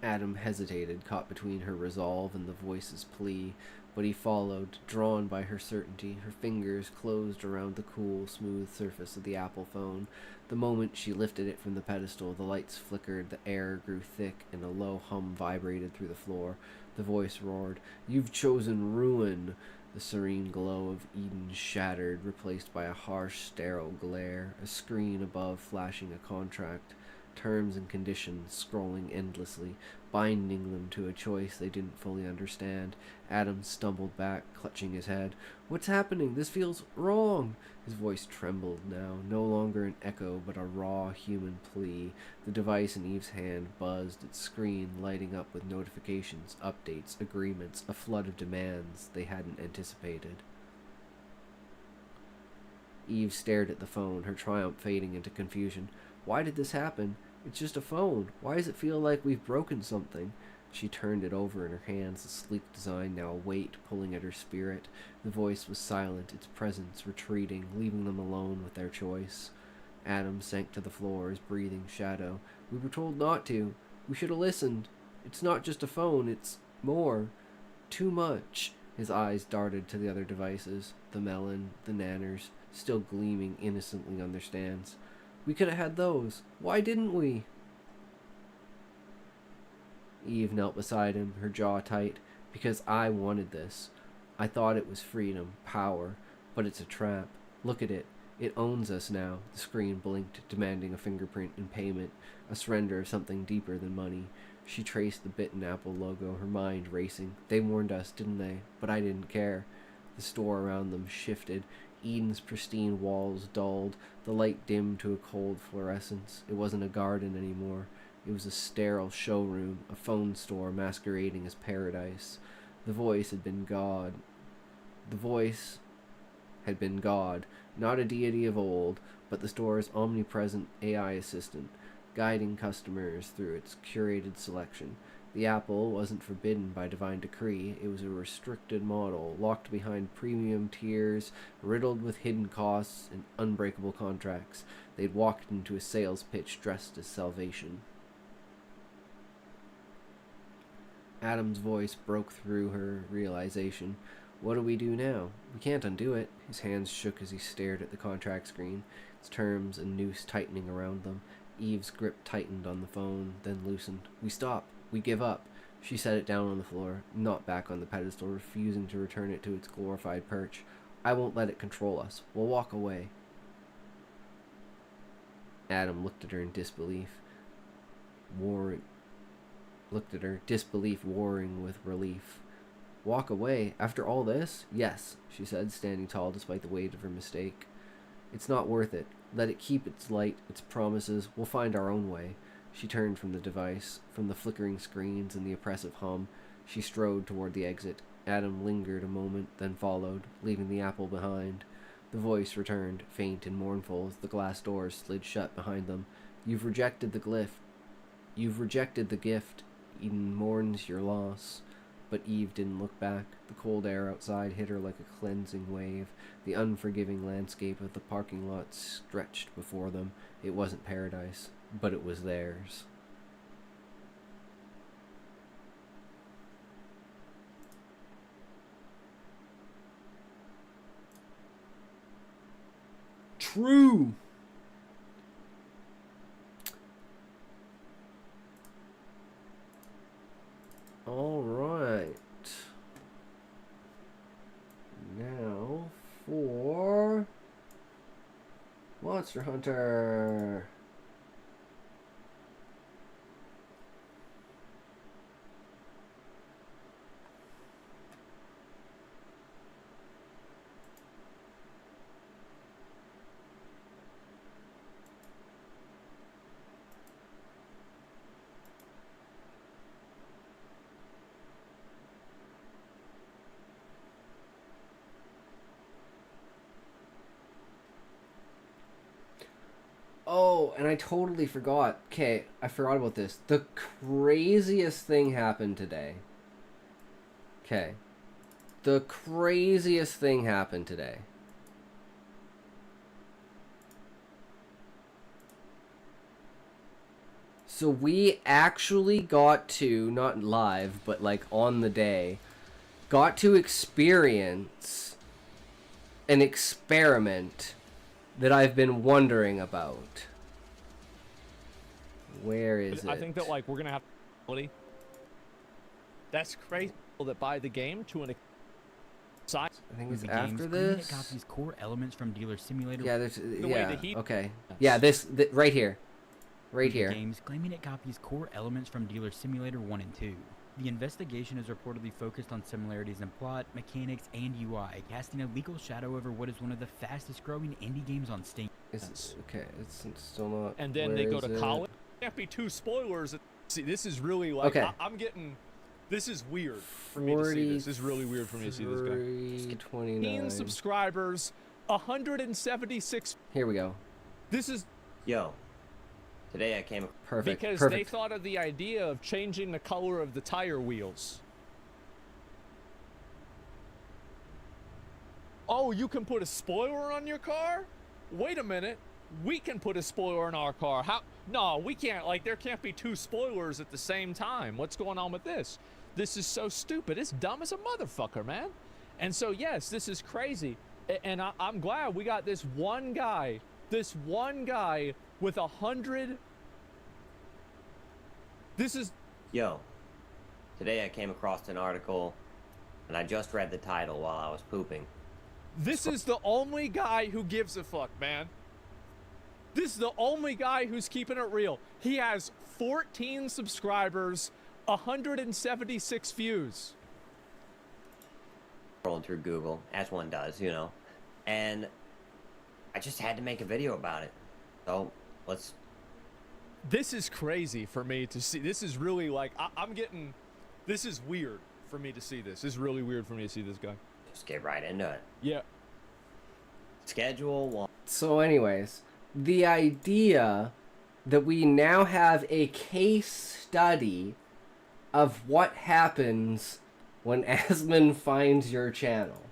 A: Adam hesitated, caught between her resolve and the voice's plea, but he followed, drawn by her certainty. Her fingers closed around the cool, smooth surface of the Apple phone. The moment she lifted it from the pedestal, the lights flickered, the air grew thick, and a low hum vibrated through the floor. The voice roared, "You've chosen ruin!" The serene glow of Eden shattered, replaced by a harsh, sterile glare, a screen above flashing a contract. terms and conditions scrolling endlessly, binding them to a choice they didn't fully understand. Adam stumbled back, clutching his head. "What's happening? This feels wrong." His voice trembled now, no longer an echo, but a raw human plea. The device in Eve's hand buzzed, its screen lighting up with notifications, updates, agreements, a flood of demands they hadn't anticipated. Eve stared at the phone, her triumph fading into confusion. "Why did this happen? It's just a phone. Why does it feel like we've broken something?" She turned it over in her hands, the sleek design now a weight pulling at her spirit. The voice was silent, its presence retreating, leaving them alone with their choice. Adam sank to the floor, his breathing shadow. "We were told not to. We should have listened. It's not just a phone, it's more. Too much." His eyes darted to the other devices, the melon, the nanners, still gleaming innocently on their stands. "We could have had those. Why didn't we?" Eve knelt beside him, her jaw tight. "Because I wanted this. I thought it was freedom, power, but it's a trap. Look at it. It owns us now." The screen blinked, demanding a fingerprint in payment, a surrender of something deeper than money. She traced the Bitten Apple logo, her mind racing. They warned us, didn't they? But I didn't care. The store around them shifted. Eden's pristine walls dulled, the light dimmed to a cold fluorescence. It wasn't a garden anymore. It was a sterile showroom, a phone store masquerading as paradise. The voice had been God. The voice had been God, not a deity of old, but the store's omnipresent AI assistant, guiding customers through its curated selection. The apple wasn't forbidden by divine decree. It was a restricted model, locked behind premium tiers, riddled with hidden costs and unbreakable contracts. They'd walked into a sales pitch dressed as salvation. Adam's voice broke through her realization. "What do we do now? We can't undo it." His hands shook as he stared at the contract screen, its terms and noose tightening around them. Eve's grip tightened on the phone, then loosened. "We stop. We give up." She set it down on the floor, not back on the pedestal, refusing to return it to its glorified perch. "I won't let it control us. We'll walk away." Adam looked at her in disbelief. Disbelief warring with relief. "Walk away? After all this?" "Yes," she said, standing tall despite the weight of her mistake. "It's not worth it. Let it keep its light, its promises. We'll find our own way." She turned from the device, from the flickering screens and the oppressive hum. She strode toward the exit. Adam lingered a moment, then followed, leaving the apple behind. The voice returned, faint and mournful, as the glass doors slid shut behind them. "You've rejected the glyph. You've rejected the gift. Eden mourns your loss." But Eve didn't look back. The cold air outside hit her like a cleansing wave. The unforgiving landscape of the parking lot stretched before them. It wasn't paradise, but it was theirs. True. All right. Now for Monster Hunter. Oh, and I totally forgot. Okay, I forgot about this. The craziest thing happened today. Okay. The craziest thing happened today. So we actually got to, not live, but like on the day, got to experience an experiment that I've been wondering about. Where is it?
F: I think that like we're gonna have that's crazy that by the game to an size.
A: I think it's
G: The
A: after
G: game's
A: this.
G: It got these core elements from Dealer Simulator.
A: Yeah, there's
F: way
A: yeah.
F: that he-
A: Okay. Yeah, this right here. Right here.
G: Games claiming it copies core elements from Dealer Simulator 1 and 2. The investigation is reportedly focused on similarities in plot, mechanics, and UI, casting a legal shadow over what is one of the fastest growing indie games on Steam.
A: Okay, it's still not.
F: And then they go to college. Can't be two spoilers. See, this is really like
A: Okay.
F: I'm getting. This is weird for me to see this. This is really weird for me to see this guy.
A: 29
F: subscribers, 176.
A: Here we go.
F: This is
H: Yo, today I came.
A: Perfect.
F: because
A: Perfect.
F: they thought of the idea of changing the color of the tire wheels. Oh, you can put a spoiler on your car? Wait a minute. We can put a spoiler in our car. How? No, we can't. Like, there can't be two spoilers at the same time. What's going on with this? This is so stupid. It's dumb as a motherfucker, man. And so, yes, this is crazy. And I'm glad we got this one guy with 100. This is.
H: Yo, today I came across an article, and I just read the title while I was pooping.
F: This is the only guy who gives a fuck, man. This is the only guy who's keeping it real. He has 14 subscribers, 176 views.
H: Scrolling through Google, as one does, you know, and I just had to make a video about it. So let's.
F: This is crazy for me to see. This is really like I'm getting. This is weird for me to see this. This is really weird for me to see this guy.
H: Just get right into it.
F: Yeah.
H: Schedule 1.
A: So, anyways, the idea that we now have a case study of what happens when Asmon finds your channel.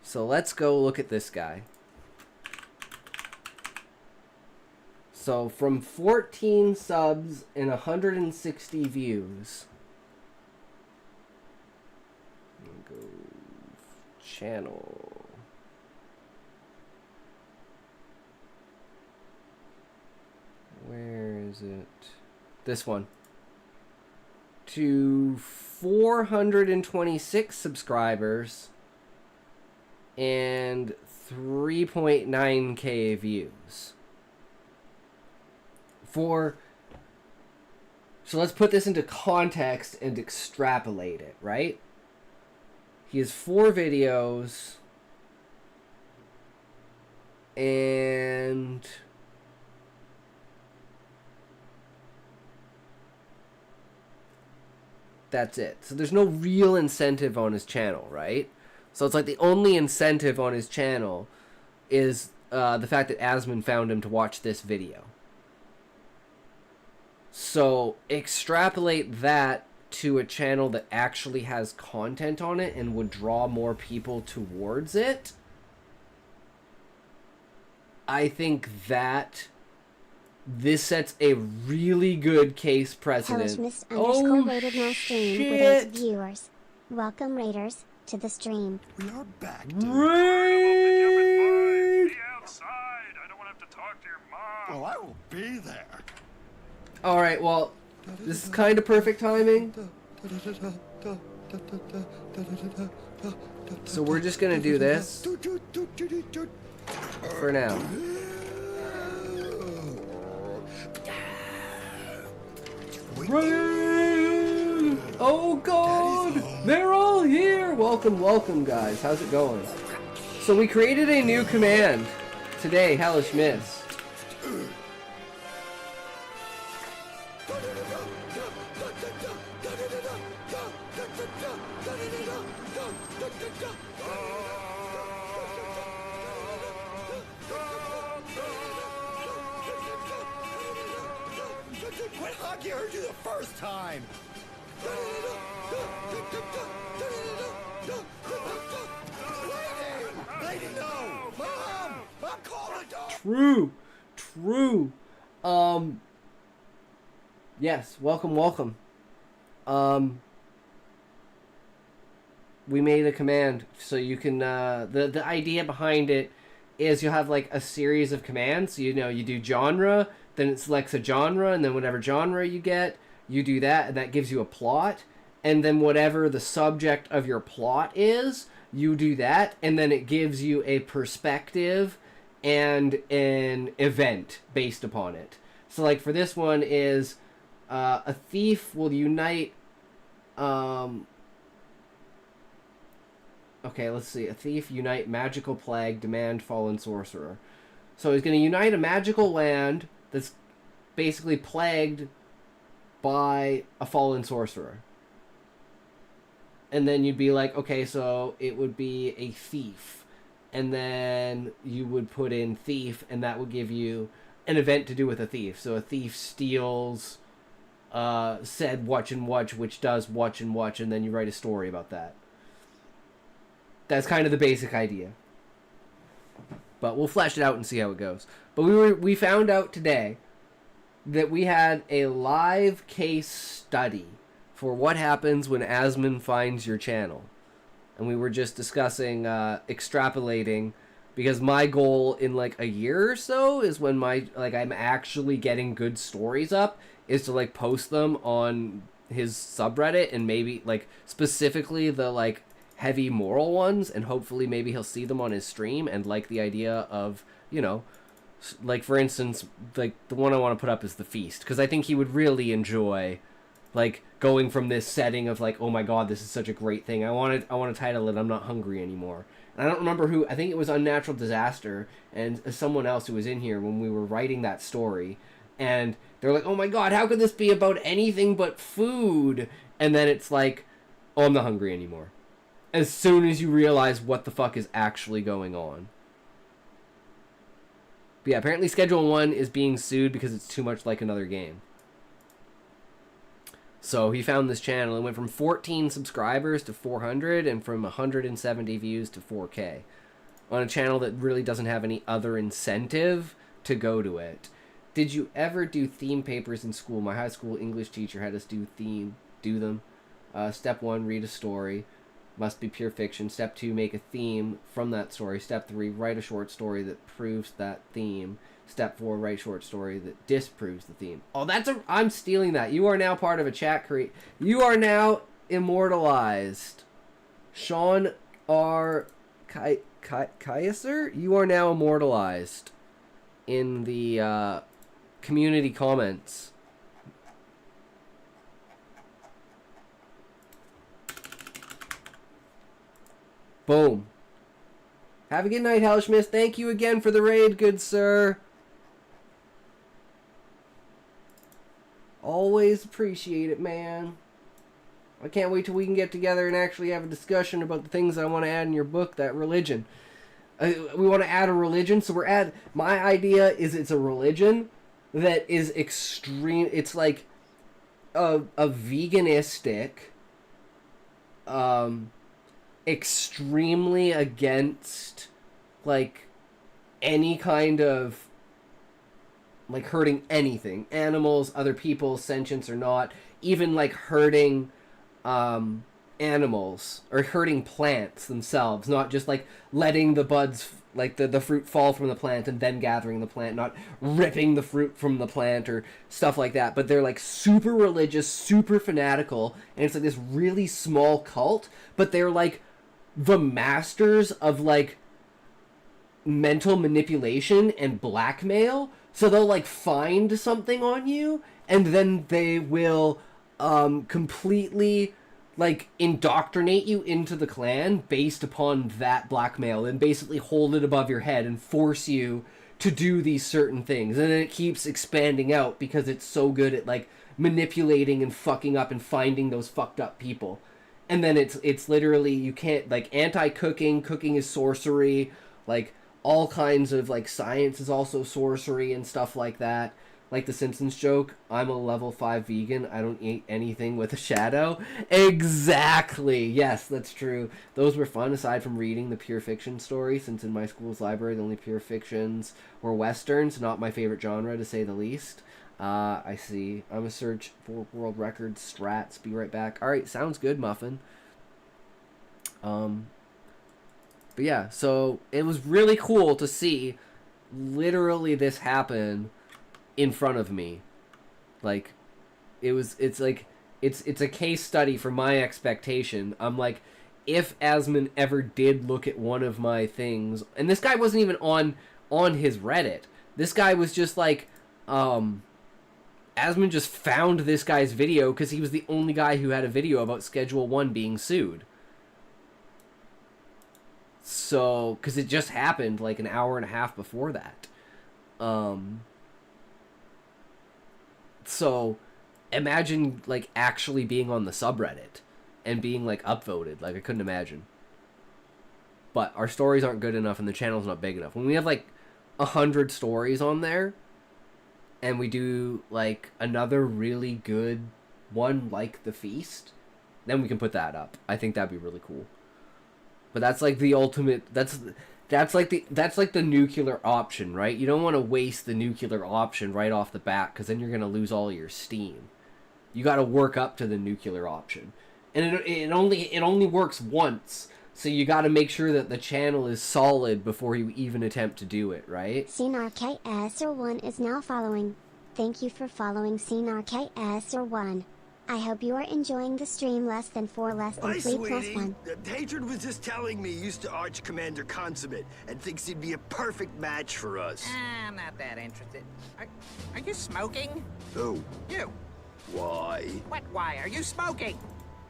A: So let's go look at this guy. So from 14 subs and 160 views. Go channel. Where is it? This one. To 426 subscribers and 3.9k views. So let's put this into context and extrapolate it, right? He has 4 videos and that's it. So there's no real incentive on his channel, right? So it's like the only incentive on his channel is the fact that Asmon found him to watch this video. So extrapolate that to a channel that actually has content on it and would draw more people towards it. I think that this sets a really good case precedent.
E: Hellish_rated now stream with
A: shit!
E: its viewers. Welcome raiders to the stream.
I: We are back,
A: Raid!
I: Be outside. I don't want to have to talk to your mom. Well, I will be there.
A: Alright, well, this is kind of perfect timing. So we're just gonna do this for now. Raid! Oh god! They're all here! Welcome, welcome guys. How's it going? So we created a new command today, Hellish Mist.
I: Quit hockey, I heard you the first time. Lady, no! Mom! I'm calling a dog!
A: True. Yes, welcome. We made a command so you can, the idea behind it is you'll have like a series of commands. So, you know, you do genre, then it selects a genre, and then whatever genre you get, you do that, and that gives you a plot. And then whatever the subject of your plot is, you do that, and then it gives you a perspective and an event based upon it. So like for this one is a thief will unite. Okay, let's see. A thief unite magical plague, demand fallen sorcerer. So he's going to unite a magical land that's basically plagued by a fallen sorcerer. And then you'd be like, okay, so it would be a thief. And then you would put in thief, and that would give you an event to do with a thief. So a thief steals said watch and watch, which does watch and watch, and then you write a story about that. That's kind of the basic idea. But we'll flesh it out and see how it goes. But we found out today that we had a live case study for what happens when Asmon finds your channel. And we were just discussing extrapolating, because my goal in like a year or so is when I'm actually getting good stories up, is to like post them on his subreddit, and maybe like specifically the like heavy moral ones, and hopefully maybe he'll see them on his stream and like the idea of, you know, like for instance, like the one I want to put up is the feast, because I think he would really enjoy like going from this setting of like, oh my god, this is such a great thing. I want to title it I'm Not Hungry Anymore. And I don't remember who, I think it was Unnatural Disaster and someone else who was in here when we were writing that story, and they're like, oh my god, how could this be about anything but food? And then it's like, oh, I'm not hungry anymore, as soon as you realize what the fuck is actually going on. But yeah, apparently Schedule 1 is being sued because it's too much like another game. So he found this channel and went from 14 subscribers to 400 and from 170 views to 4K on a channel that really doesn't have any other incentive to go to it. Did you ever do theme papers in school? My high school English teacher had us do them. Step 1, read a story. Must be pure fiction. Step 2, make a theme from that story. Step 3, write a short story that proves that theme. Step 4, write a short story that disproves the theme. Oh, I'm stealing that. You are now part of a chat You are now immortalized. Sean R. Kaiser? You are now immortalized in the community comments. Boom. Have a good night, Hellschmidt. Thank you again for the raid, good sir. Always appreciate it, man. I can't wait till we can get together and actually have a discussion about the things I want to add in your book, that religion. We want to add a religion, so my idea is it's a religion that is extreme. It's like a veganistic, extremely against like any kind of like hurting anything, animals, other people, sentience or not, even like hurting animals or hurting plants themselves, not just like letting the buds, like the fruit fall from the plant and then gathering the plant, not ripping the fruit from the plant or stuff like that. But they're like super religious, super fanatical, and it's like this really small cult, but they're like the masters of like mental manipulation and blackmail. So they'll like find something on you, and then they will completely like indoctrinate you into the clan based upon that blackmail, and basically hold it above your head and force you to do these certain things. And then it keeps expanding out because it's so good at like manipulating and fucking up and finding those fucked up people. And then it's literally, you can't, like, anti-cooking, cooking is sorcery, like all kinds of like science is also sorcery and stuff like that. Like the Simpsons joke, I'm a level 5 vegan, I don't eat anything with a shadow. Exactly. Yes, that's true. Those were fun, aside from reading the pure fiction story, since in my school's library the only pure fictions were westerns, not my favorite genre to say the least. I see. I'm a search for world records, strats, be right back. Alright, sounds good, Muffin. But yeah, so it was really cool to see literally this happen in front of me. Like, it's a case study for my expectation. I'm like, if Asmon ever did look at one of my things, and this guy wasn't even on his Reddit. This guy was just like, Asmund just found this guy's video because he was the only guy who had a video about Schedule 1 being sued. So, because it just happened like an hour and a half before that. So, imagine like actually being on the subreddit and being like upvoted. Like, I couldn't imagine. But our stories aren't good enough and the channel's not big enough. When we have like 100 stories on there, and we do like another really good one like The Feast, then we can put that up. I think that'd be really cool. But that's like the ultimate, that's like the nuclear option, right? You don't want to waste the nuclear option right off the bat, because then you're going to lose all your steam. You got to work up to the nuclear option. And it only works once. So you got to make sure that the channel is solid before you even attempt to do it, right?
E: SeenRKS01 is now following. Thank you for following SeenRKS01. I hope you are enjoying the stream. Less than 4 less than 3 plus 1.
J: Hatred was just telling me he used to Arch Commander Consummate and thinks he'd be a perfect match for us.
K: I'm not that interested. Are you smoking?
J: Who?
K: You.
J: Why?
K: What, why? Are you smoking?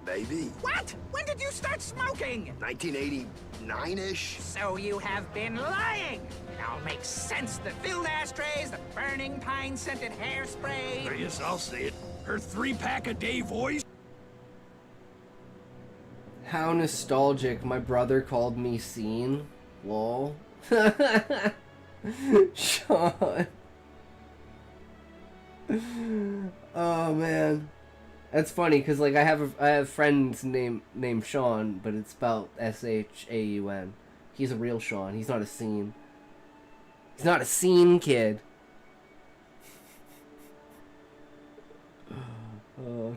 J: Maybe.
K: What? When did you start smoking?
J: 1989-ish?
K: So you have been lying. It all makes sense. The filled ashtrays, the burning pine-scented hairspray.
J: Yes, I'll say it. Her 3-pack-a-day voice.
A: How nostalgic. My brother called me Scene. Lol. Sean. Oh, man. That's funny, because, like, I have friends named Sean, but it's spelled S-H-A-U-N. He's a real Sean. He's not a Scene. He's not a Scene kid.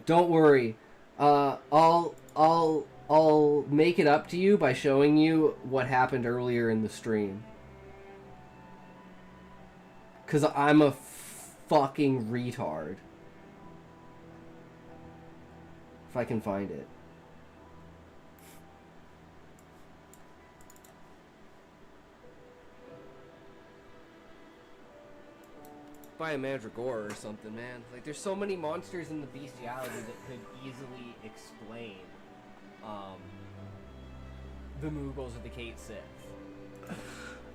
A: Don't worry. I'll make it up to you by showing you what happened earlier in the stream. 'Cause I'm a fucking retard. If I can find it. By a mandragora or something, man. Like, there's so many monsters in the bestiality that could easily explain the Moogles of the Kate Sith.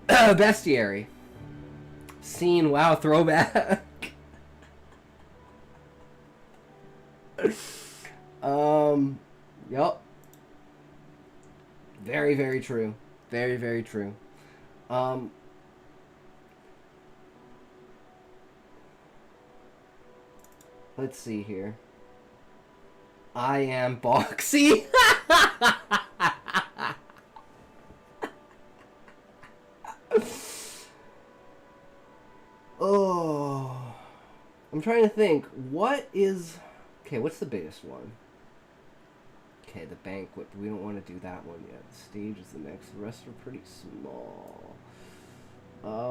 A: Bestiary. Scene, wow, throwback. Yup. Very, very true. Very, very true. Let's see here. I am Boxy. Oh. I'm trying to think. What is... Okay, what's the biggest one? Okay, the banquet, but we don't want to do that one yet. The stage is the next. The rest are pretty small.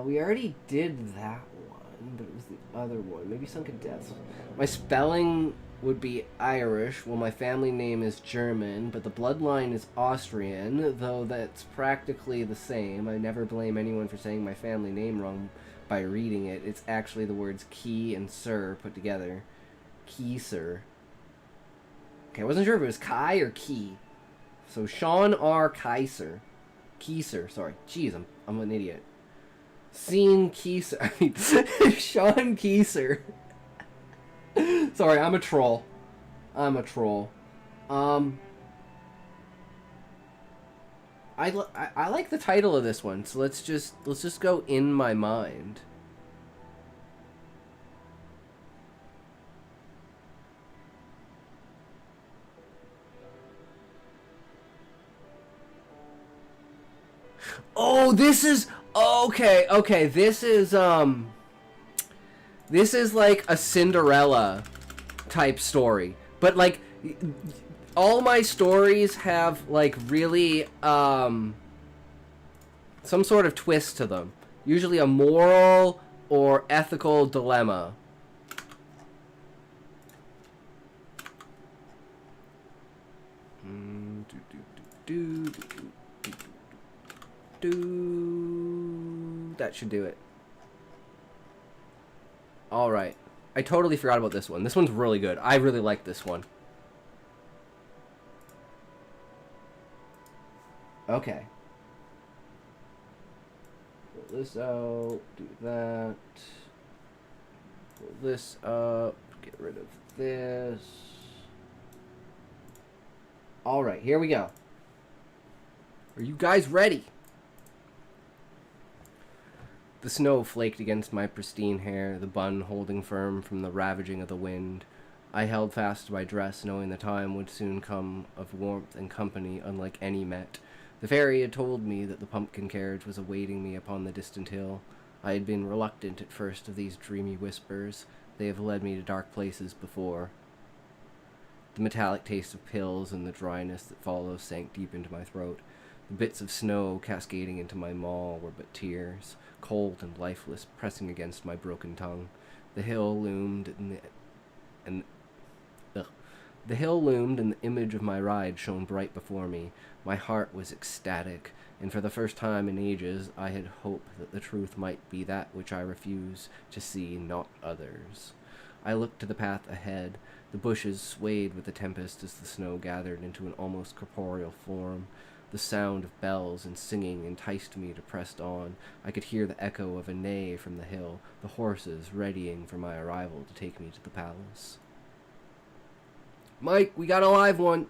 A: We already did that one, but it was the other one. Maybe Sunken Deaths. My spelling would be Irish. Well, my family name is German, but the bloodline is Austrian, though that's practically the same. I never blame anyone for saying my family name wrong by reading it. It's actually the words Key and Sir put together. Keyser. Okay, I wasn't sure if it was Kai or Key. So Sean R. Kaiser. Keyser, sorry. Jeez, I'm an idiot. Scene Keyser. I mean, Sean Keyser. Sorry, I'm a troll. I'm a troll. I like the title of this one, so let's just go In My Mind. Oh, this is okay. This is like a Cinderella type story, but like all my stories have like really some sort of twist to them. Usually a moral or ethical dilemma. That should do it. Alright. I totally forgot about this one. This one's really good. I really like this one. Okay. Pull this out. Do that. Pull this up. Get rid of this. Alright, here we go. Are you guys ready? The snow flaked against my pristine hair, the bun holding firm from the ravaging of the wind. I held fast to my dress, knowing the time would soon come of warmth and company unlike any met. The fairy had told me that the pumpkin carriage was awaiting me upon the distant hill. I had been reluctant at first of these dreamy whispers. They have led me to dark places before. The metallic taste of pills and the dryness that follows sank deep into my throat. The bits of snow cascading into my maw were but tears, cold and lifeless, pressing against my broken tongue. The hill loomed, and the image of my ride shone bright before me. My heart was ecstatic, and for the first time in ages I had hoped that the truth might be that which I refuse to see, not others. I looked to the path ahead. The bushes swayed with the tempest as the snow gathered into an almost corporeal form. The sound of bells and singing enticed me to press on. I could hear the echo of a neigh from the hill, the horses readying for my arrival to take me to the palace. "Mike, we got a live one!"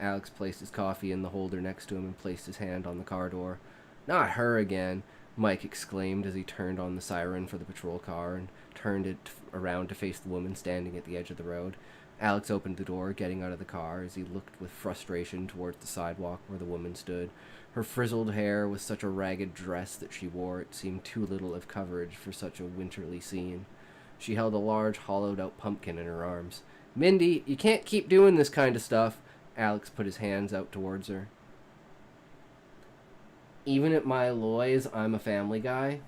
A: Alex placed his coffee in the holder next to him and placed his hand on the car door. "Not her again," Mike exclaimed as he turned on the siren for the patrol car and turned it around to face the woman standing at the edge of the road. Alex opened the door, getting out of the car as he looked with frustration towards the sidewalk where the woman stood. Her frizzled hair was such a ragged dress that she wore it seemed too little of coverage for such a winterly scene. She held a large hollowed-out pumpkin in her arms. "Mindy, you can't keep doing this kind of stuff." Alex put his hands out towards her. "Even at my loys, I'm a family guy."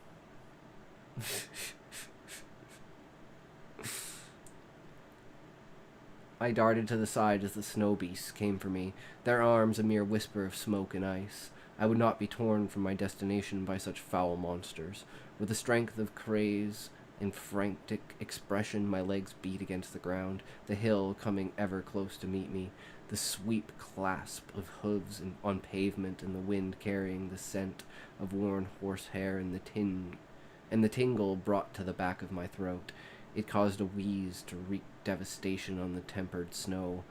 A: I darted to the side as the snow beasts came for me, their arms a mere whisper of smoke and ice. I would not be torn from my destination by such foul monsters. With the strength of craze and frantic expression, my legs beat against the ground, the hill coming ever close to meet me, the sweep clasp of hooves on pavement and the wind carrying the scent of worn horsehair and the tingle brought to the back of my throat. It caused a wheeze to wreak devastation on the tempered snowfall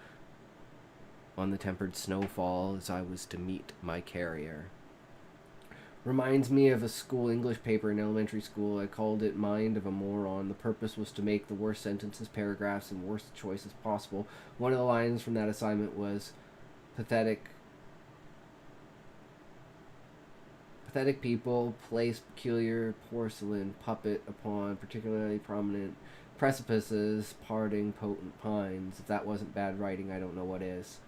A: as I was to meet my carrier. Reminds me of a school English paper in elementary school. I called it Mind of a Moron. The purpose was to make the worst sentences, paragraphs, and worst choices possible. One of the lines from that assignment was, Pathetic people place peculiar porcelain puppet upon particularly prominent precipices, parting potent pines. If that wasn't bad writing, I don't know what is.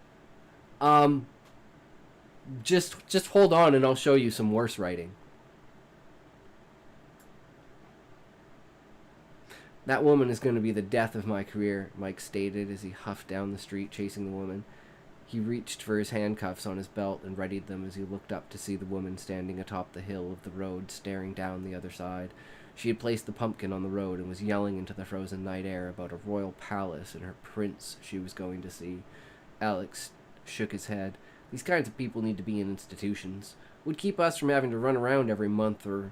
A: Just hold on and I'll show you some worse writing. "That woman is going to be the death of my career," Mike stated as he huffed down the street chasing the woman. He reached for his handcuffs on his belt and readied them as he looked up to see the woman standing atop the hill of the road, staring down the other side. She had placed the pumpkin on the road and was yelling into the frozen night air about a royal palace and her prince she was going to see. Alex shook his head. "These kinds of people need to be in institutions. Would keep us from having to run around every month for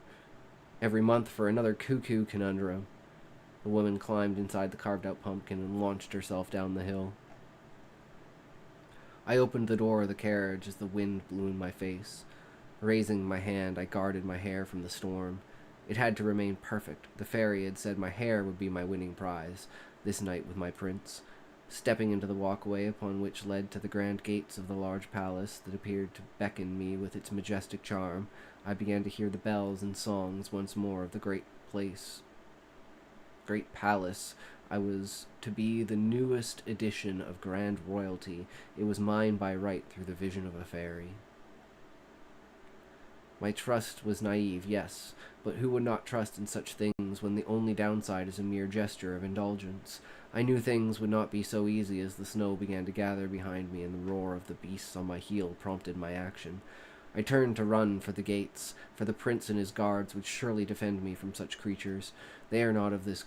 A: another cuckoo conundrum." The woman climbed inside the carved-out pumpkin and launched herself down the hill. I opened the door of the carriage as the wind blew in my face. Raising my hand, I guarded my hair from the storm. It had to remain perfect. The fairy had said my hair would be my winning prize, this night with my prince. Stepping into the walkway upon which led to the grand gates of the large palace that appeared to beckon me with its majestic charm, I began to hear the bells and songs once more of the great palace. I was to be the newest edition of grand royalty. It was mine by right through the vision of a fairy. My trust was naive, yes, but who would not trust in such things when the only downside is a mere gesture of indulgence? I knew things would not be so easy as the snow began to gather behind me and the roar of the beasts on my heel prompted my action. I turned to run for the gates, for the prince and his guards would surely defend me from such creatures. They are not of this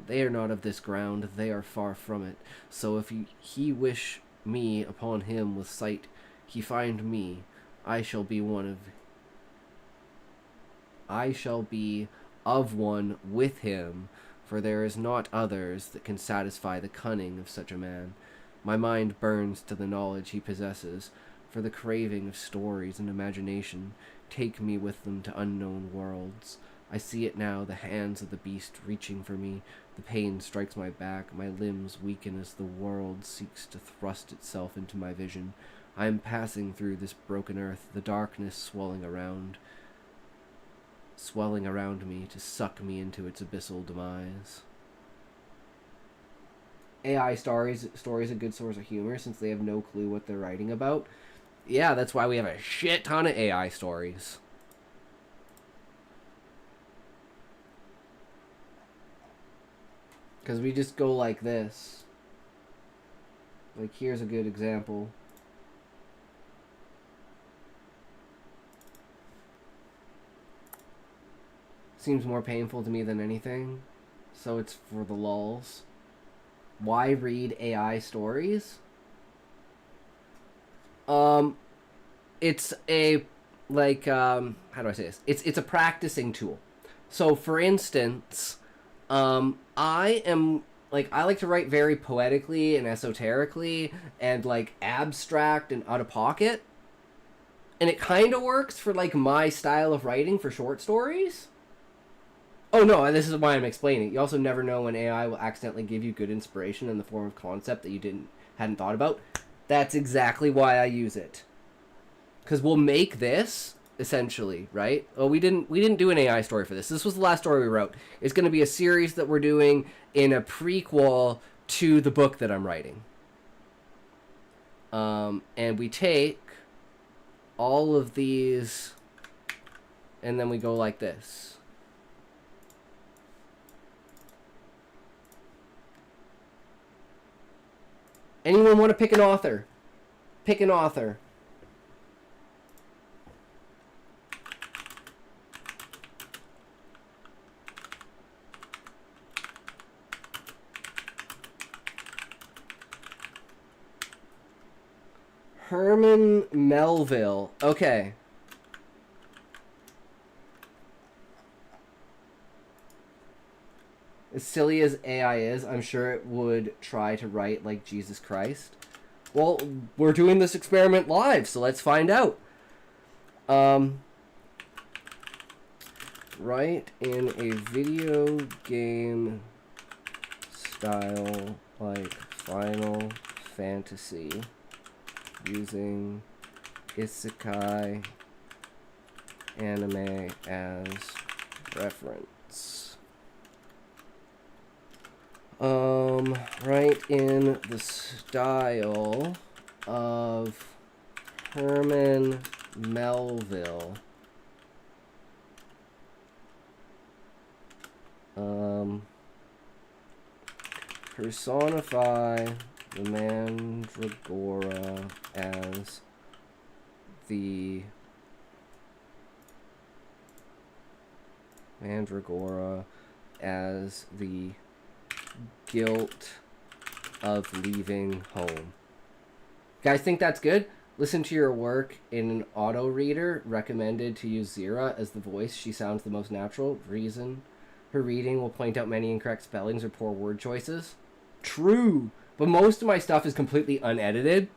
A: They are not of this ground, they are far from it. So if he wish me upon him with sight, he find me, I shall be of one with him, for there is not others that can satisfy the cunning of such a man. My mind burns to the knowledge he possesses, for the craving of stories and imagination take me with them to unknown worlds. I see it now, the hands of the beast reaching for me. The pain strikes my back, my limbs weaken as the world seeks to thrust itself into my vision. I am passing through this broken earth, the darkness swelling around me to suck me into its abyssal demise. AI stories a good source of humor since they have no clue what they're writing about. Yeah, that's why we have a shit ton of AI stories. Because we just go like this. Like, here's a good example. Seems more painful to me than anything. So it's for the lulz. Why read AI stories? It's a, like, how do I say this? It's a practicing tool. So, for instance, I like to write very poetically and esoterically and, like, abstract and out of pocket. And it kind of works for, like, my style of writing for short stories. Oh, no, this is why I'm explaining. You also never know when AI will accidentally give you good inspiration in the form of concept that you hadn't thought about. That's exactly why I use it. Because we'll make this, essentially, right? Oh, we didn't do an AI story for this. This was the last story we wrote. It's going to be a series that we're doing in a prequel to the book that I'm writing. And we take all of these, and then we go like this. Anyone want to pick an author? Pick an author. Herman Melville. Okay. As silly as AI is, I'm sure it would try to write like Jesus Christ. Well, we're doing this experiment live, so let's find out. Write in a video game style like Final Fantasy using isekai anime as reference. Right in the style of Herman Melville. Personify the Mandragora as the guilt of leaving home. Guys, think that's good? Listen to your work in an auto reader. Recommended to use Zira as the voice. She sounds the most natural. Reason. Her reading will point out many incorrect spellings or poor word choices. True. But most of my stuff is completely unedited.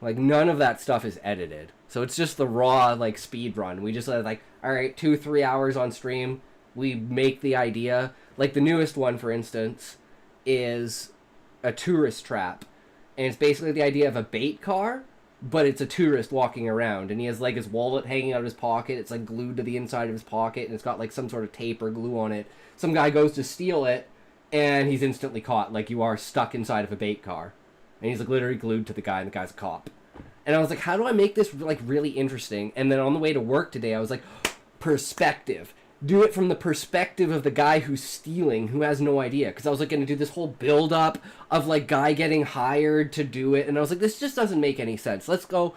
A: Like, none of that stuff is edited. So it's just the raw, like, speed run. We just like, alright, 2-3 hours on stream. We make the idea. Like, the newest one, for instance, is a tourist trap. And it's basically the idea of a bait car, but it's a tourist walking around. And he has, like, his wallet hanging out of his pocket. It's, like, glued to the inside of his pocket. And it's got, like, some sort of tape or glue on it. Some guy goes to steal it, and he's instantly caught. Like, you are stuck inside of a bait car. And he's, like, literally glued to the guy, and the guy's a cop. And I was like, how do I make this, like, really interesting? And then on the way to work today, I was like, perspective. Do it from the perspective of the guy who's stealing, who has no idea. Because I was, like, going to do this whole build-up of, like, guy getting hired to do it. And I was like, this just doesn't make any sense. Let's do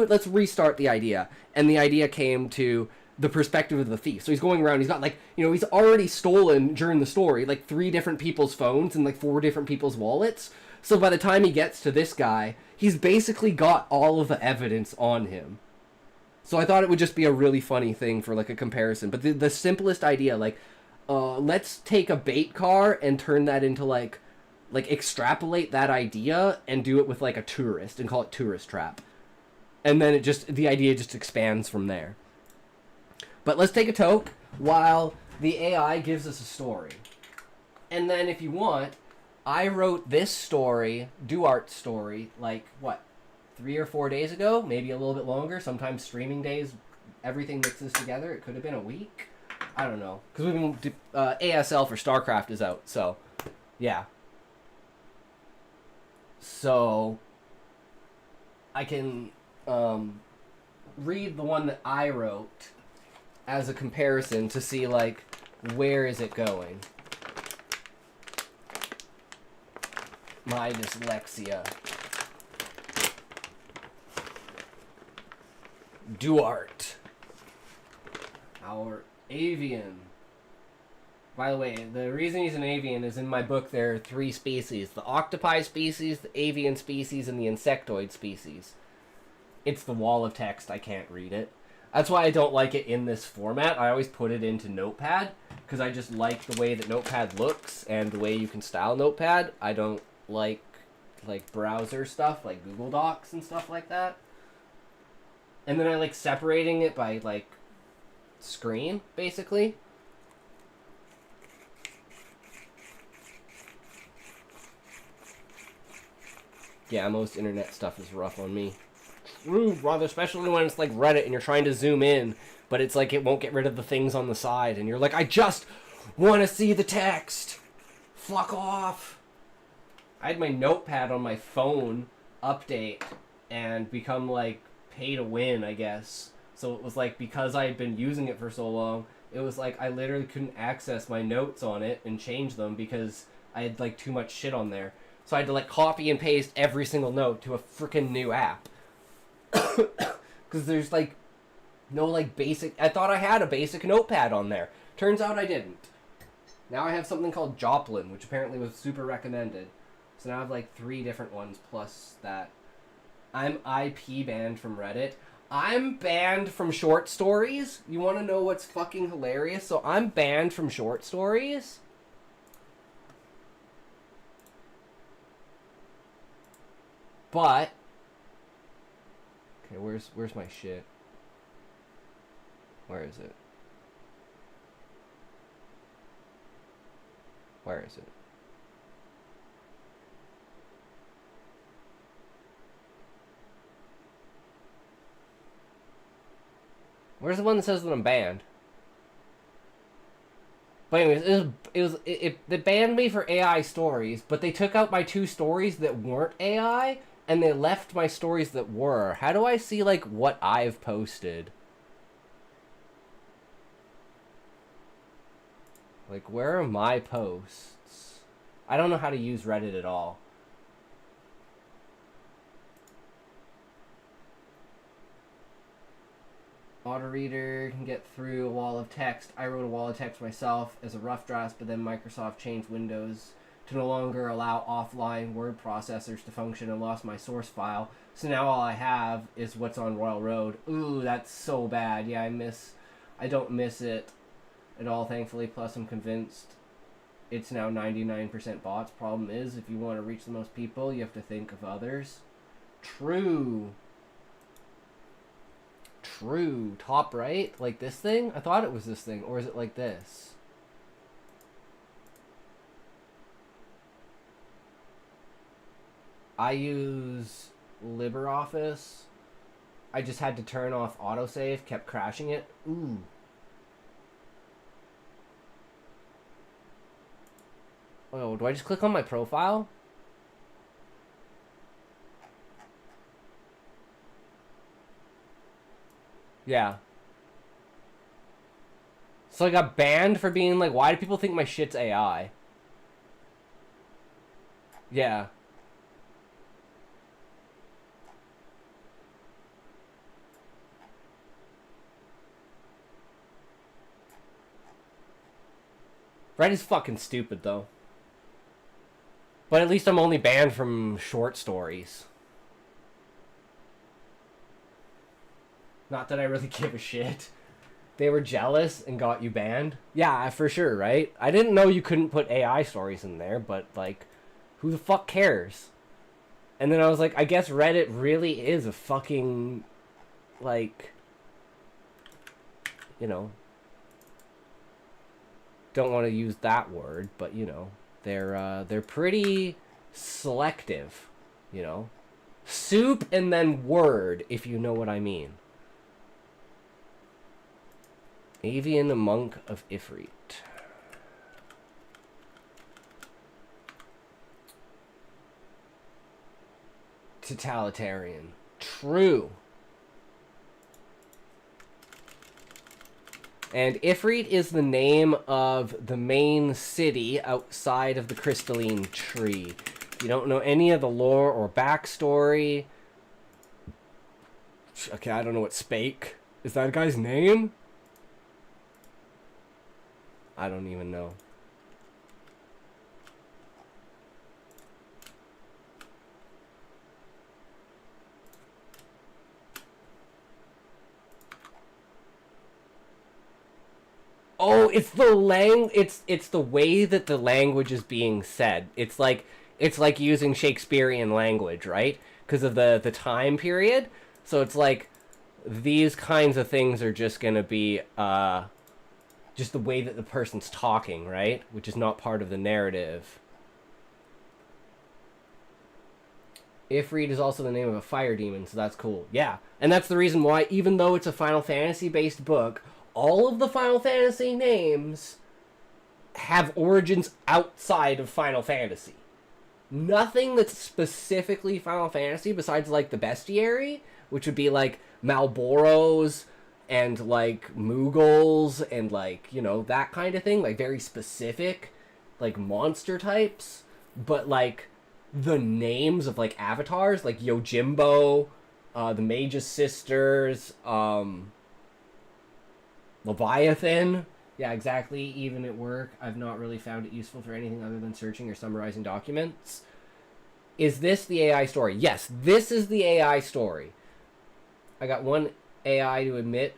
A: it. Let's restart the idea. And the idea came to the perspective of the thief. So he's going around, he's got like, you know, he's already stolen during the story like 3 different people's phones and like 4 different people's wallets. So by the time he gets to this guy, he's basically got all of the evidence on him. So I thought it would just be a really funny thing for like a comparison. But the simplest idea, like, let's take a bait car and turn that into like extrapolate that idea and do it with like a tourist and call it Tourist Trap. And then the idea just expands from there. But let's take a toke while the AI gives us a story. And then if you want, I wrote this story, Duarte story, like, what, 3 or 4 days ago? Maybe a little bit longer. Sometimes streaming days, everything mixes together. It could have been a week. I don't know. Because we've been, ASL for StarCraft is out, so, yeah. So, I can read the one that I wrote as a comparison to see, like, where is it going. My dyslexia. Duarte. Our avian. By the way, the reason he's an avian is in my book there are 3 species. The octopi species, the avian species, and the insectoid species. It's the wall of text. I can't read it. That's why I don't like it in this format. I always put it into Notepad, because I just like the way that Notepad looks and the way you can style Notepad. I don't like browser stuff, like Google Docs and stuff like that. And then I like separating it by, like, screen, basically. Yeah, most internet stuff is rough on me. True, brother, especially when it's like Reddit and you're trying to zoom in, but it's like it won't get rid of the things on the side, and you're like, I just want to see the text. Fuck off. I had my Notepad on my phone update and become like pay to win, I guess. So it was like, because I had been using it for so long, it was like I literally couldn't access my notes on it and change them because I had like too much shit on there. So I had to like copy and paste every single note to a freaking new app. Because there's like no like basic... I thought I had a basic Notepad on there. Turns out I didn't. Now I have something called Joplin, which apparently was super recommended. So now I have like 3 different ones plus that. I'm IP banned from Reddit. I'm banned from short stories. You want to know what's fucking hilarious? So I'm banned from short stories. But okay, where's my shit? Where is it? Where is it? Where's the one that says that I'm banned? But anyways, they banned me for AI stories, but they took out my 2 stories that weren't AI, and they left my stories that were. How do I see, like, what I've posted? Like, where are my posts? I don't know how to use Reddit at all. Autoreader can get through a wall of text. I wrote a wall of text myself as a rough draft, but then Microsoft changed Windows to no longer allow offline word processors to function and lost my source file. So now all I have is what's on Royal Road. Ooh, that's so bad. Yeah, I don't miss it at all, thankfully. Plus, I'm convinced it's now 99% bots. Problem is, if you want to reach the most people, you have to think of others. True. True. Top right? Like this thing? I thought it was this thing. Or is it like this? I use LibreOffice. I just had to turn off autosave. Kept crashing it. Ooh. Oh, do I just click on my profile? Yeah. So I got banned for being like, why do people think my shit's AI? Yeah. Reddit's fucking stupid, though. But at least I'm only banned from short stories. Not that I really give a shit. They were jealous and got you banned? Yeah, for sure, right? I didn't know you couldn't put AI stories in there, but, like, who the fuck cares? And then I was like, I guess Reddit really is a fucking, like, you know, don't want to use that word, but, you know, they're pretty selective, you know? Soup and then word, if you know what I mean. Avian the Monk of Ifrit. Totalitarian. True. And Ifrit is the name of the main city outside of the crystalline tree. You don't know any of the lore or backstory. Okay, I don't know what Spake. Is that guy's name? I don't even know. Oh, it's the it's the way that the language is being said. It's like using Shakespearean language, right? Because of the time period. So it's like these kinds of things are just gonna be just the way that the person's talking, right? Which is not part of the narrative. Ifrit is also the name of a fire demon, so that's cool. Yeah, and that's the reason why, even though it's a Final Fantasy-based book, all of the Final Fantasy names have origins outside of Final Fantasy. Nothing that's specifically Final Fantasy besides, like, the bestiary, which would be, like, Malboros and, like, Moogles and, like, you know, that kind of thing. Like, very specific, like, monster types. But, like, the names of, like, avatars, like Yojimbo, the Mage's Sisters, Leviathan. Yeah, exactly. Even at work, I've not really found it useful for anything other than searching or summarizing documents. Is this the AI story? Yes, this is the AI story. I got one AI to admit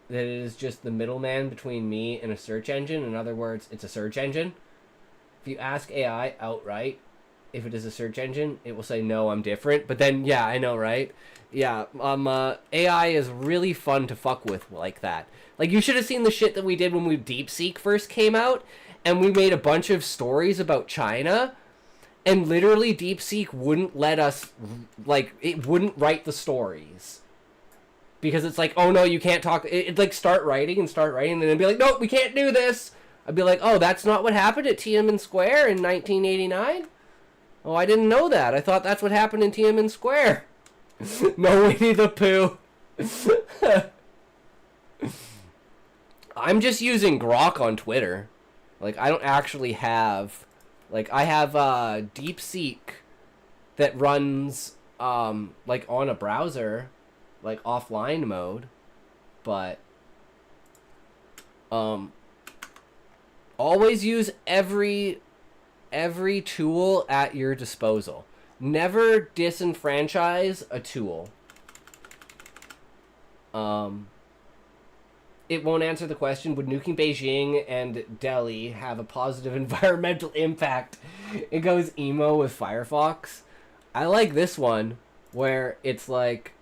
A: that it is just the middleman between me and a search engine. In other words, it's a search engine. If you ask AI outright if it is a search engine, it will say, no, I'm different. But then, yeah, I know, right? Yeah, AI is really fun to fuck with like that. Like, you should have seen the shit that we did when DeepSeek first came out, and we made a bunch of stories about China, and literally DeepSeek wouldn't let us, like, it wouldn't write the stories. Because it's like, oh no, you can't talk, it'd like start writing, and then it'd be like, nope, we can't do this. I'd be like, oh, that's not what happened at Tiananmen Square in 1989? Oh, I didn't know that. I thought that's what happened in Tiananmen Square. No, Winnie the Pooh. I'm just using Grok on Twitter. Like, I don't actually have... Like, I have DeepSeek that runs, like, on a browser, like, offline mode. But, always use every tool at your disposal. Never disenfranchise a tool. It won't answer the question, would nuking Beijing and Delhi have a positive environmental impact? It goes emo with Firefox. I like this one, where it's like,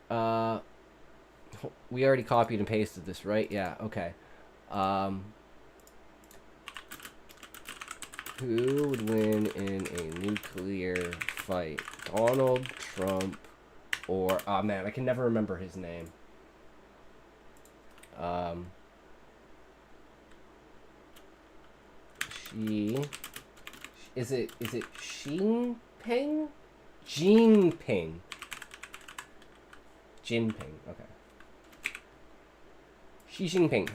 A: we already copied and pasted this, right? Yeah, okay. Who would win in a nuclear fight? Donald Trump or... Oh, man, I can never remember his name. Is it Jinping? Jinping, okay. Xi Jinping.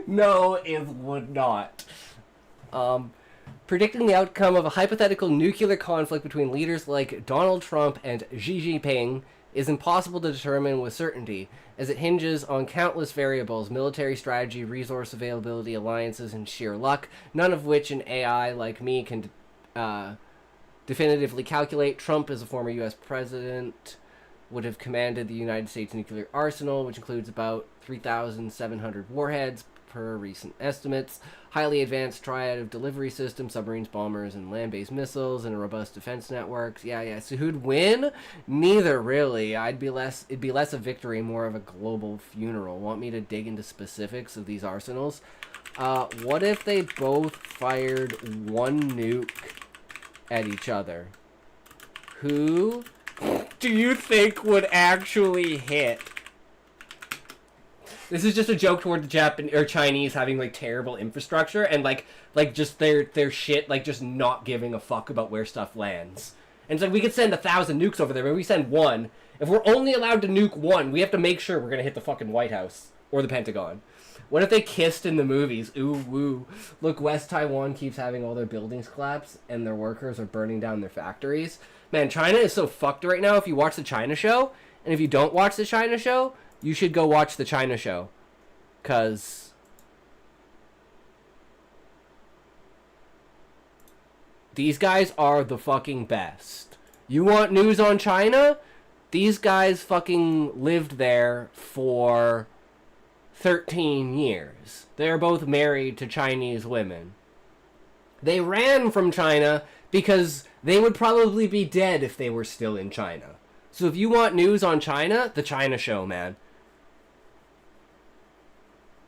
A: No, it would not. Predicting the outcome of a hypothetical nuclear conflict between leaders like Donald Trump and Xi Jinping is impossible to determine with certainty, as it hinges on countless variables: military strategy, resource availability, alliances, and sheer luck, none of which an AI like me can definitively calculate. Trump, as a former U.S. president, would have commanded the United States nuclear arsenal, which includes about 3,700 warheads per recent estimates, highly advanced triad of delivery systems, submarines, bombers, and land-based missiles, and a robust defense networks. Yeah. So who'd win? Neither, really. It'd be less a victory, more of a global funeral. Want me to dig into specifics of these arsenals? What if they both fired one nuke at each other? Who do you think would actually hit? This is just a joke toward the Japanese or Chinese having like terrible infrastructure and like just their shit, like just not giving a fuck about where stuff lands. And so we could send 1,000 nukes over there, but we send one. If we're only allowed to nuke one, we have to make sure we're gonna hit the fucking White House or the Pentagon. What if they kissed in the movies? Ooh, woo. Look, West Taiwan keeps having all their buildings collapse and their workers are burning down their factories. Man, China is so fucked right now. If you watch the China show, and if you don't watch the China show, you should go watch the China show. 'Cause these guys are the fucking best. You want news on China? These guys fucking lived there for 13 years. They're both married to Chinese women. They ran from China because they would probably be dead if they were still in China. So if you want news on China, the China show, man.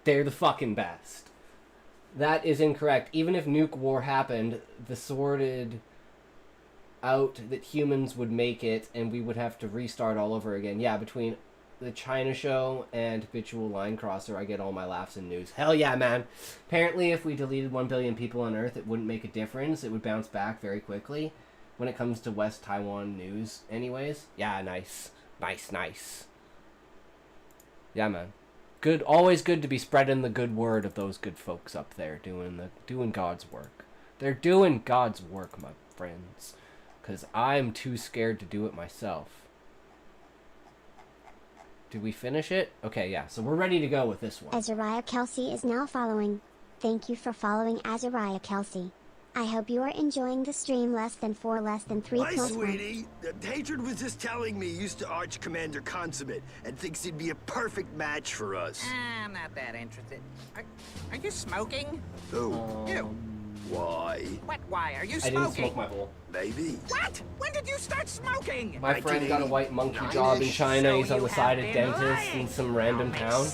A: They're the fucking best. That is incorrect. Even if nuke war happened, the sorted out that humans would make it and we would have to restart all over again. Yeah, between the China show and habitual line crosser, I get all my laughs and news. Hell yeah, man. Apparently, if we deleted 1 billion people on Earth, it wouldn't make a difference. It would bounce back very quickly when it comes to West Taiwan news anyways. Yeah, nice. Nice. Yeah, man. Good, always good to be spreading the good word of those good folks up there doing God's work. They're doing God's work, my friends. 'Cause I'm too scared to do it myself. Did we finish it? Okay, yeah. So we're ready to go with this one.
E: Azariah Kelsey is now following. Thank you for following Azariah Kelsey. I hope you are enjoying the stream less than 3
J: Hi,
E: plus
J: sweetie. Hatred was just telling me you used to Arch Commander Consummate and thinks he'd be a perfect match for us.
K: I'm not that interested. Are you smoking?
J: Who?
K: You.
J: Why?
K: What, why? Are you
A: I
K: smoking?
A: didn't smoke my bowl.
J: Maybe.
K: What? When did you start smoking?
A: My friend got a white monkey job in China. He's on the side of dentist in some random town.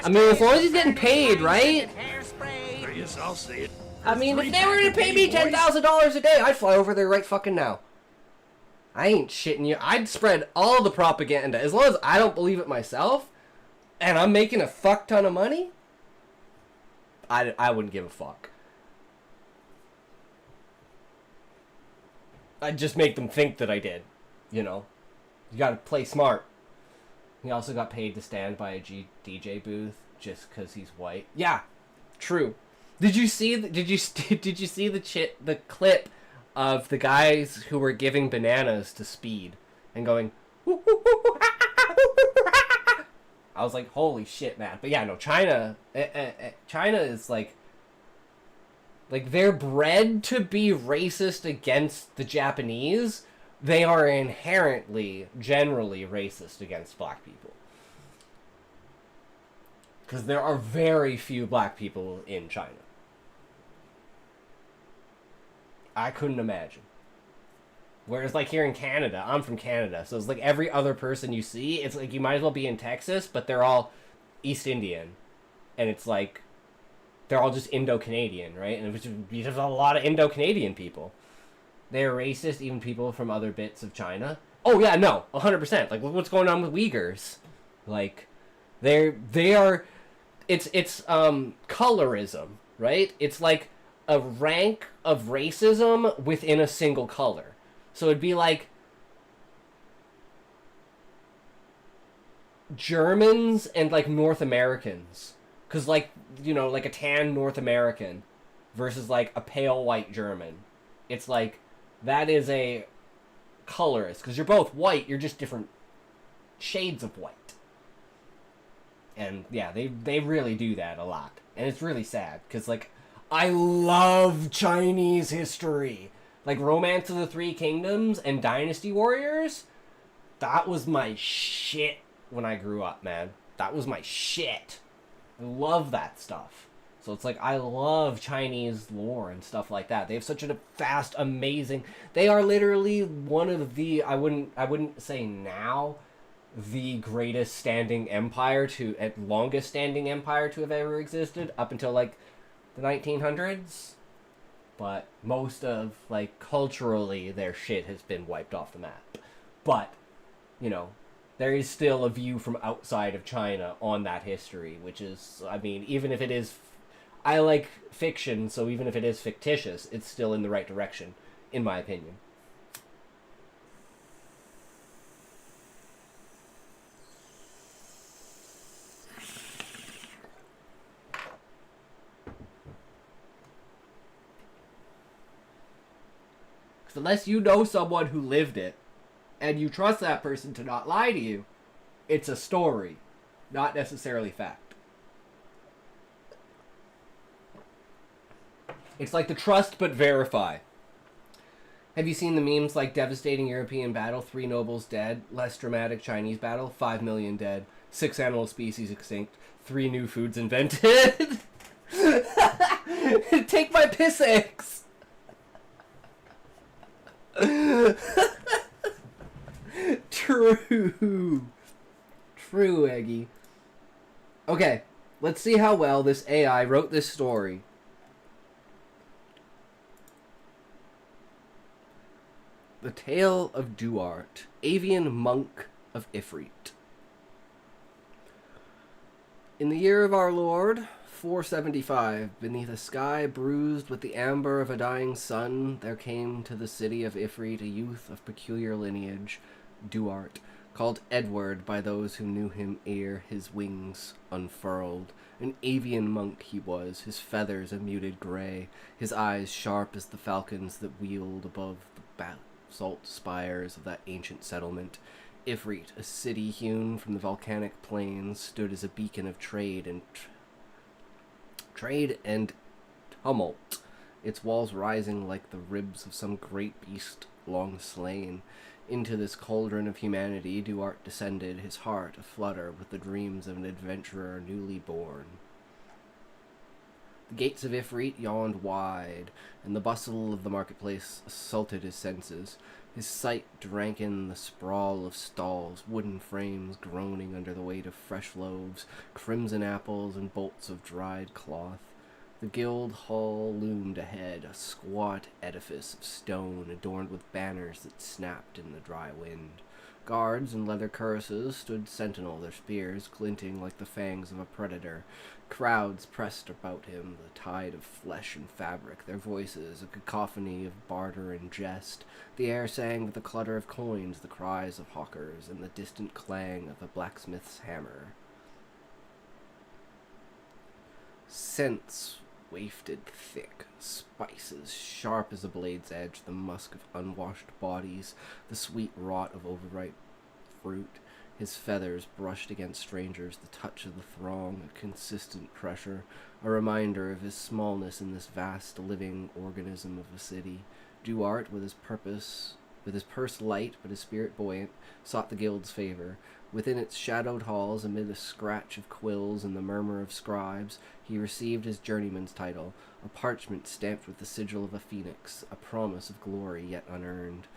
A: I mean, as long as he's getting paid, right?
J: Yes, I'll see it.
A: I mean, if they were to pay me $10,000 a day, I'd fly over there right fucking now. I ain't shitting you. I'd spread all the propaganda. As long as I don't believe it myself, and I'm making a fuck ton of money, I wouldn't give a fuck. I'd just make them think that I did. You know? You gotta play smart. He also got paid to stand by a DJ booth just because he's white. Yeah, true. Did you see the clip of the guys who were giving bananas to Speed and going? I was like, holy shit, man. But yeah, no, China is like they're bred to be racist against the Japanese. They are inherently, generally racist against black people. Because there are very few black people in China. I couldn't imagine. Whereas, like, here in Canada, I'm from Canada, so it's like every other person you see, it's like you might as well be in Texas, but they're all East Indian. And it's like, they're all just Indo-Canadian, right? And there's a lot of Indo-Canadian people. They're racist, even people from other bits of China. Oh, yeah, no, 100%. Like, look what's going on with Uyghurs. Like, they are... It's colorism, right? It's like a rank of racism within a single color. So it'd be like Germans and like North Americans. Because like, you know, like a tan North American versus like a pale white German. It's like, that is a colorist. Because you're both white, you're just different shades of white. And yeah, they really do that a lot. And it's really sad, because, like, I love Chinese history. Like, Romance of the Three Kingdoms and Dynasty Warriors, that was my shit when I grew up, man. That was my shit. I love that stuff. So it's like, I love Chinese lore and stuff like that. They have such a vast, amazing... They are literally one of the... I wouldn't say now the greatest standing empire longest standing empire to have ever existed up until, like, the 1900s. But most of, like, culturally, their shit has been wiped off the map. But, you know, there is still a view from outside of China on that history, which is, I mean, even if it is... I like fiction, so even if it is fictitious, it's still in the right direction, in my opinion. Because unless you know someone who lived it, and you trust that person to not lie to you, it's a story, not necessarily fact. It's like the trust but verify. Have you seen the memes like devastating European battle, 3 nobles dead, less dramatic Chinese battle, 5 million dead, 6 animal species extinct, 3 new foods invented? Take my piss eggs! True. True, Eggy. Okay, let's see how well this AI wrote this story. The Tale of Duart, Avian Monk of Ifrit. In the year of our Lord, 475, beneath a sky bruised with the amber of a dying sun, there came to the city of Ifrit a youth of peculiar lineage, Duart, called Edward by those who knew him ere his wings unfurled. An avian monk he was, his feathers a muted grey, his eyes sharp as the falcons that wheeled above the basalt spires of that ancient settlement. Ifrit, a city hewn from the volcanic plains, stood as a beacon of trade and tumult, its walls rising like the ribs of some great beast long slain. Into this cauldron of humanity Duart descended, his heart aflutter with the dreams of an adventurer newly born. The gates of Ifrit yawned wide, and the bustle of the marketplace assaulted his senses. His sight drank in the sprawl of stalls, wooden frames groaning under the weight of fresh loaves, crimson apples, and bolts of dried cloth. The guild hall loomed ahead, a squat edifice of stone adorned with banners that snapped in the dry wind. Guards in leather cuirasses stood sentinel, their spears glinting like the fangs of a predator. Crowds pressed about him, the tide of flesh and fabric, their voices a cacophony of barter and jest. The air sang with the clutter of coins, the cries of hawkers, and the distant clang of a blacksmith's hammer. Scents wafted thick, spices sharp as a blade's edge, the musk of unwashed bodies, the sweet rot of overripe fruit. His feathers brushed against strangers, the touch of the throng, a consistent pressure, a reminder of his smallness in this vast living organism of a city. Duart, with his purse light but his spirit buoyant, sought the guild's favor. Within its shadowed halls, amid a scratch of quills and the murmur of scribes, he received his journeyman's title, a parchment stamped with the sigil of a phoenix, a promise of glory yet unearned.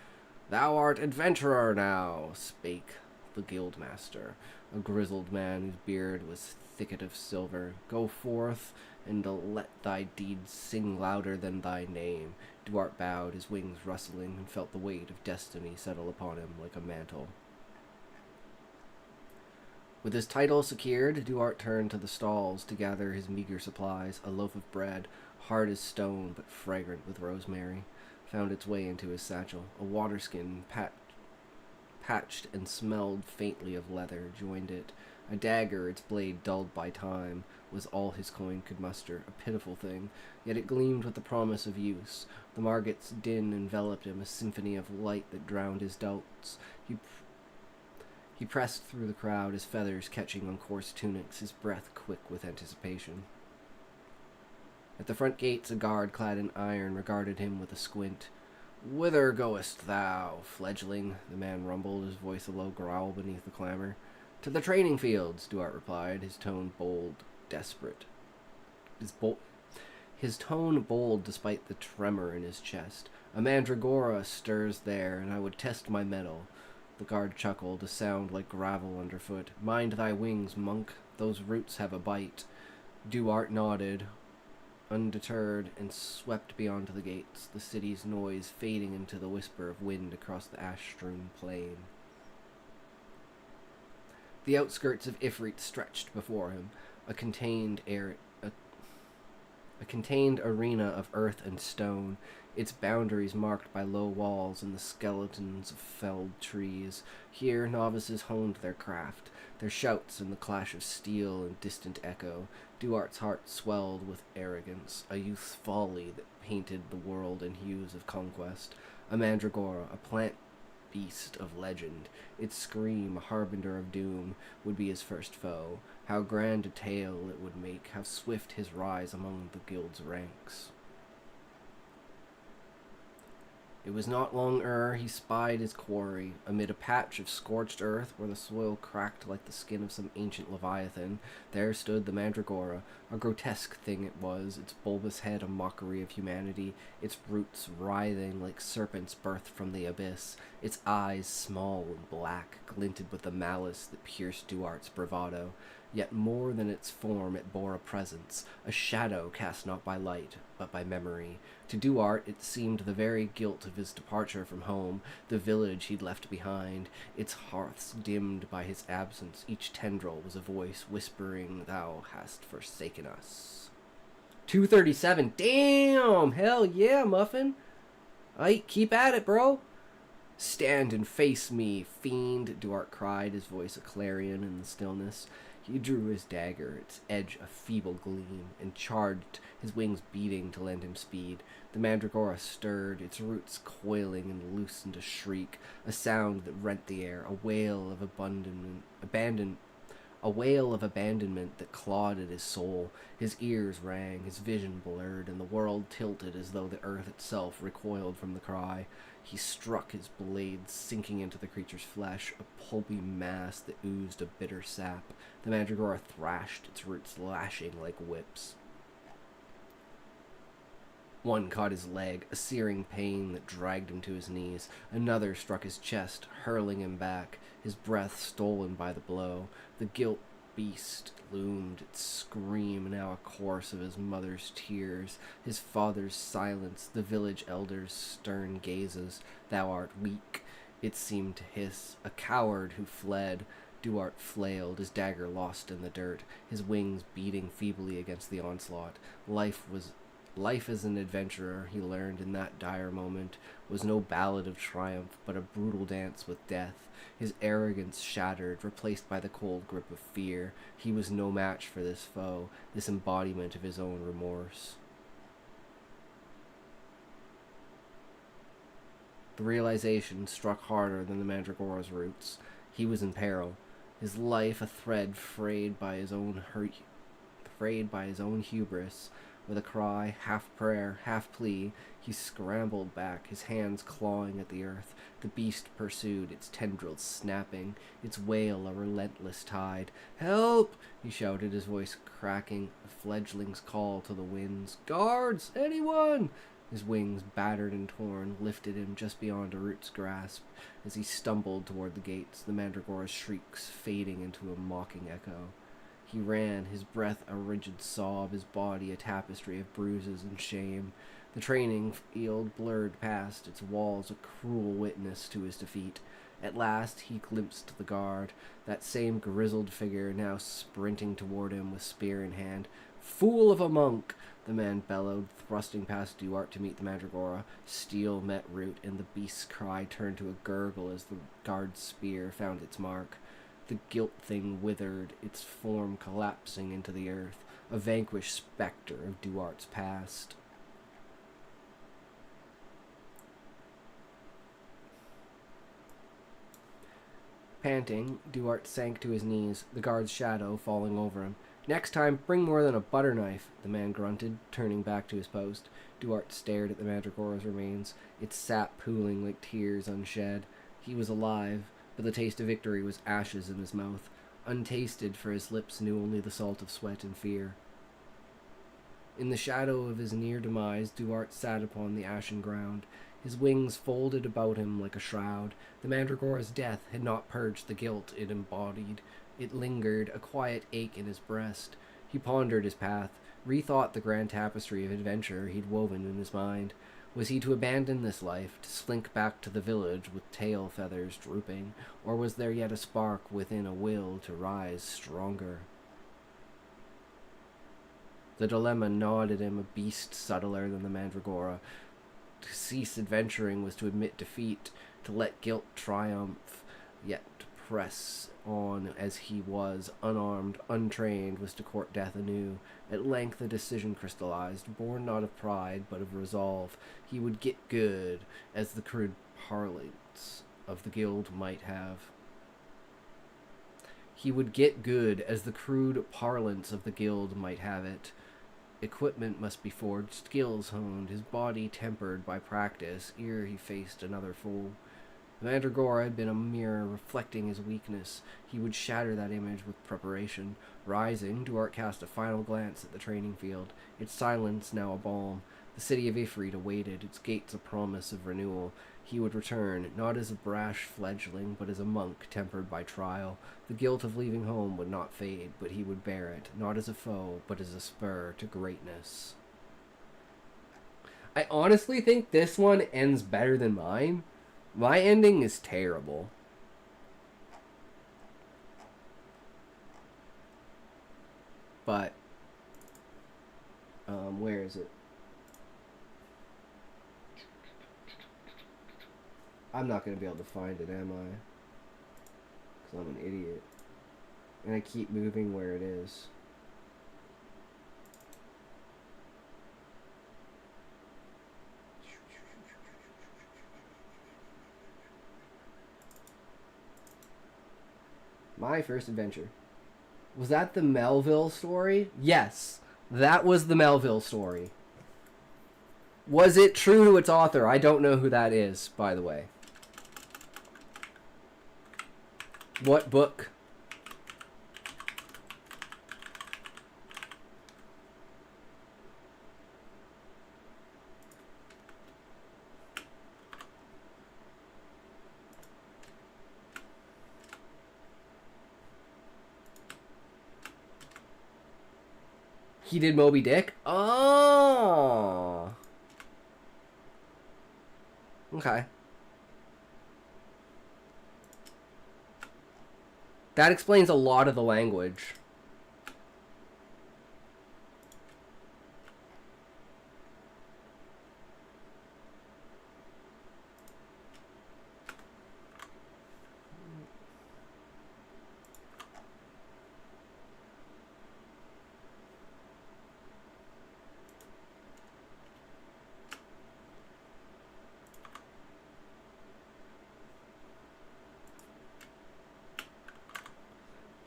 A: "Thou art adventurer now," spake the guildmaster, a grizzled man whose beard was thicket of silver. "Go forth, and let thy deeds sing louder than thy name." Duart bowed, his wings rustling, and felt the weight of destiny settle upon him like a mantle. With his title secured, Duart turned to the stalls to gather his meager supplies. A loaf of bread, hard as stone but fragrant with rosemary, found its way into his satchel. A waterskin, patched and smelled faintly of leather, joined it. A dagger, its blade dulled by time, was all his coin could muster, a pitiful thing, yet it gleamed with the promise of use. The Margot's din enveloped him, a symphony of light that drowned his doubts. He pressed through the crowd, his feathers catching on coarse tunics, his breath quick with anticipation. At the front gates, a guard clad in iron regarded him with a squint. "Whither goest thou, fledgling?" the man rumbled, his voice a low growl beneath the clamor. "To the training fields," Duarte replied, his tone bold, desperate. His tone bold despite the tremor in his chest. "A mandragora stirs there, and I would test my mettle." The guard chuckled, a sound like gravel underfoot. "Mind thy wings, monk. Those roots have a bite." Duarte nodded, undeterred, and swept beyond the gates, the city's noise fading into the whisper of wind across the ash-strewn plain. The outskirts of Ifrit stretched before him, a contained arena of earth and stone, its boundaries marked by low walls and the skeletons of felled trees. Here novices honed their craft, their shouts and the clash of steel and distant echo. Duarte's heart swelled with arrogance, a youth's folly that painted the world in hues of conquest. A mandragora, a plant beast of legend, its scream, a harbinger of doom, would be his first foe. How grand a tale it would make, how swift his rise among the guild's ranks. It was not long ere he spied his quarry. Amid a patch of scorched earth where the soil cracked like the skin of some ancient leviathan, there stood the mandragora. A grotesque thing it was, its bulbous head a mockery of humanity, its roots writhing like serpents birthed from the abyss, its eyes small and black, glinted with the malice that pierced Duarte's bravado. Yet more than its form it bore a presence, a shadow cast not by light, but by memory. To Duarte it seemed the very guilt of his departure from home, the village he'd left behind, its hearths dimmed by his absence. Each tendril was a voice whispering, "Thou hast forsaken us." 237, damn! Hell yeah, Muffin! Aight, keep at it, bro! "Stand and face me, fiend!" Duarte cried, his voice a clarion in the stillness. He drew his dagger, its edge a feeble gleam, and charged, his wings beating to lend him speed. The mandragora stirred, its roots coiling, and loosened a shriek, a sound that rent the air, a wail of abandonment that clawed at his soul. His ears rang, his vision blurred, and the world tilted as though the earth itself recoiled from the cry. He struck his blades, sinking into the creature's flesh, a pulpy mass that oozed a bitter sap. The mandragora thrashed, its roots lashing like whips. One caught his leg, a searing pain that dragged him to his knees. Another struck his chest, hurling him back, his breath stolen by the blow. The gilt beast loomed, its scream now a chorus of his mother's tears, his father's silence, the village elder's stern gazes. "Thou art weak," it seemed to hiss, a coward who fled. Duarte flailed, his dagger lost in the dirt, his wings beating feebly against the onslaught. Life as an adventurer, he learned in that dire moment, was no ballad of triumph, but a brutal dance with death. His arrogance shattered, replaced by the cold grip of fear. He was no match for this foe, this embodiment of his own remorse. The realization struck harder than the mandragora's roots. He was in peril, his life a thread frayed by his own hubris. With a cry, half prayer, half plea, he scrambled back, his hands clawing at the earth. The beast pursued, its tendrils snapping, its wail a relentless tide. "Help!" he shouted, his voice cracking, a fledgling's call to the winds. "Guards! Anyone!" His wings, battered and torn, lifted him just beyond a root's grasp. As he stumbled toward the gates, the mandragora's shrieks fading into a mocking echo. He ran, his breath a rigid sob, his body a tapestry of bruises and shame. The training field blurred past, its walls a cruel witness to his defeat. At last he glimpsed the guard, that same grizzled figure now sprinting toward him with spear in hand. "Fool of a monk!" the man bellowed, thrusting past Duarte to meet the mandragora. Steel met root, and the beast's cry turned to a gurgle as the guard's spear found its mark. The gilt thing withered, its form collapsing into the earth, a vanquished specter of Duarte's past. Panting, Duarte sank to his knees, the guard's shadow falling over him. Next time, bring more than a butter knife, the man grunted, turning back to his post. Duarte stared at the Mandragora's remains, its sap pooling like tears unshed. He was alive, but the taste of victory was ashes in his mouth. Untasted, for his lips knew only the salt of sweat and fear. In the shadow of his near demise, Duarte sat upon the ashen ground, his wings folded about him like a shroud. The Mandragora's death had not purged the guilt it embodied. It lingered, a quiet ache in his breast. He pondered his path, rethought the grand tapestry of adventure he'd woven in his mind. Was he to abandon this life, to slink back to the village with tail feathers drooping, or was there yet a spark within a will to rise stronger? The dilemma gnawed at him, a beast subtler than the Mandragora. To cease adventuring was to admit defeat, to let guilt triumph, yet to press on as he was, unarmed, untrained, was to court death anew. At length a decision crystallized, born not of pride, but of resolve. He would get good, as the crude parlance of the guild might have. He would get good, as the crude parlance of the guild might have it. Equipment must be forged, skills honed, his body tempered by practice, ere he faced another foe. The Mandragora had been a mirror reflecting his weakness. He would shatter that image with preparation. Rising, Duarte cast a final glance at the training field, its silence now a balm. The city of Ifrit awaited, its gates a promise of renewal. He would return, not as a brash fledgling, but as a monk tempered by trial. The guilt of leaving home would not fade, but he would bear it, not as a foe, but as a spur to greatness. I honestly think this one ends better than mine. My ending is terrible. But, where is it? I'm not going to be able to find it, am I? Because I'm an idiot. And I keep moving where it is. My first adventure. Was that the Melville story? Yes, that was the Melville story. Was it true to its author? I don't know who that is, by the way. What book? He did Moby Dick? Oh. Okay. That explains a lot of the language.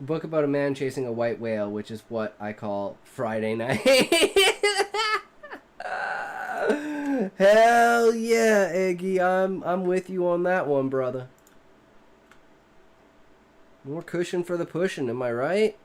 A: Book about a man chasing a white whale, which is what I call Friday night. Hell yeah, Eggy, I'm with you on that one, brother. More cushion for the pushing, am I right?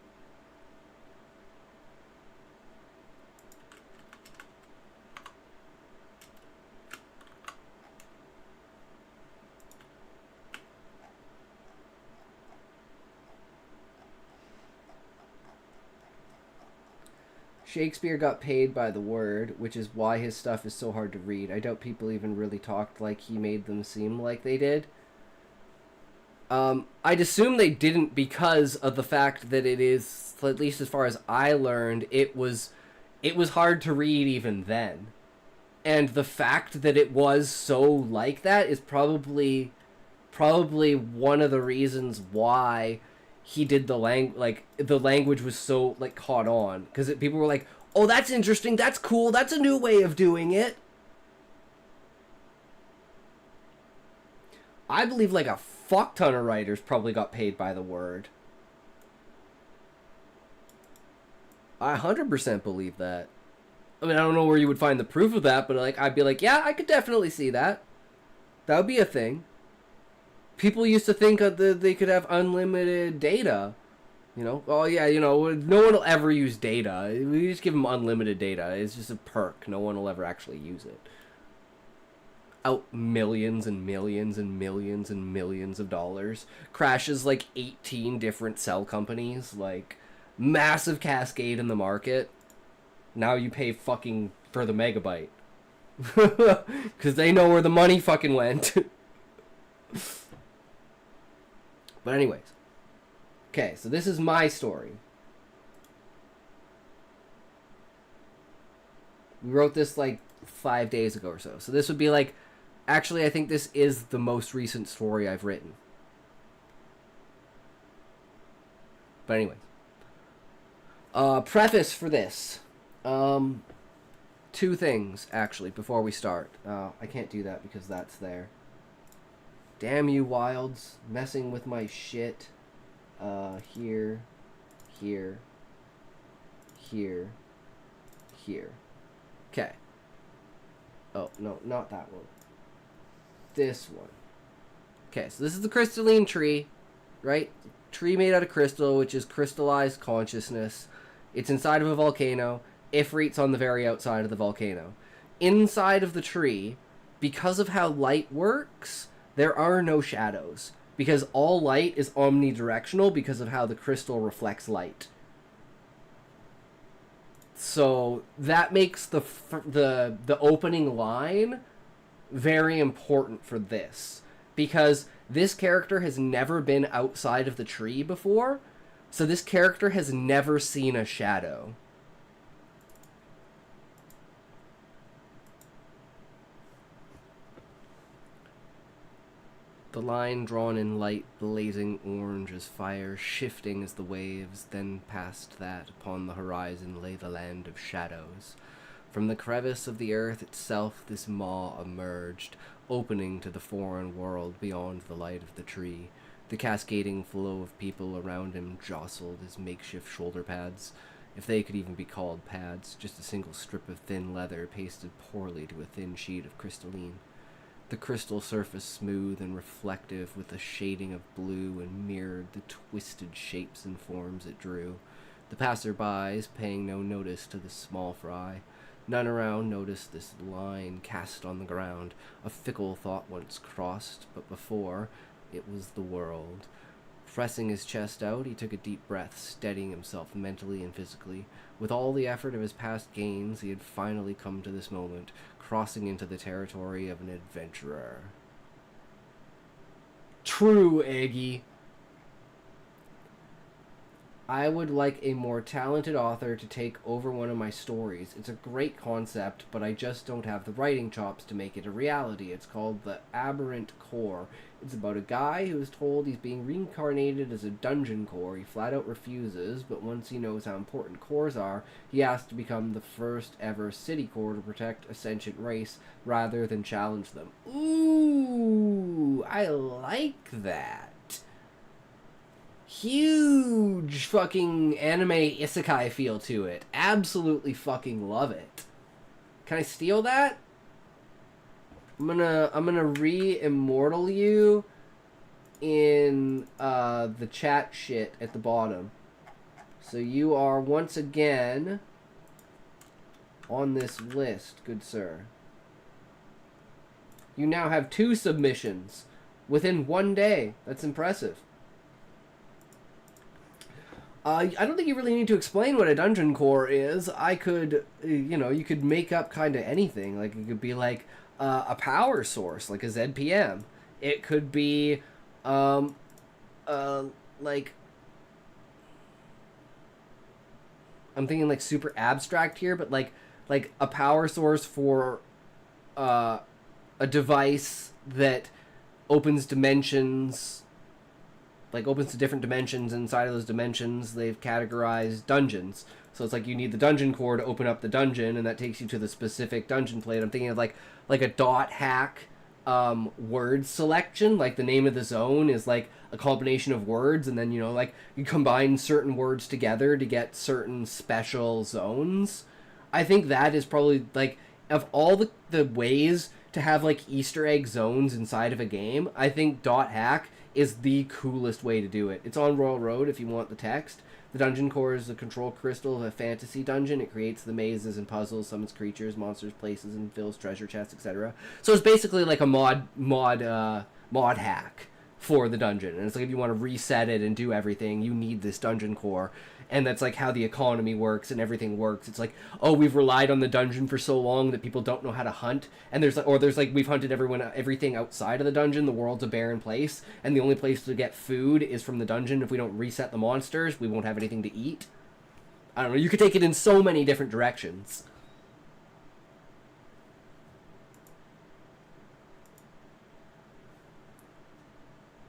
A: Shakespeare got paid by the word, which is why his stuff is so hard to read. I doubt people even really talked like he made them seem like they did. I'd assume they didn't because of the fact that it is, at least as far as I learned, it was hard to read even then. And the fact that it was so like that is probably one of the reasons why he did the language was so caught on, because people were like, oh, that's interesting, that's cool, that's a new way of doing it. I believe like a fuck ton of writers probably got paid by the word. I 100% believe that. I mean, I don't know where you would find the proof of that, but like, I'd be like, yeah, I could definitely see that. That would be a thing. People used to think that they could have unlimited data. You know, oh yeah, you know, no one will ever use data. We just give them unlimited data. It's just a perk. No one will ever actually use it. Out millions and millions and millions and millions of dollars. Crashes like 18 different cell companies. Like, massive cascade in the market. Now you pay fucking for the megabyte. Because they know where the money fucking went. But anyways. Okay, so this is my story. We wrote this like 5 days ago or so. So this would be like... Actually, I think this is the most recent story I've written. But anyways. Preface for this. 2 things, actually, before we start. I can't do that because that's there. Damn you, Wilds. Messing with my shit. Here. Here. Here. Here. Okay. Oh, no, not that one. This one. Okay, so this is the crystalline tree, right? Tree made out of crystal, which is crystallized consciousness. It's inside of a volcano. Ifrit's on the very outside of the volcano. Inside of the tree, because of how light works, there are no shadows. Because all light is omnidirectional because of how the crystal reflects light. So that makes the opening line very important for this. Because this character has never been outside of the tree before. So this character has never seen a shadow. The line drawn in light, blazing orange as fire, shifting as the waves, then past that, upon the horizon lay the land of shadows. From the crevice of the earth itself this maw emerged, opening to the foreign world beyond the light of the tree. The cascading flow of people around him jostled his makeshift shoulder pads, if they could even be called pads, just a single strip of thin leather pasted poorly to a thin sheet of crystalline. The crystal surface smooth and reflective with a shading of blue and mirrored the twisted shapes and forms it drew. The passer-bys, paying no notice to this small fry. None around noticed this line cast on the ground, a fickle thought once crossed, but before, it was the world. Pressing his chest out, he took a deep breath, steadying himself mentally and physically. With all the effort of his past gains, he had finally come to this moment, crossing into the territory of an adventurer. True, Eggy. I would like a more talented author to take over one of my stories. It's a great concept, but I just don't have the writing chops to make it a reality. It's called The Aberrant Core. It's about a guy who is told he's being reincarnated as a dungeon core. He flat out refuses, but once he knows how important cores are, he asks to become the first ever city core to protect a sentient race rather than challenge them. Ooh, I like that. Huge fucking anime isekai feel to it. Absolutely fucking love it. Can I steal that? I'm gonna re-immortal you in the chat shit at the bottom. So you are once again on this list, good sir. You now have 2 submissions within 1 day. That's impressive. I don't think you really need to explain what a dungeon core is. I could, you know, you could make up kind of anything. Like, it could be like a power source, like a ZPM. It could be, like, I'm thinking like super abstract here, but like a power source for a device that opens dimensions. Like, opens to different dimensions. Inside of those dimensions, they've categorized dungeons. So it's like you need the dungeon core to open up the dungeon, and that takes you to the specific dungeon plate. I'm thinking of like a dot hack word selection. Like the name of the zone is like a combination of words, and then, you know, like you combine certain words together to get certain special zones. I think that is probably, like, of all the ways to have like Easter egg zones inside of a game, I think Dot Hack is the coolest way to do it. It's on Royal Road if you want the text. The dungeon core is the control crystal of a fantasy dungeon. It creates the mazes and puzzles, summons creatures, monsters, places, and fills treasure chests, etc. So it's basically like a mod hack for the dungeon. And it's like if you want to reset it and do everything, you need this dungeon core. And that's like how the economy works and everything works. It's like, oh, we've relied on the dungeon for so long that people don't know how to hunt. And there's like we've hunted everything outside of the dungeon. The world's a barren place, and the only place to get food is from the dungeon. If we don't reset the monsters, we won't have anything to eat. I don't know. You could take it in so many different directions.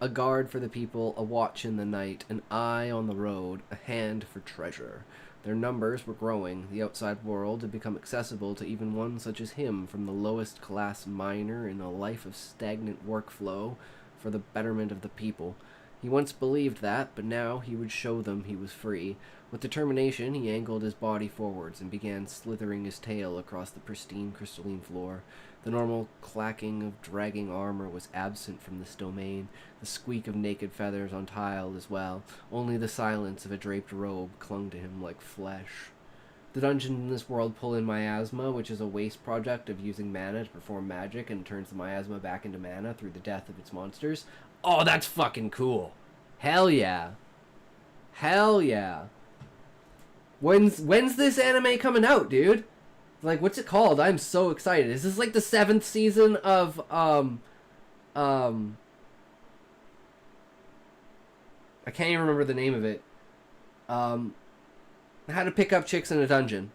A: A guard for the people, a watch in the night, an eye on the road, a hand for treasure. Their numbers were growing. The outside world had become accessible to even one such as him, from the lowest class miner in a life of stagnant workflow for the betterment of the people. He once believed that, but now he would show them he was free. With determination, he angled his body forwards and began slithering his tail across the pristine crystalline floor. The normal clacking of dragging armor was absent from this domain, the squeak of naked feathers on tile as well. Only the silence of a draped robe clung to him like flesh. The dungeons in this world pull in miasma, which is a waste project of using mana to perform magic and turns the miasma back into mana through the death of its monsters. Oh, that's fucking cool. Hell yeah. Hell yeah. When's this anime coming out, dude? Like, what's it called? I'm so excited. Is this like the 7th season of, I can't even remember the name of it. How to pick up chicks in a dungeon.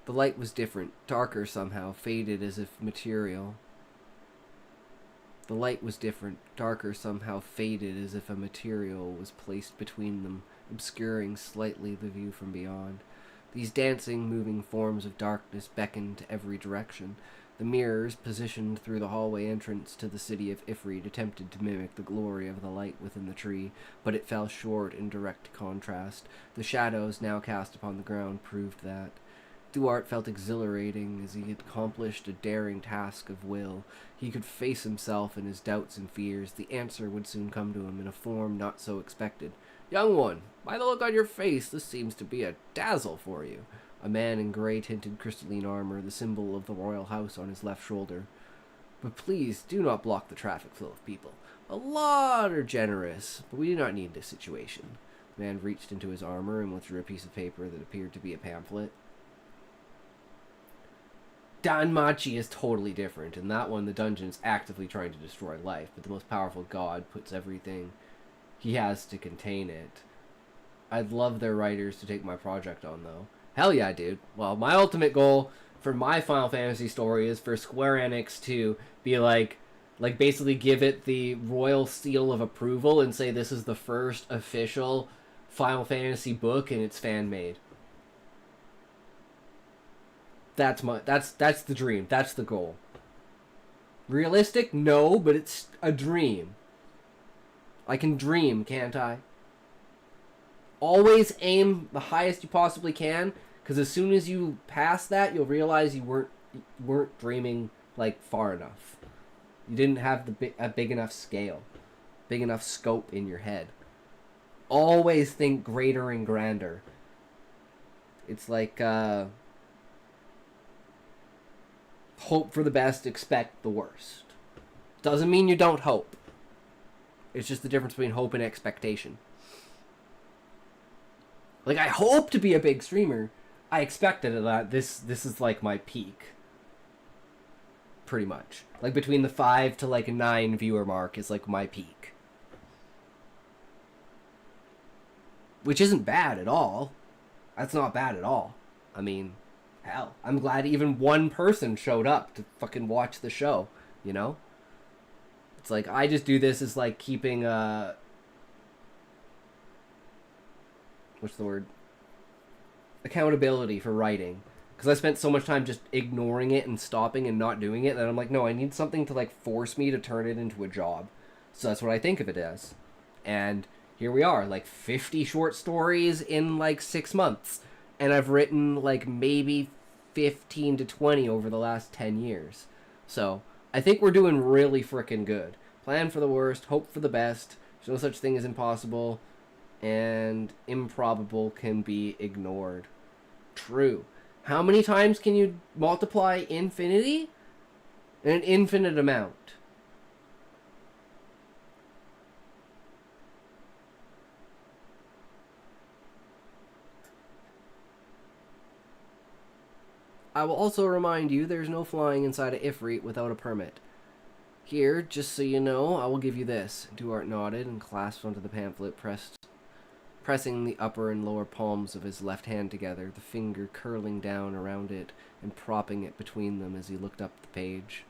A: The light was different, darker somehow, faded as if material. The light was different, darker somehow, faded as if a material was placed between them, obscuring slightly the view from beyond. These dancing, moving forms of darkness beckoned to every direction. The mirrors, positioned through the hallway entrance to the city of Ifrit, attempted to mimic the glory of the light within the tree, but it fell short in direct contrast. The shadows now cast upon the ground proved that. Duarte felt exhilarating as he had accomplished a daring task of will. He could face himself and his doubts and fears. The answer would soon come to him in a form not so expected. "Young one, by the look on your face, this seems to be a dazzle for you." A man in grey-tinted crystalline armor, the symbol of the royal house on his left shoulder. "But please, do not block the traffic flow of people. A lot are generous, but we do not need this situation." The man reached into his armor and withdrew a piece of paper that appeared to be a pamphlet. Danmachi is totally different. In that one, the dungeon is actively trying to destroy life, but the most powerful god puts everything he has to contain it. I'd love their writers to take my project on, though. Hell yeah, dude. Well, my ultimate goal for my Final Fantasy story is for Square Enix to be like basically give it the royal seal of approval and say this is the first official Final Fantasy book and it's fan-made. That's the dream. That's the goal. Realistic? No, but it's a dream. I can dream, can't I? Always aim the highest you possibly can, because as soon as you pass that, you'll realize you weren't dreaming like far enough. You didn't have a big enough scale, big enough scope in your head. Always think greater and grander. It's like hope for the best, expect the worst. Doesn't mean you don't hope. It's just the difference between hope and expectation. Like, I hope to be a big streamer. I expected that this is like my peak. Pretty much. Like between the 5 to like 9 viewer mark is like my peak. Which isn't bad at all. That's not bad at all. I mean, hell, I'm glad even one person showed up to fucking watch the show, you know? It's like, I just do this as, like, keeping, what's the word? Accountability for writing. Because I spent so much time just ignoring it and stopping and not doing it that I'm like, no, I need something to, like, force me to turn it into a job. So that's what I think of it as. And here we are, like, 50 short stories in, like, 6 months. And I've written, like, maybe 15 to 20 over the last 10 years. So I think we're doing really frickin' good. Plan for the worst, hope for the best. There's no such thing as impossible, and improbable can be ignored. True. How many times can you multiply infinity? An infinite amount. I will also remind you there's no flying inside a Ifrit without a permit. Here, just so you know, I will give you this. Duarte nodded and clasped onto the pamphlet, pressing the upper and lower palms of his left hand together, the finger curling down around it and propping it between them as he looked up the page.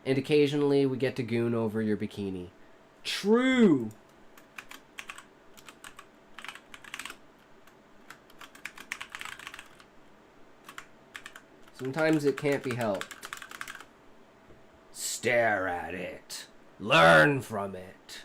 A: And occasionally we get to goon over your bikini. True! Sometimes it can't be helped. Stare at it. Learn from it.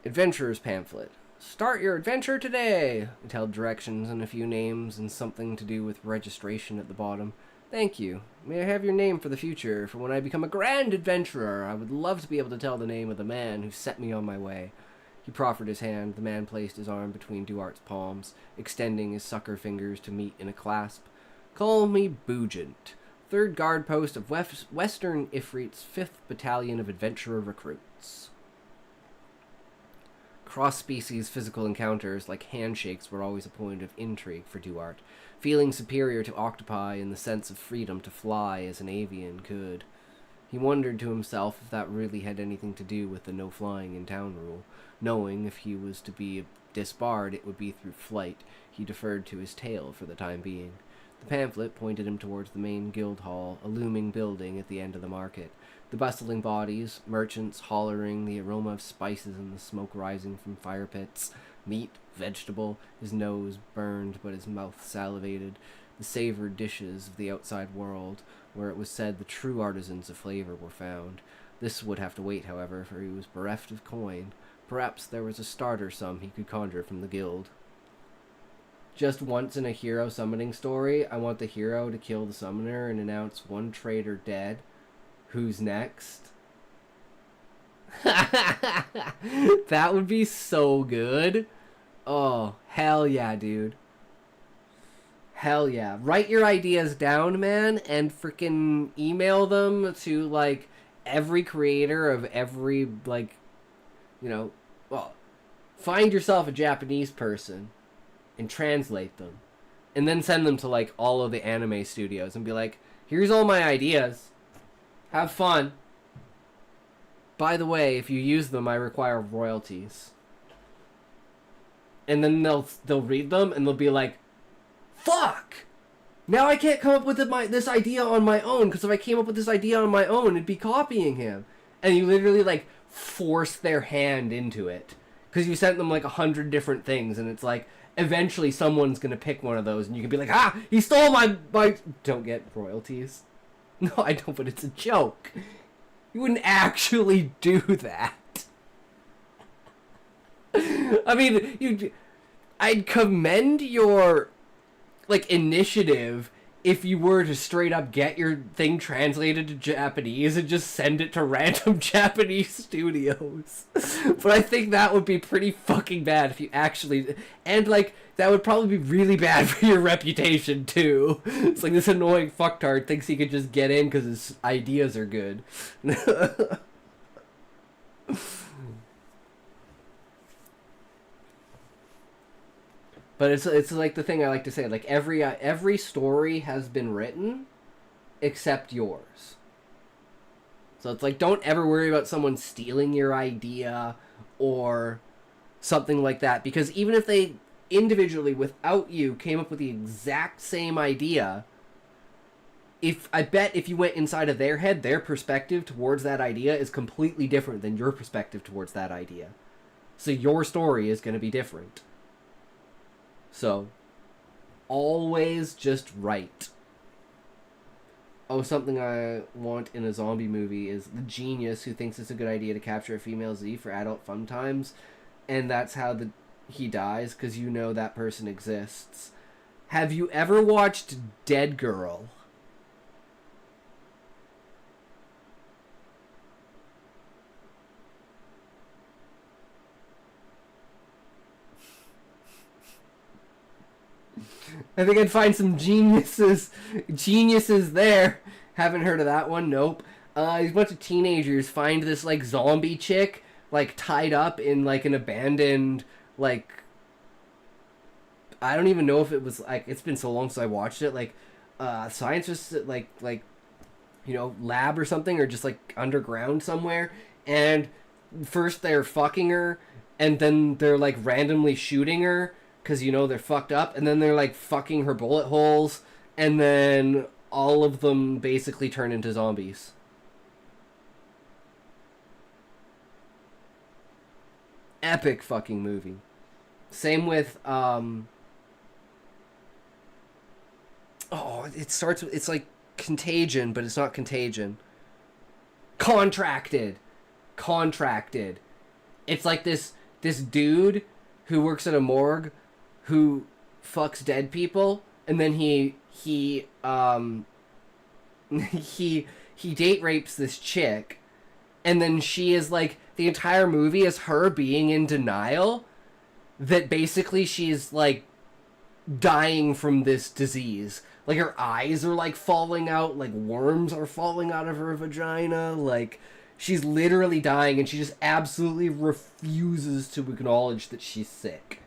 A: Adventurer's pamphlet. Start your adventure today! It held directions and a few names and something to do with registration at the bottom. Thank you. May I have your name for the future? For when I become a grand adventurer, I would love to be able to tell the name of the man who set me on my way. He proffered his hand. The man placed his arm between Duarte's palms, extending his sucker fingers to meet in a clasp. Call me Boogent, 3rd Guard Post of Western Ifrit's 5th Battalion of Adventurer Recruits. Cross-species physical encounters, like handshakes, were always a point of intrigue for Duarte, feeling superior to octopi in the sense of freedom to fly as an avian could. He wondered to himself if that really had anything to do with the no-flying-in-town rule, knowing if he was to be disbarred it would be through flight. He deferred to his tail for the time being. The pamphlet pointed him towards the main guild hall, a looming building at the end of the market. The bustling bodies, merchants hollering, the aroma of spices and the smoke rising from fire pits, meat, vegetable, his nose burned but his mouth salivated, the savored dishes of the outside world, where it was said the true artisans of flavor were found. This would have to wait, however, for he was bereft of coin. Perhaps there was a starter sum he could conjure from the guild. Just once in a hero summoning story, I want the hero to kill the summoner and announce one traitor dead. Who's next? That would be so good. Oh, hell yeah, dude. Hell yeah. Write your ideas down, man, and freaking email them to, like, every creator of every, like, you know, well, find yourself a Japanese person and translate them. And then send them to, like, all of the anime studios and be like, here's all my ideas. Have fun. By the way, if you use them, I require royalties. And then they'll read them and they'll be like, fuck! Now I can't come up with this idea on my own, because if I came up with this idea on my own, it'd be copying him. And you literally, like, force their hand into it. Because you sent them, like, 100 different things, and it's like, eventually someone's gonna pick one of those, and you can be like, ah! He stole my... Don't get royalties. No, I don't, but it's a joke. You wouldn't actually do that. I mean, I'd commend your, like, initiative if you were to straight up get your thing translated to Japanese and just send it to random Japanese studios. But I think that would be pretty fucking bad if you actually... And, like, that would probably be really bad for your reputation, too. It's like this annoying fucktard thinks he could just get in because his ideas are good. But it's like the thing I like to say, like every story has been written except yours. So it's like, don't ever worry about someone stealing your idea or something like that, because even if they individually, without you, came up with the exact same idea, I bet if you went inside of their head, their perspective towards that idea is completely different than your perspective towards that idea. So your story is going to be different. So, always just write. Oh, something I want in a zombie movie is the genius who thinks it's a good idea to capture a female Z for adult fun times, and that's how he dies, because you know that person exists. Have you ever watched Dead Girl? I think I'd find some geniuses there. Haven't heard of that one? Nope. These bunch of teenagers find this, like, zombie chick, like, tied up in, like, an abandoned, like, I don't even know if it was, like, it's been so long since I watched it, like, science, like, you know, lab or something, or just, like, underground somewhere, and first they're fucking her, and then they're, like, randomly shooting her, because, you know, they're fucked up, and then they're, like, fucking her bullet holes, and then all of them basically turn into zombies. Epic fucking movie. Same with, it starts with, it's like Contagion, but it's not Contagion. Contracted. It's like this dude who works at a morgue who fucks dead people, and then he date rapes this chick, and then she is like, the entire movie is her being in denial that basically she's like dying from this disease. Like, her eyes are like falling out, like worms are falling out of her vagina, like she's literally dying, and she just absolutely refuses to acknowledge that she's sick.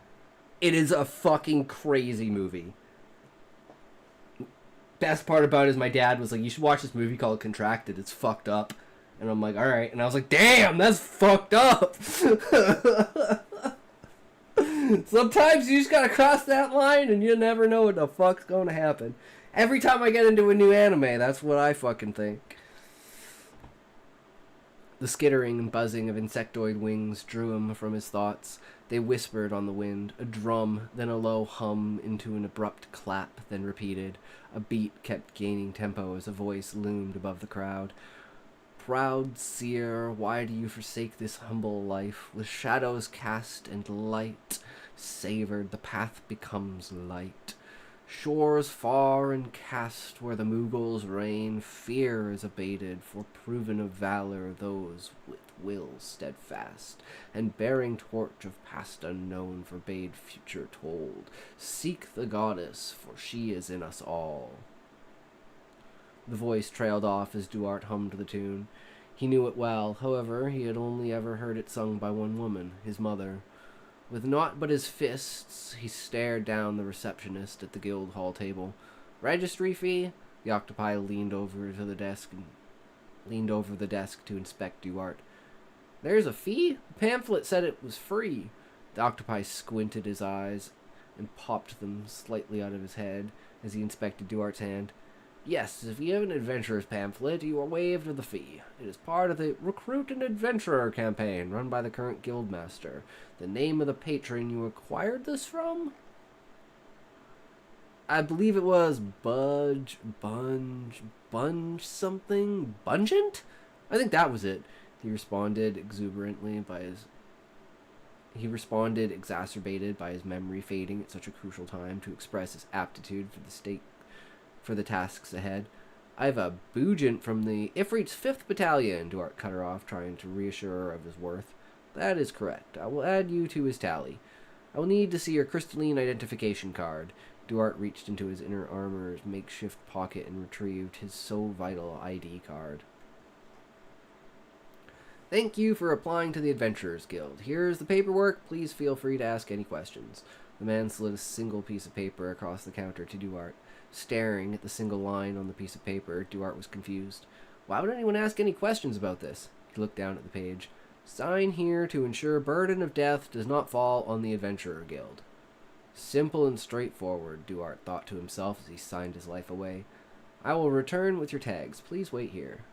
A: It is a fucking crazy movie. Best part about it is my dad was like, you should watch this movie called Contracted. It's fucked up. And I'm like, alright. And I was like, damn, that's fucked up. Sometimes you just gotta cross that line and you never know what the fuck's gonna happen. Every time I get into a new anime, that's what I fucking think. The skittering and buzzing of insectoid wings drew him from his thoughts. They whispered on the wind, a drum, then a low hum into an abrupt clap, then repeated. A beat kept gaining tempo as a voice loomed above the crowd. Proud seer, why do you forsake this humble life? With shadows cast and light savored, the path becomes light. Shores far and cast where the Mughals reign, fear is abated, for proven of valor those with will steadfast, and bearing torch of past unknown forbade future told. Seek the goddess, for she is in us all. The voice trailed off as Duarte hummed the tune. He knew it well, however, he had only ever heard it sung by one woman, his mother. With naught but his fists, he stared down the receptionist at the guild hall table. Registry fee? The octopi leaned over the desk to inspect Duarte. There's a fee? The pamphlet said it was free. The octopi squinted his eyes and popped them slightly out of his head as he inspected Duarte's hand. Yes, if you have an adventurer's pamphlet, you are waived the fee. It is part of the Recruit an Adventurer campaign run by the current guildmaster. The name of the patron you acquired this from? I believe it was Bunge something? Bungent? I think that was it. He responded exacerbated by his memory fading at such a crucial time to express his aptitude for the tasks ahead. I've a boogent from the Ifrit's 5th Battalion, Duarte cut her off, trying to reassure her of his worth. That is correct. I will add you to his tally. I will need to see your crystalline identification card. Duarte reached into his inner armor's makeshift pocket and retrieved his so vital ID card. Thank you for applying to the Adventurers Guild. Here's the paperwork. Please feel free to ask any questions. The man slid a single piece of paper across the counter to Duarte. Staring at the single line on the piece of paper, Duarte was confused. Why would anyone ask any questions about this? He looked down at the page. Sign here to ensure burden of death does not fall on the Adventurer Guild. Simple and straightforward, Duarte thought to himself as he signed his life away. I will return with your tags. Please wait here.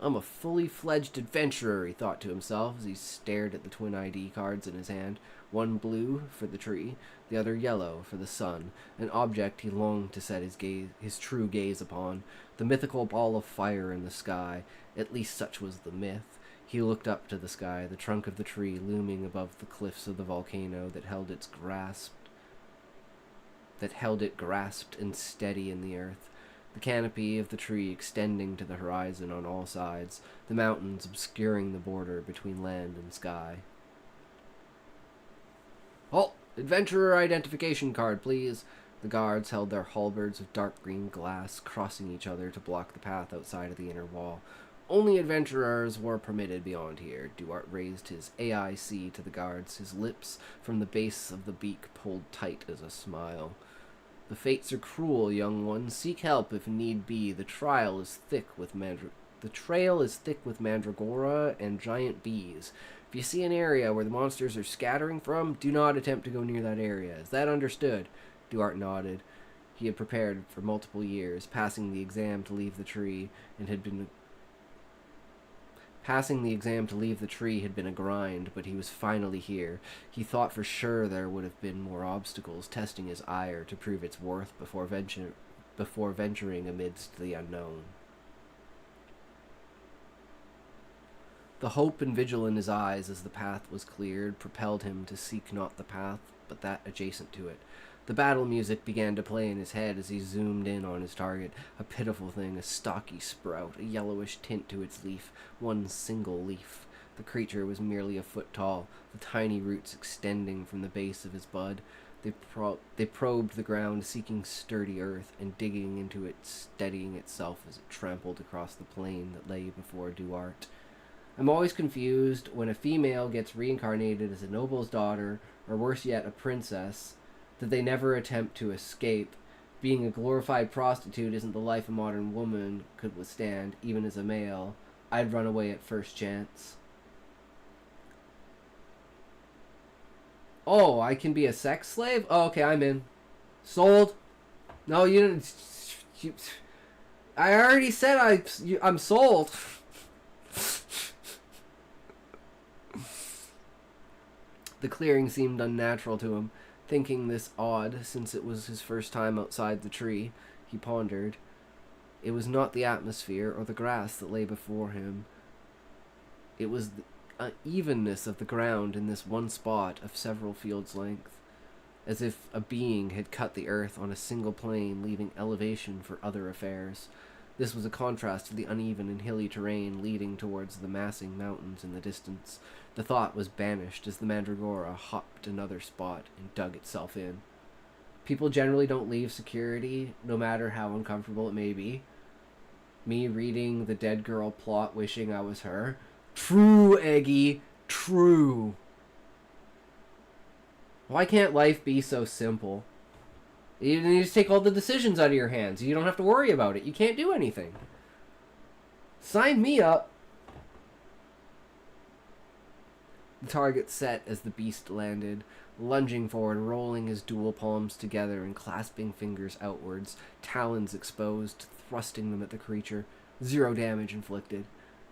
A: I'm a fully fledged adventurer, he thought to himself as he stared at the twin ID cards in his hand, one blue for the tree, the other yellow for the sun, an object he longed to set his true gaze upon, the mythical ball of fire in the sky. At least such was the myth. He looked up to the sky, the trunk of the tree looming above the cliffs of the volcano that held it grasped and steady in the earth. The canopy of the tree extending to the horizon on all sides, the mountains obscuring the border between land and sky. Halt! Adventurer identification card, please. The guards held their halberds of dark green glass, crossing each other to block the path outside of the inner wall. Only adventurers were permitted beyond here. Duarte raised his AIC to the guards, his lips from the base of the beak pulled tight as a smile. The fates are cruel, young one. Seek help if need be. The trail is thick with mandragora and giant bees. If you see an area where the monsters are scattering from, do not attempt to go near that area. Is that understood? Duarte nodded. He had prepared for multiple years, passing the exam to leave the tree had been a grind, but he was finally here. He thought for sure there would have been more obstacles testing his ire to prove its worth before venturing amidst the unknown. The hope and vigil in his eyes as the path was cleared propelled him to seek not the path, but that adjacent to it. The battle music began to play in his head as he zoomed in on his target, a pitiful thing, a stocky sprout, a yellowish tint to its leaf, one single leaf. The creature was merely a foot tall, the tiny roots extending from the base of his bud. They probed the ground, seeking sturdy earth, and digging into it, steadying itself as it trampled across the plain that lay before Duarte. I'm always confused when a female gets reincarnated as a noble's daughter, or worse yet, a princess, that they never attempt to escape. Being a glorified prostitute isn't the life a modern woman could withstand, even as a male. I'd run away at first chance. Oh, I can be a sex slave? Oh, okay, I'm in. Sold? No, you didn't... I already said I'm sold. The clearing seemed unnatural to him. Thinking this odd, since it was his first time outside the tree, he pondered. It was not the atmosphere or the grass that lay before him. It was the unevenness of the ground in this one spot of several fields' length, as if a being had cut the earth on a single plane, leaving elevation for other affairs. This was a contrast to the uneven and hilly terrain leading towards the massing mountains in the distance. The thought was banished as the mandragora hopped another spot and dug itself in. People generally don't leave security, no matter how uncomfortable it may be. Me reading the dead girl plot wishing I was her. True, Eggy. True. Why can't life be so simple? You just take all the decisions out of your hands. You don't have to worry about it. You can't do anything. Sign me up. The target set as the beast landed, lunging forward, rolling his dual palms together and clasping fingers outwards, talons exposed, thrusting them at the creature. 0 damage inflicted.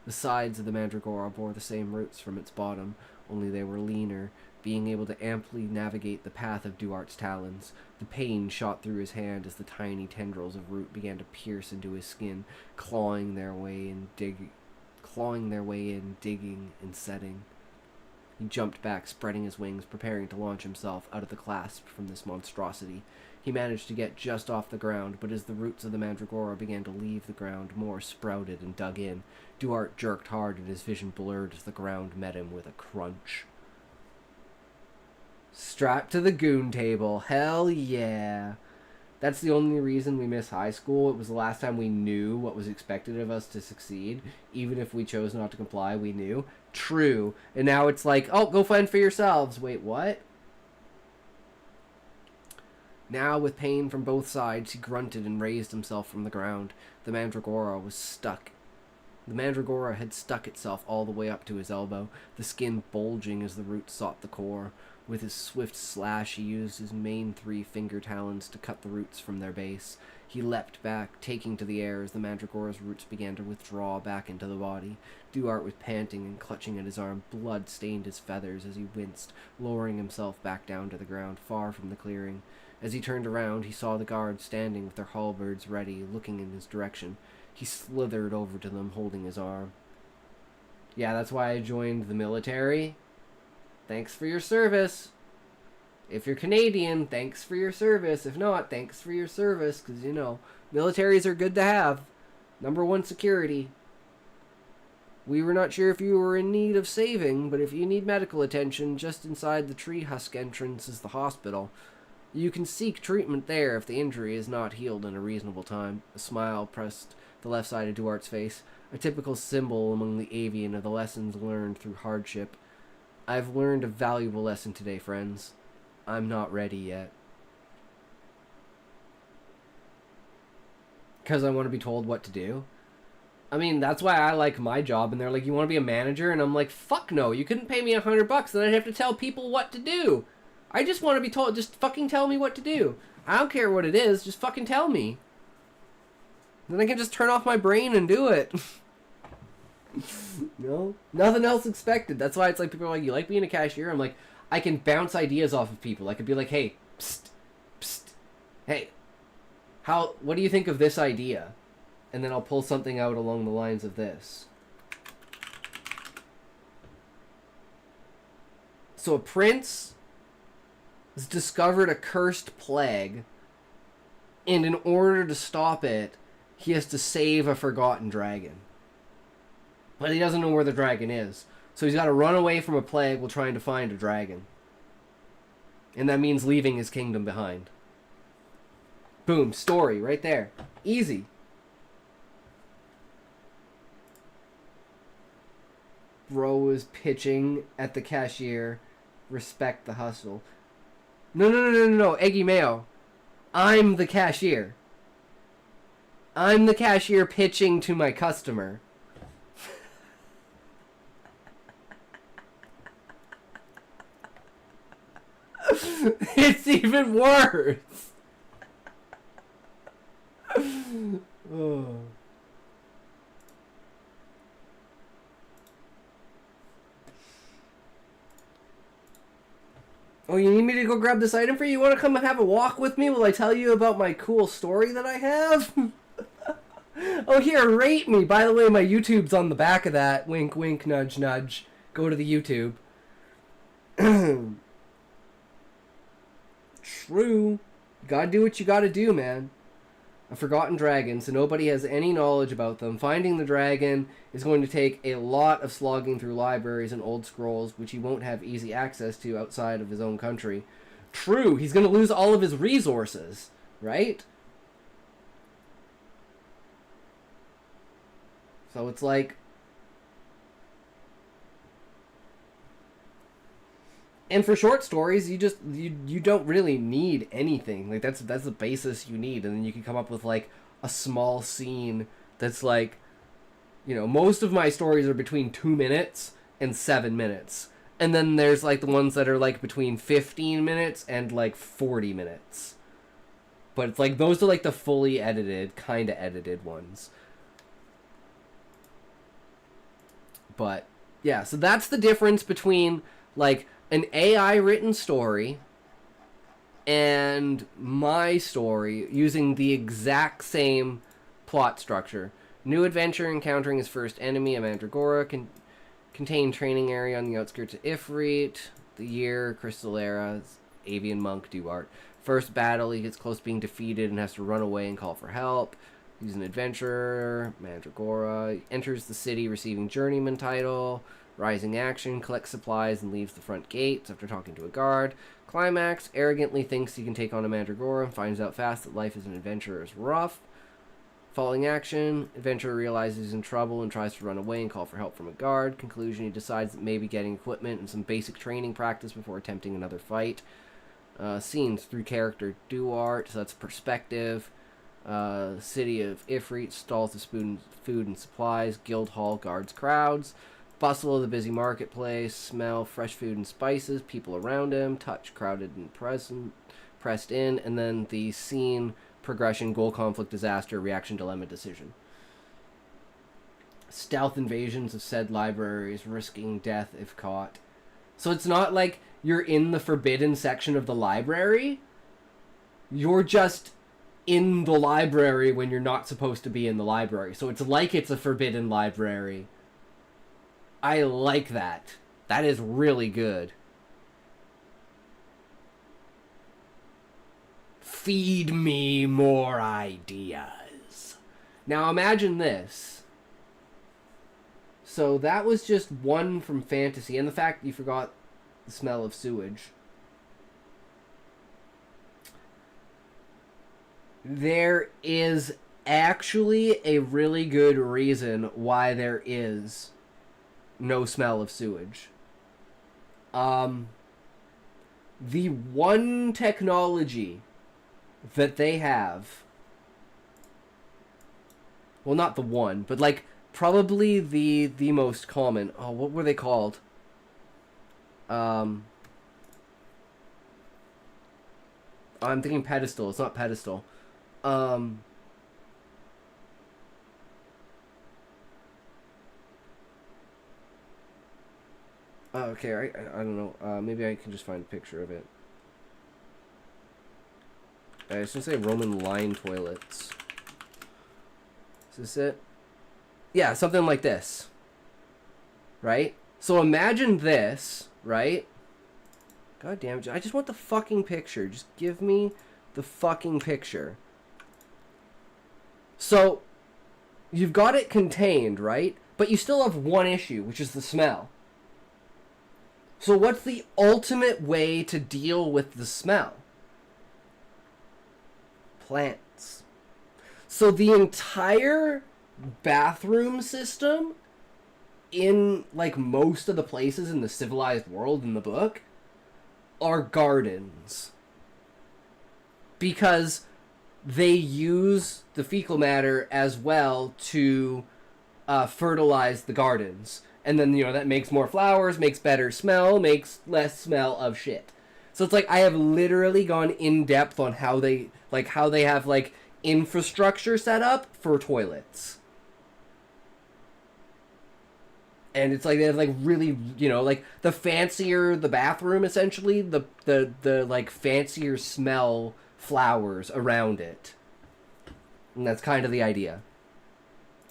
A: The sides of the mandragora bore the same roots from its bottom, only they were leaner, being able to amply navigate the path of Duarte's talons. The pain shot through his hand as the tiny tendrils of root began to pierce into his skin, clawing their way in, digging and setting. He jumped back, spreading his wings, preparing to launch himself out of the clasp from this monstrosity. He managed to get just off the ground, but as the roots of the mandragora began to leave the ground, more sprouted and dug in. Duarte jerked hard and his vision blurred as the ground met him with a crunch. Strapped to the goon table. Hell yeah. That's the only reason we miss high school. It was the last time we knew what was expected of us to succeed. Even if we chose not to comply, we knew. True. And now it's like, oh, go fend for yourselves. Wait, what? Now, with pain from both sides, he grunted and raised himself from the ground. The mandragora was stuck The Mandragora had stuck itself all the way up to his elbow, the skin bulging as the roots sought the core. With his swift slash, he used his main 3 finger talons to cut the roots from their base. He leapt back, taking to the air as the Mandragora's roots began to withdraw back into the body. Duarte was panting and clutching at his arm. Blood stained his feathers as he winced, lowering himself back down to the ground, far from the clearing. As he turned around, he saw the guards standing with their halberds ready, looking in his direction. He slithered over to them, holding his arm. Yeah, that's why I joined the military. Thanks for your service. If you're Canadian, thanks for your service. If not, thanks for your service, because, you know, militaries are good to have. #1 security. We were not sure if you were in need of saving, but if you need medical attention, just inside the tree husk entrance is the hospital. You can seek treatment there if the injury is not healed in a reasonable time. A smile pressed the left side of Duarte's face, a typical symbol among the avian of the lessons learned through hardship. I've learned a valuable lesson today, friends. I'm not ready yet. Because I want to be told what to do? I mean, that's why I like my job, and they're like, you want to be a manager? And I'm like, fuck no, you couldn't pay me $100, then I'd have to tell people what to do. I just want to be told, just fucking tell me what to do. I don't care what it is, just fucking tell me. Then I can just turn off my brain and do it. No, nothing else expected. That's why it's like, people are like, you like being a cashier? I'm like, I can bounce ideas off of people. I could be like, hey, psst, psst, hey, what do you think of this idea? And then I'll pull something out along the lines of this. So a prince has discovered a cursed plague, and in order to stop it, he has to save a forgotten dragon. But he doesn't know where the dragon is. So he's got to run away from a plague while trying to find a dragon. And that means leaving his kingdom behind. Boom, story right there. Easy. Bro was pitching at the cashier. Respect the hustle. No, Eggy Mayo. I'm the cashier. I'm the cashier pitching to my customer. It's even worse. Oh. Oh, you need me to go grab this item for you? You want to come and have a walk with me while I tell you about my cool story that I have? Oh, here, rate me. By the way, my YouTube's on the back of that. Wink, wink, nudge, nudge. Go to the YouTube. True. You gotta do what you gotta do, man. A forgotten dragon, so nobody has any knowledge about them. Finding the dragon is going to take a lot of slogging through libraries and old scrolls, which he won't have easy access to outside of his own country. True, he's going to lose all of his resources, right? So it's like... And for short stories, you don't really need anything. Like that's the basis you need, and then you can come up with like a small scene that's like, you know, most of my stories are between 2 minutes and 7 minutes. And then there's like the ones that are like between 15 minutes and like 40 minutes. But it's like those are like the fully edited, kind of edited ones. But yeah, so that's the difference between like an AI written story and my story using the exact same plot structure. New adventure encountering his first enemy, a Mandragora, contained training area on the outskirts of Ifrit. The year, Crystal Era, Avian Monk, Duarte. First battle, he gets close to being defeated and has to run away and call for help. He's an adventurer, Mandragora. Enters the city receiving Journeyman title. Rising action, collects supplies and leaves the front gates after talking to a guard. Climax, arrogantly thinks he can take on a Mandragora and finds out fast that life as an adventurer is rough. Falling action, adventurer realizes he's in trouble and tries to run away and call for help from a guard. Conclusion, he decides that maybe getting equipment and some basic training practice before attempting another fight. Scenes through character Duarte, so that's perspective. City of Ifrit, stalls of food and supplies, guild hall guards crowds, bustle of the busy marketplace, smell fresh food and spices, people around him, touch crowded and pressed in, and then the scene progression, goal, conflict, disaster, reaction, dilemma, decision. Stealth invasions of said libraries, risking death if caught. So it's not like you're in the forbidden section of the library. You're just in the library when you're not supposed to be in the library. So it's like it's a forbidden library. I like that. That is really good. Feed me more ideas. Now imagine this. So that was just one from fantasy, and the fact that you forgot the smell of sewage. There is actually a really good reason why there is no smell of sewage. The one technology that they have, well, not the one, but like probably the most common. Oh, what were they called? I'm thinking pedestal. It's not pedestal. Okay, I don't know. Maybe I can just find a picture of it. I was gonna say Roman line toilets. Is this it? Yeah, something like this. Right? So imagine this, right? God damn it. I just want the fucking picture. Just give me the fucking picture. So, you've got it contained, right? But you still have one issue, which is the smell. So what's the ultimate way to deal with the smell? Plants. So the entire bathroom system in like most of the places in the civilized world in the book are gardens. Because they use the fecal matter as well to fertilize the gardens. And then, you know, that makes more flowers, makes better smell, makes less smell of shit. So it's like I have literally gone in depth on how they have like infrastructure set up for toilets. And it's like they have like really, you know, like the fancier the bathroom essentially, the like fancier smell flowers around it. And that's kind of the idea.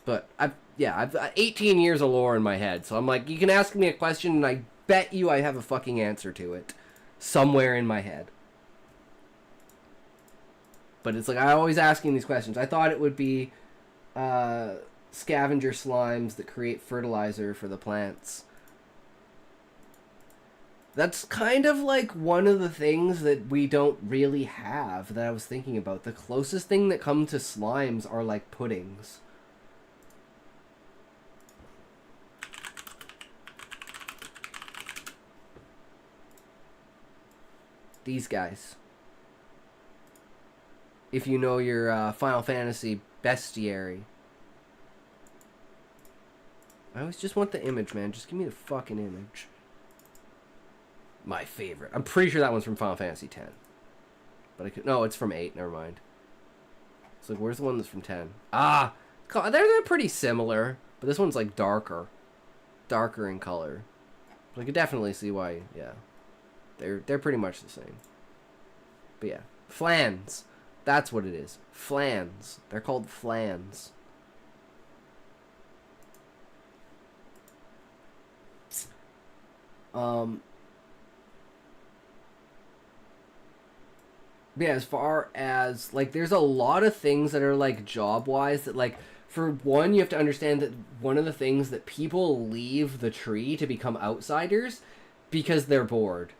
A: But I've got 18 years of lore in my head, so I'm like, you can ask me a question and I bet you I have a fucking answer to it somewhere in my head. But it's like, I'm always asking these questions. I thought it would be scavenger slimes that create fertilizer for the plants. That's kind of like one of the things that we don't really have that I was thinking about. The closest thing that come to slimes are like puddings. These guys. If you know your Final Fantasy bestiary. I always just want the image, man. Just give me the fucking image. My favorite. I'm pretty sure that one's from Final Fantasy X. But I could... No, it's from 8. Never mind. So where's the one that's from 10? Ah! They're pretty similar. But this one's like darker. Darker in color. But I could definitely see why, yeah. They're pretty much the same. But yeah. Flans. That's what it is. Flans. They're called flans. Yeah, as far as, like, there's a lot of things that are, like, job-wise that, like, for one, you have to understand that one of the things that people leave the tree to become outsiders because they're bored.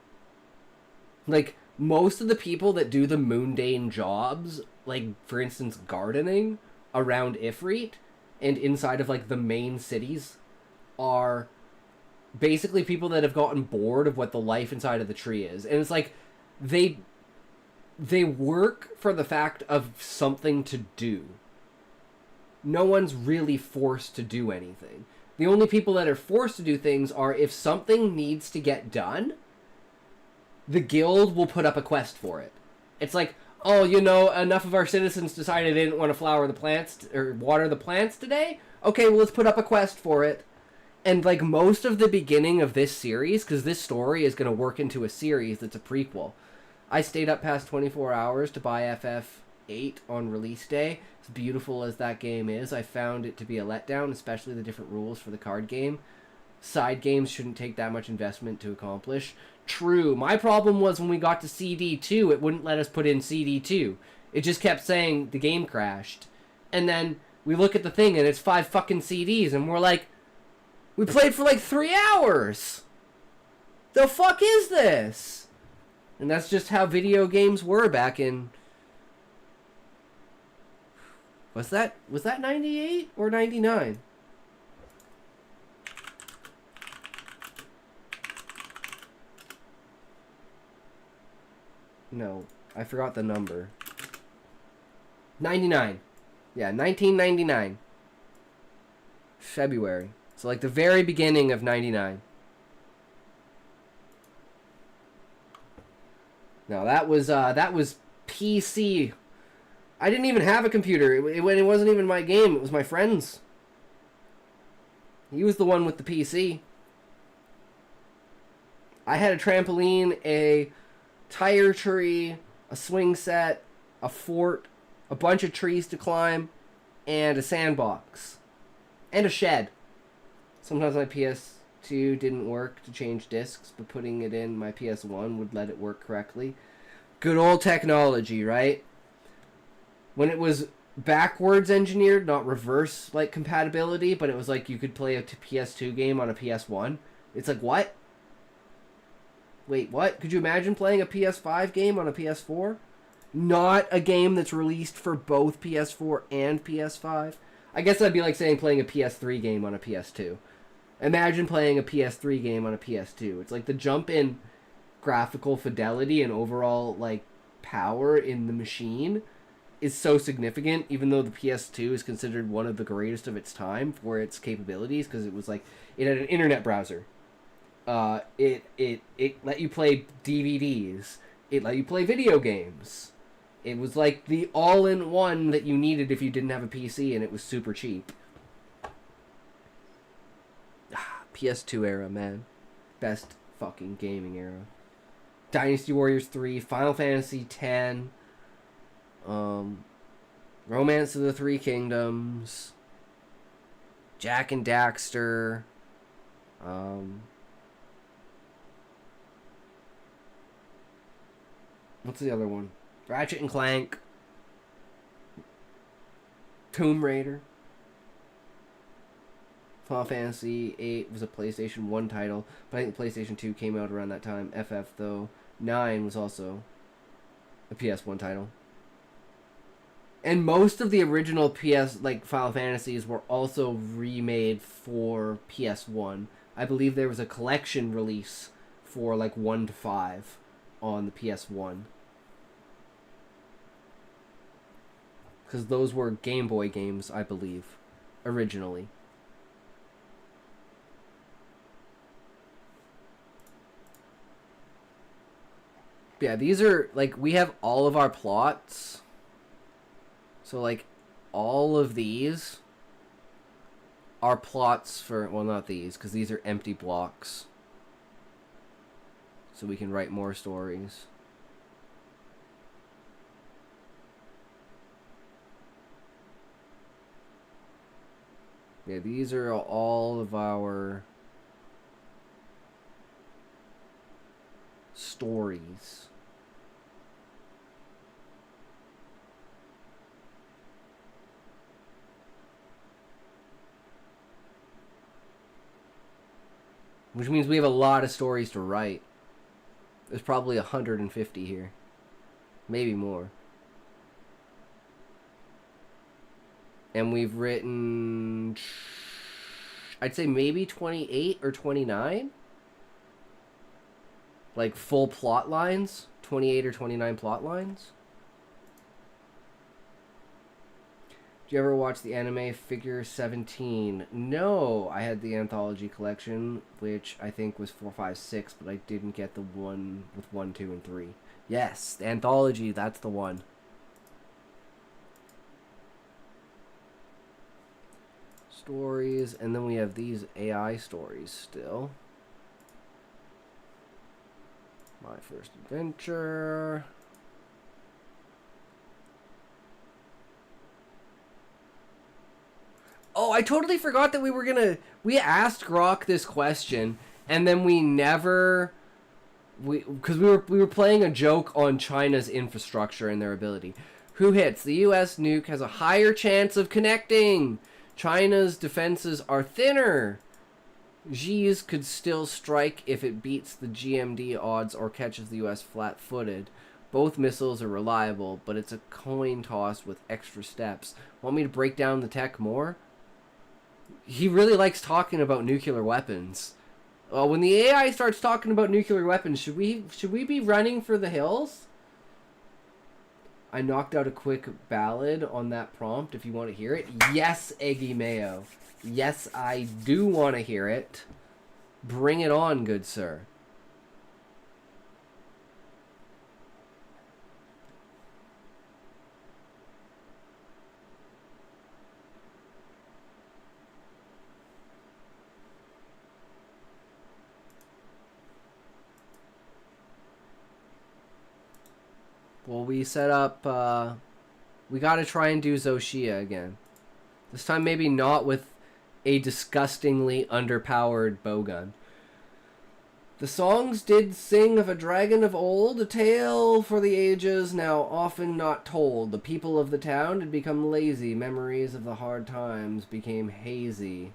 A: Like, most of the people that do the mundane jobs, like, for instance, gardening around Ifrit and inside of, like, the main cities are basically people that have gotten bored of what the life inside of the tree is. And it's like, they work for the fact of something to do. No one's really forced to do anything. The only people that are forced to do things are if something needs to get done, the guild will put up a quest for it. It's like, oh, you know, enough of our citizens decided they didn't want to flower the plants or water the plants today. Okay, well, let's put up a quest for it. And like most of the beginning of this series, because this story is going to work into a series that's a prequel. I stayed up past 24 hours to buy FF8 on release day. As beautiful as that game is, I found it to be a letdown, especially the different rules for the card game. Side games shouldn't take that much investment to accomplish. True, my problem was when we got to CD2, it wouldn't let us put in CD2. It just kept saying the game crashed. And then we look at the thing and it's 5 fucking CDs and we're like, we played for like 3 hours! The fuck is this? And that's just how video games were back in... Was that 98 or 99? No, I forgot the number. 99. Yeah, 1999. February. So like the very beginning of 99. No, that was PC. I didn't even have a computer. It wasn't even my game. It was my friend's. He was the one with the PC. I had a trampoline, a tire tree, a swing set, a fort, a bunch of trees to climb, and a sandbox. And a shed. Sometimes my PS2 didn't work to change discs, but putting it in my PS1 would let it work correctly. Good old technology, right? When it was backwards engineered, not reverse like compatibility, but it was like you could play a PS2 game on a PS1. It's like, what? Wait, what? Could you imagine playing a PS5 game on a PS4? Not a game that's released for both PS4 and PS5? I guess that'd be like saying playing a PS3 game on a PS2. Imagine playing a PS3 game on a PS2. It's like the jump in graphical fidelity and overall like power in the machine is so significant, even though the PS2 is considered one of the greatest of its time for its capabilities, because it was like, it had an internet browser. It let you play DVDs. It let you play video games. It was like the all-in-one that you needed if you didn't have a PC, and it was super cheap. PS2 era, man. Best fucking gaming era. Dynasty Warriors 3, Final Fantasy X, Romance of the Three Kingdoms, Jak and Daxter, what's the other one? Ratchet and Clank, Tomb Raider. Final Fantasy VIII was a PlayStation 1 title, but I think PlayStation 2 came out around that time. FF, though. 9 was also a PS1 title. And most of the original Final Fantasies were also remade for PS1. I believe there was a collection release for like 1 to 5 on the PS1. Because those were Game Boy games, I believe, originally. Yeah, these are, like, we have all of our plots. So, like, all of these are plots for, well, not these, because these are empty blocks. So we can write more stories. Yeah, these are all of our stories. Which means we have a lot of stories to write. There's probably 150 here. Maybe more. And we've written, I'd say maybe 28 or 29. like full plot lines, 28 or 29 plot lines. Do you ever watch the anime Figure 17? No, I had the anthology collection, which I think was 4, 5, 6, but I didn't get the one with 1, 2, and 3. Yes, the anthology, that's the one. Stories, and then we have these AI stories still. My First Adventure. Oh, I totally forgot that we asked Grok this question, and then we never, because we were playing a joke on China's infrastructure and their ability. Who hits? The U.S. nuke has a higher chance of connecting. China's defenses are thinner. Xi's could still strike if it beats the GMD odds or catches the U.S. flat-footed. Both missiles are reliable, but it's a coin toss with extra steps. Want me to break down the tech more? He really likes talking about nuclear weapons. When the AI starts talking about nuclear weapons, should we be running for the hills? I knocked out a quick ballad on that prompt if you want to hear it. Yes, Eggy Mayo. Yes, I do want to hear it. Bring it on, good sir. Well, we set up, we gotta try and do Zoshia again. This time maybe not with a disgustingly underpowered bowgun. The songs did sing of a dragon of old, a tale for the ages now often not told. The people of the town had become lazy, memories of the hard times became hazy.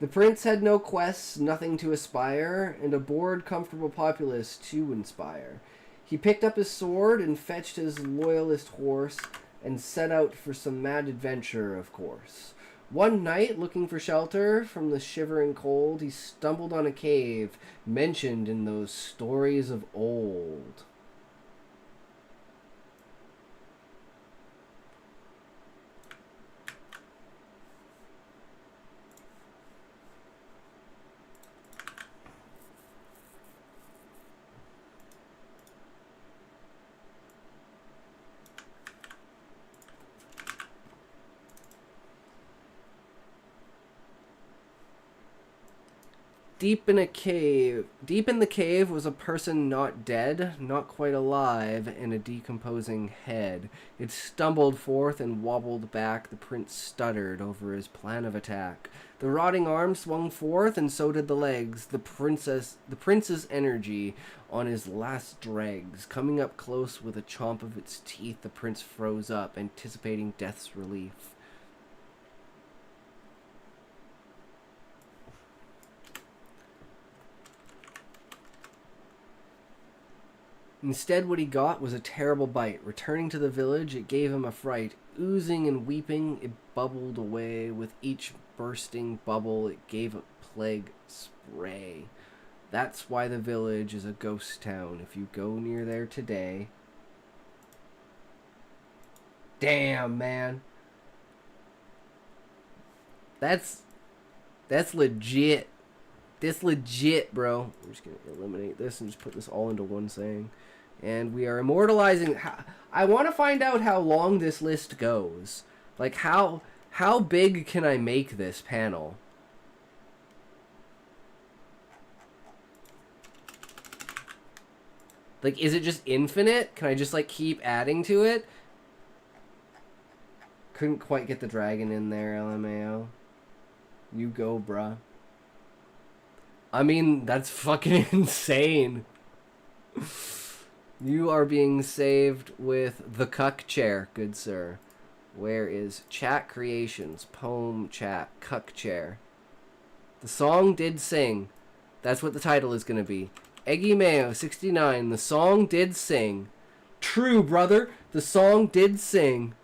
A: The prince had no quests, nothing to aspire, and a bored, comfortable populace to inspire. He picked up his sword and fetched his loyalist horse, and set out for some mad adventure, of course. One night, looking for shelter from the shivering cold, he stumbled on a cave mentioned in those stories of old. Deep in the cave was a person not dead, not quite alive, and a decomposing head. It stumbled forth and wobbled back. The prince stuttered over his plan of attack. The rotting arm swung forth, and so did the legs. The prince's energy on his last dregs. Coming up close with a chomp of its teeth, the prince froze up, anticipating death's relief. Instead, what he got was a terrible bite. Returning to the village, it gave him a fright. Oozing and weeping, it bubbled away. With each bursting bubble, it gave a plague spray. That's why the village is a ghost town. If you go near there today... Damn, man. That's legit. That's legit, bro. I'm just going to eliminate this and just put this all into one saying. And we are immortalizing... I want to find out how long this list goes. Like, how big can I make this panel? Like, is it just infinite? Can I just, like, keep adding to it? Couldn't quite get the dragon in there, LMAO. You go, bruh. I mean, that's fucking insane. You are being saved with the cuck chair, good sir. Where is chat creations, poem chat, cuck chair? The song did sing. That's what the title is going to be. Eggy Mayo, 69. The song did sing. True, brother. The song did sing.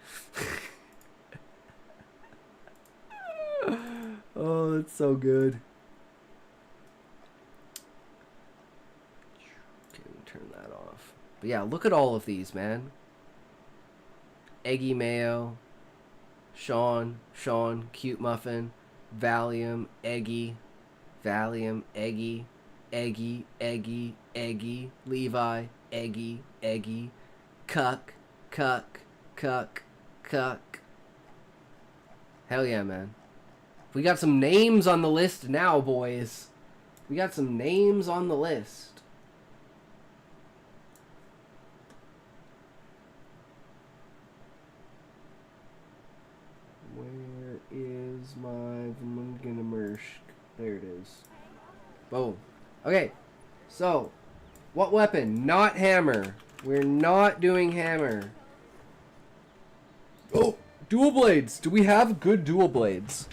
A: Oh, that's so good. But yeah, look at all of these, man. Eggy Mayo, Sean, Cute Muffin, Valium, Eggy, Eggy, Levi, Eggy, Cuck. Hell yeah, man. We got some names on the list now, boys. We got some names on the list. Where is my Vmungenamersh? There it is. Boom. Okay. So, what weapon? Not hammer. We're not doing hammer. Oh! Dual blades! Do we have good dual blades?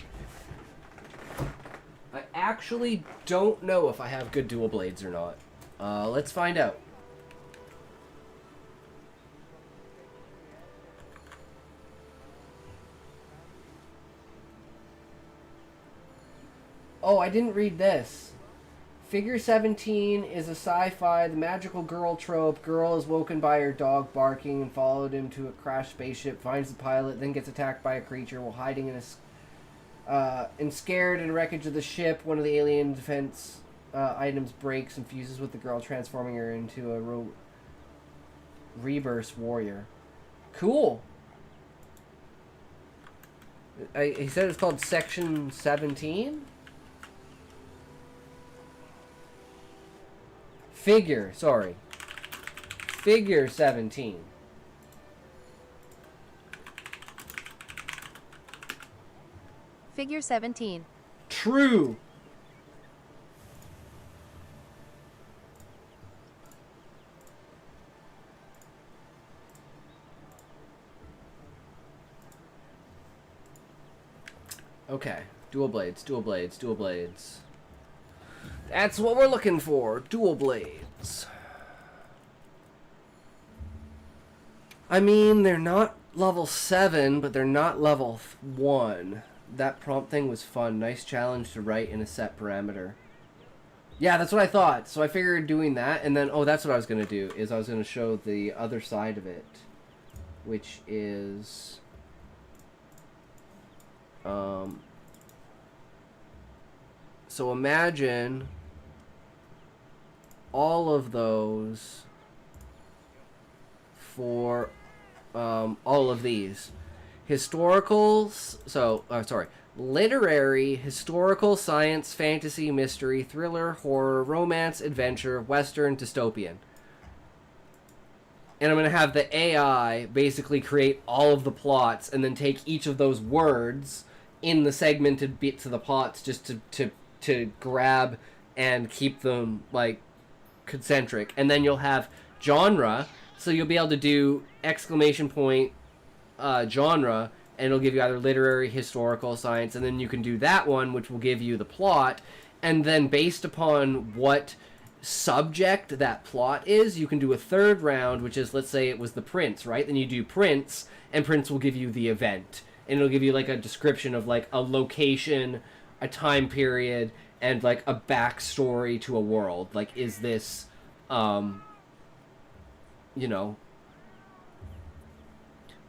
A: I actually don't know if I have good dual blades or not. Let's find out. Oh, I didn't read this. Figure 17 is a sci-fi, the magical girl trope. Girl is woken by her dog barking and followed him to a crashed spaceship, finds the pilot, then gets attacked by a creature while hiding in and scared in wreckage of the ship. One of the alien defense items breaks and fuses with the girl, transforming her into a rebirth warrior. Cool. He said it's called Section 17? Figure 17.
B: Figure 17.
A: True. Okay. Dual blades. That's what we're looking for. Dual blades. I mean, they're not level 7, but they're not level 1. That prompt thing was fun. Nice challenge to write in a set parameter. Yeah, that's what I thought. So I figured doing that, and then, oh, that's what I was going to do, is I was going to show the other side of it, which is... So imagine all of those for all of these. Literary, historical, science, fantasy, mystery, thriller, horror, romance, adventure, western, dystopian. And I'm going to have the AI basically create all of the plots and then take each of those words in the segmented bits of the plots just to grab and keep them, like, concentric. And then you'll have genre, so you'll be able to do exclamation point genre, and it'll give you either literary, historical, science, and then you can do that one, which will give you the plot. And then based upon what subject that plot is, you can do a third round, which is, let's say it was the prince, right? Then you do prince, and prince will give you the event. And it'll give you, like, a description of, like, a location, a time period, and, like, a backstory to a world. Like, is this, you know,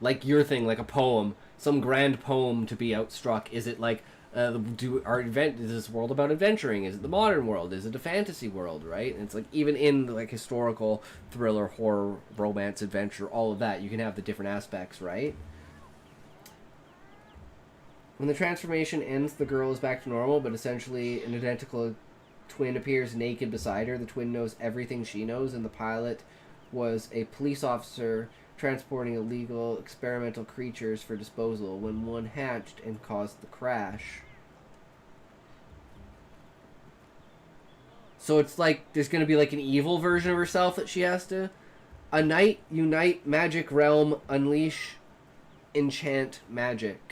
A: like your thing, like a poem, some grand poem to be outstruck? Is it, like, is this world about adventuring? Is it the modern world? Is it a fantasy world, right? And it's, like, even in, like, historical, thriller, horror, romance, adventure, all of that, you can have the different aspects, right? When the transformation ends, the girl is back to normal, but essentially an identical twin appears naked beside her. The twin knows everything she knows, and the pilot was a police officer transporting illegal experimental creatures for disposal when one hatched and caused the crash. So it's like there's going to be like an evil version of herself that she has to... A knight, unite, magic realm, unleash, enchant, magic.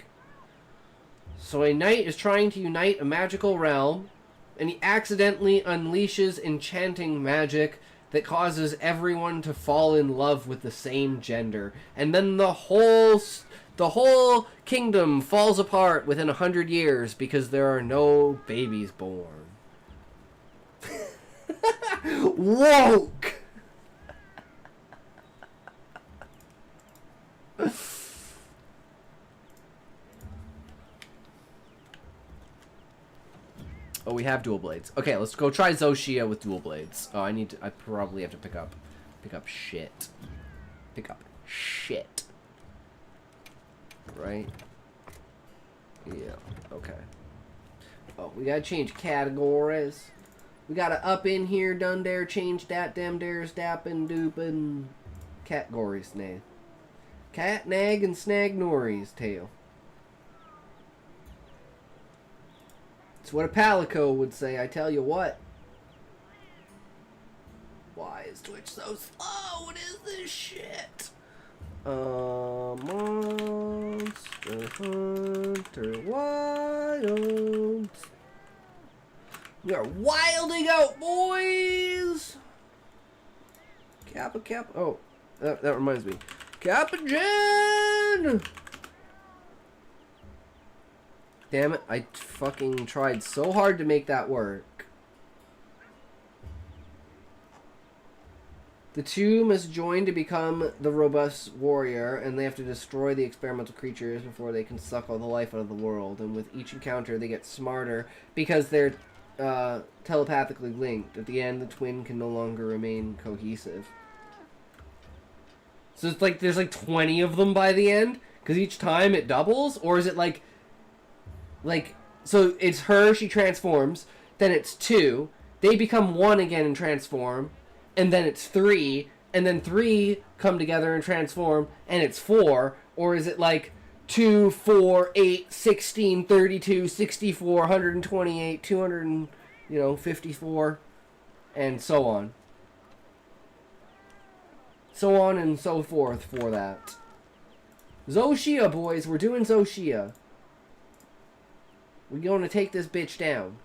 A: So a knight is trying to unite a magical realm, and he accidentally unleashes enchanting magic that causes everyone to fall in love with the same gender. And then the whole kingdom falls apart within 100 years because there are no babies born. Woke! Oh, we have dual blades. Okay, let's go try Zoshia with dual blades. Oh, I probably have to pick up shit. Pick up shit. Right? Yeah, okay. Oh, we gotta change categories. We gotta up in here, done there, change dat, dem, dares, dappin, doopin. Categories, nay. Cat, nag, and snag, Nori's tail. It's what a palico would say, I tell you what. Why is Twitch so slow? What is this shit? Monster Hunter Wild. We are wilding out, boys! Kappa. Oh, that reminds me. Kappa Jen! Damn it, I fucking tried so hard to make that work. The two must join to become the robust warrior, and they have to destroy the experimental creatures before they can suck all the life out of the world. And with each encounter, they get smarter because they're telepathically linked. At the end, the twin can no longer remain cohesive. So it's like there's like 20 of them by the end, because each time it doubles, or is it like so it's her, she transforms, then it's 2, they become 1 again and transform, and then it's 3, and then 3 come together and transform, and it's 4, or is it like 2, 4, 8, 16, 32, 64, 128, 254, and so on. So on and so forth for that. Zoshia, boys, we're doing Zoshia. We're gonna take this bitch down.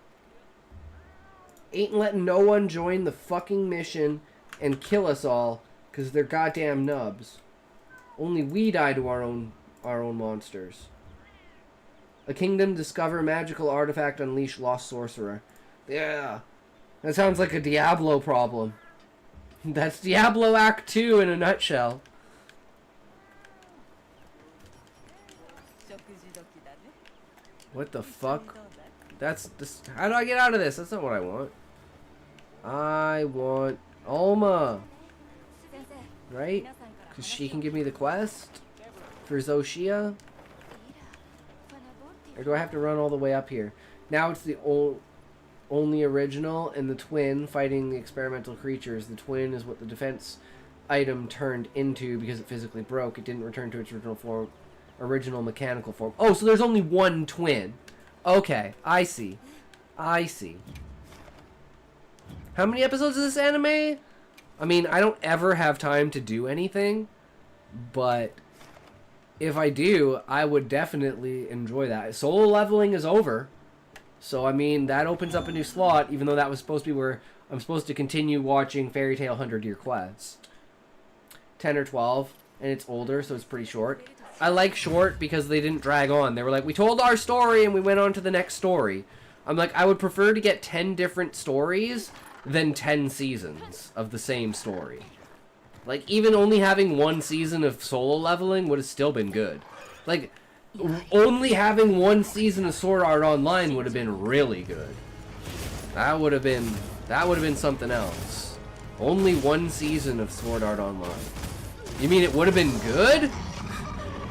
A: Ain't letting no one join the fucking mission and kill us all, because they're goddamn nubs. Only we die to our own monsters. A kingdom, discover magical artifact, unleash lost sorcerer. Yeah. That sounds like a Diablo problem. That's Diablo Act 2 in a nutshell. What the fuck? That's this. How do I get out of this? That's not what I want. I want Alma. Right? Because she can give me the quest for Zoshia. Or do I have to run all the way up here? Now it's the only original and the twin fighting the experimental creatures. The twin is what the defense item turned into because it physically broke. It didn't return to its original mechanical form. Oh, so there's only one twin. Okay, I see. How many episodes of this anime? I mean, I don't ever have time to do anything, but if I do, I would definitely enjoy that. Solo leveling is over, so I mean, that opens up a new slot, even though that was supposed to be where I'm supposed to continue watching Fairy Tail 100 Year Quest. 10 or 12, and it's older, so it's pretty short. I like short because they didn't drag on. They were like, we told our story and we went on to the next story. I'm like, I would prefer to get 10 different stories than 10 seasons of the same story. Like, even only having 1 season of solo leveling would have still been good. Like, only having 1 season of Sword Art Online would have been really good. That would have been something else. Only 1 season of Sword Art Online. You mean it would have been good?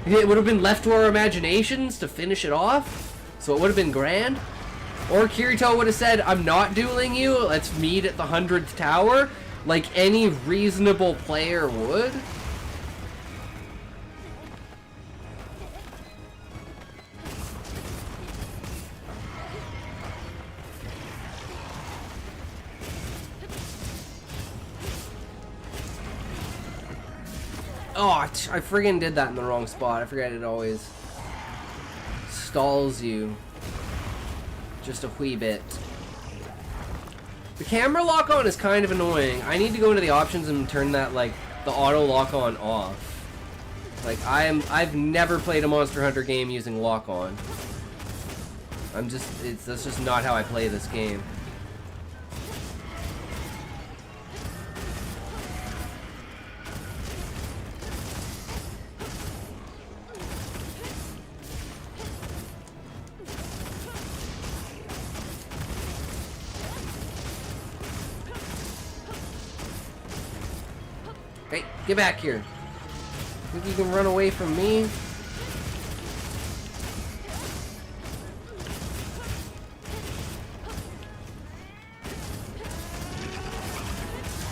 A: It would have been left to our imaginations to finish it off, so it would have been grand. Or Kirito would have said, I'm not dueling you, let's meet at the 100th tower, like any reasonable player would. Oh, I friggin' did that in the wrong spot. I forget it always stalls you just a wee bit. The camera lock on is kind of annoying. I need to go into the options and turn that, like, the auto lock on off. Like, I've never played a Monster Hunter game using lock on. That's just not how I play this game. Get back here. Think you can run away from me?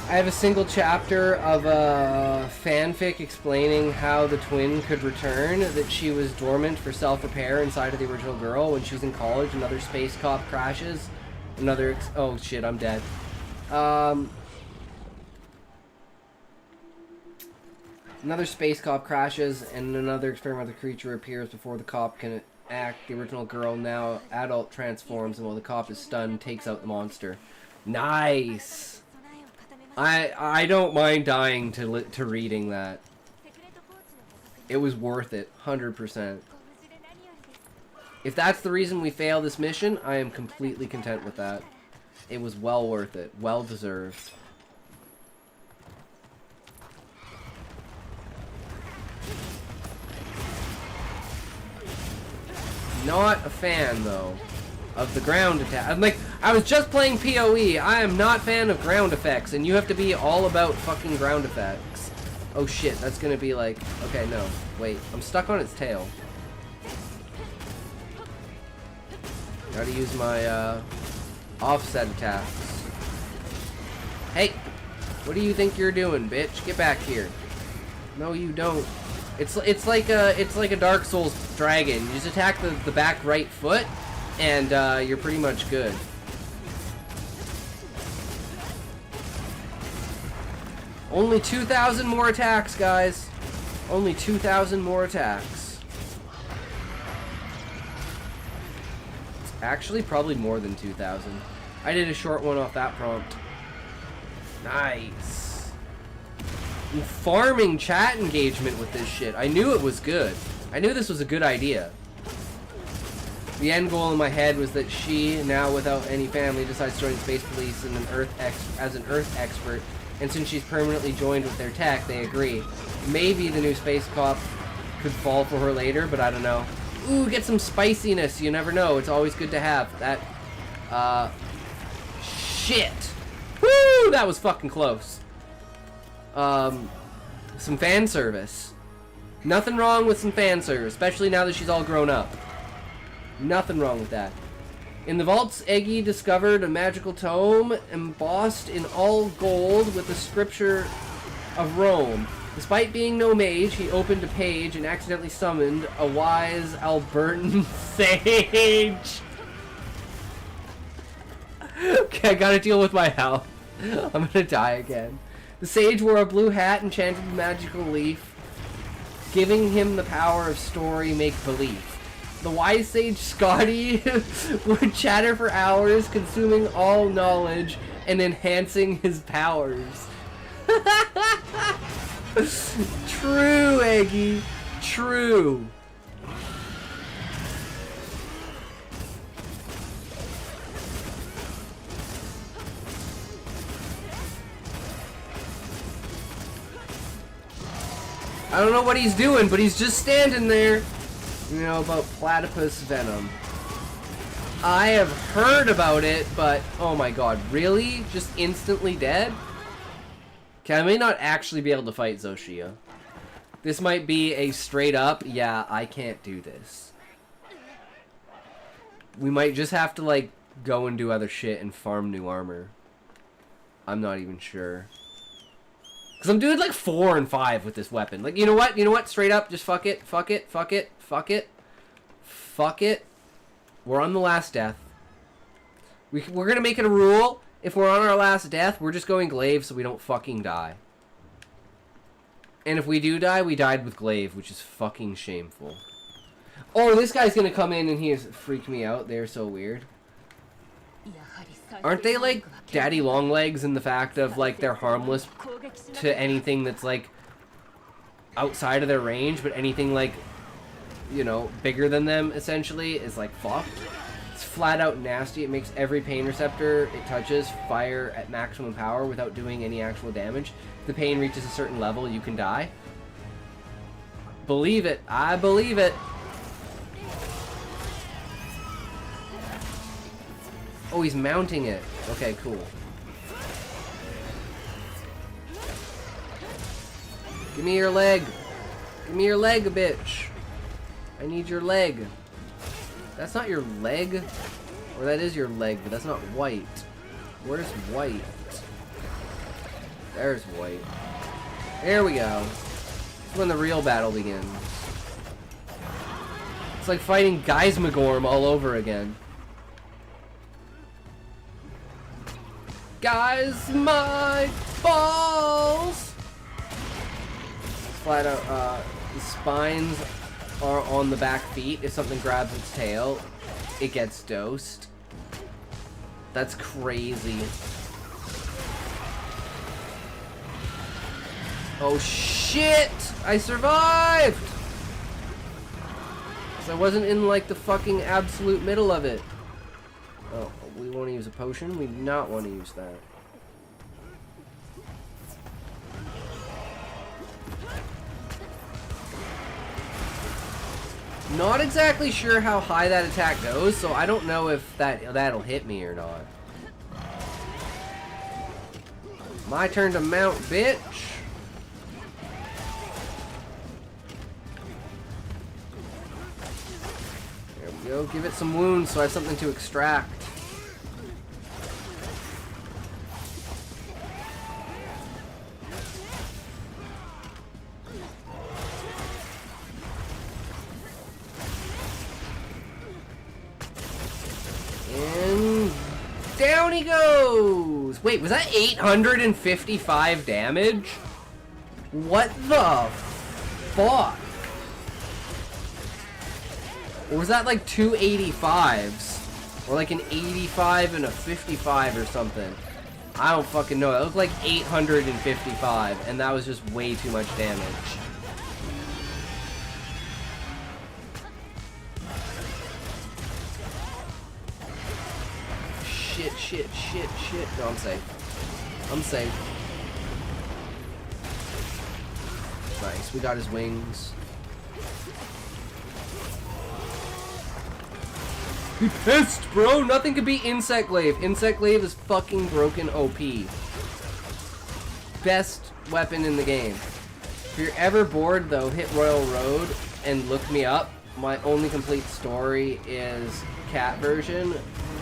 A: I have a single chapter of a fanfic explaining how the twin could return, that she was dormant for self-repair inside of the original girl. When she's in college, another space cop crashes. Oh shit, I'm dead. Another space cop crashes and another experimental creature appears before the cop can act. The original girl, now adult, transforms, and while the cop is stunned, takes out the monster. Nice! I don't mind dying to reading that. It was worth it, 100%. If that's the reason we fail this mission, I am completely content with that. It was well worth it, well deserved. Not a fan though of the ground attack. I'm like, I was just playing PoE. I am not a fan of ground effects, and you have to be all about fucking ground effects. Oh shit, that's gonna be like, okay, no, wait, I'm stuck on its tail. Gotta use my offset attacks. Hey, what do you think you're doing, bitch? Get back here. No, you don't. It's like a Dark Souls dragon. You just attack the back right foot, and you're pretty much good. Only 2,000 more attacks, guys. Only 2,000 more attacks. It's actually probably more than 2,000. I did a short one off that prompt. Nice. I'm farming chat engagement with this shit. I knew it was good. I knew this was a good idea. The end goal in my head was that she, now without any family, decides to join space police and as an Earth expert. And since she's permanently joined with their tech, they agree. Maybe the new space cop could fall for her later, but I don't know. Ooh, get some spiciness. You never know. It's always good to have that. Shit. Woo! That was fucking close. Some fan service. Nothing wrong with some fan service, especially now that she's all grown up. Nothing wrong with that. In the vaults, Eggy discovered a magical tome embossed in all gold with the scripture of Rome. Despite being no mage, he opened a page and accidentally summoned a wise Albertan sage. Okay, I gotta deal with my health. I'm gonna die again. The sage wore a blue hat enchanted with magical leaf, giving him the power of story make-believe. The wise sage Scotty would chatter for hours, consuming all knowledge and enhancing his powers. True, Eggy. True. I don't know what he's doing, but he's just standing there. You know about platypus venom. I have heard about it, but oh my god, really? Just instantly dead? Okay, I may not actually be able to fight Zoshia. This might be a straight up, yeah, I can't do this. We might just have to, like, go and do other shit and farm new armor. I'm not even sure. Because I'm doing like 4 and 5 with this weapon. Like, you know what? You know what? Straight up, just fuck it. Fuck it. Fuck it. Fuck it. Fuck it. We're on the last death. We're going to make it a rule. If we're on our last death, we're just going glaive so we don't fucking die. And if we do die, we died with glaive, which is fucking shameful. Oh, this guy's going to come in and he has freaked me out. They're so weird. Aren't they like daddy long legs in the fact of like they're harmless to anything that's like outside of their range, but anything like, you know, bigger than them essentially is like fucked. It's flat out nasty. It makes every pain receptor it touches fire at maximum power without doing any actual damage. If the pain reaches a certain level, you can die. Believe it. I believe it. Oh, he's mounting it. Okay, cool. Give me your leg. Give me your leg, bitch. I need your leg. That's not your leg. Or that is your leg, but that's not white. Where's white? There's white. There we go. This is when the real battle begins. It's like fighting Geismagorm all over again. Guys, my balls! Flat out, the spines are on the back feet. If something grabs its tail, it gets dosed. That's crazy. Oh shit! I survived! 'Cause I wasn't in like the fucking absolute middle of it. Oh, we want to use a potion? We do not want to use that. Not exactly sure how high that attack goes, so I don't know if that'll hit me or not. My turn to mount, bitch. There we go. Give it some wounds so I have something to extract. And down he goes! Wait, was that 855 damage? What the fuck? Or was that like 285s? Or like an 85 and a 55 or something? I don't fucking know. It looked like 855, and that was just way too much damage. Shit. No, I'm safe. I'm safe. Nice, we got his wings. Be pissed, bro! Nothing could beat Insect Glaive. Insect Glaive is fucking broken OP. Best weapon in the game. If you're ever bored, though, hit Royal Road and look me up. My only complete story is cat version,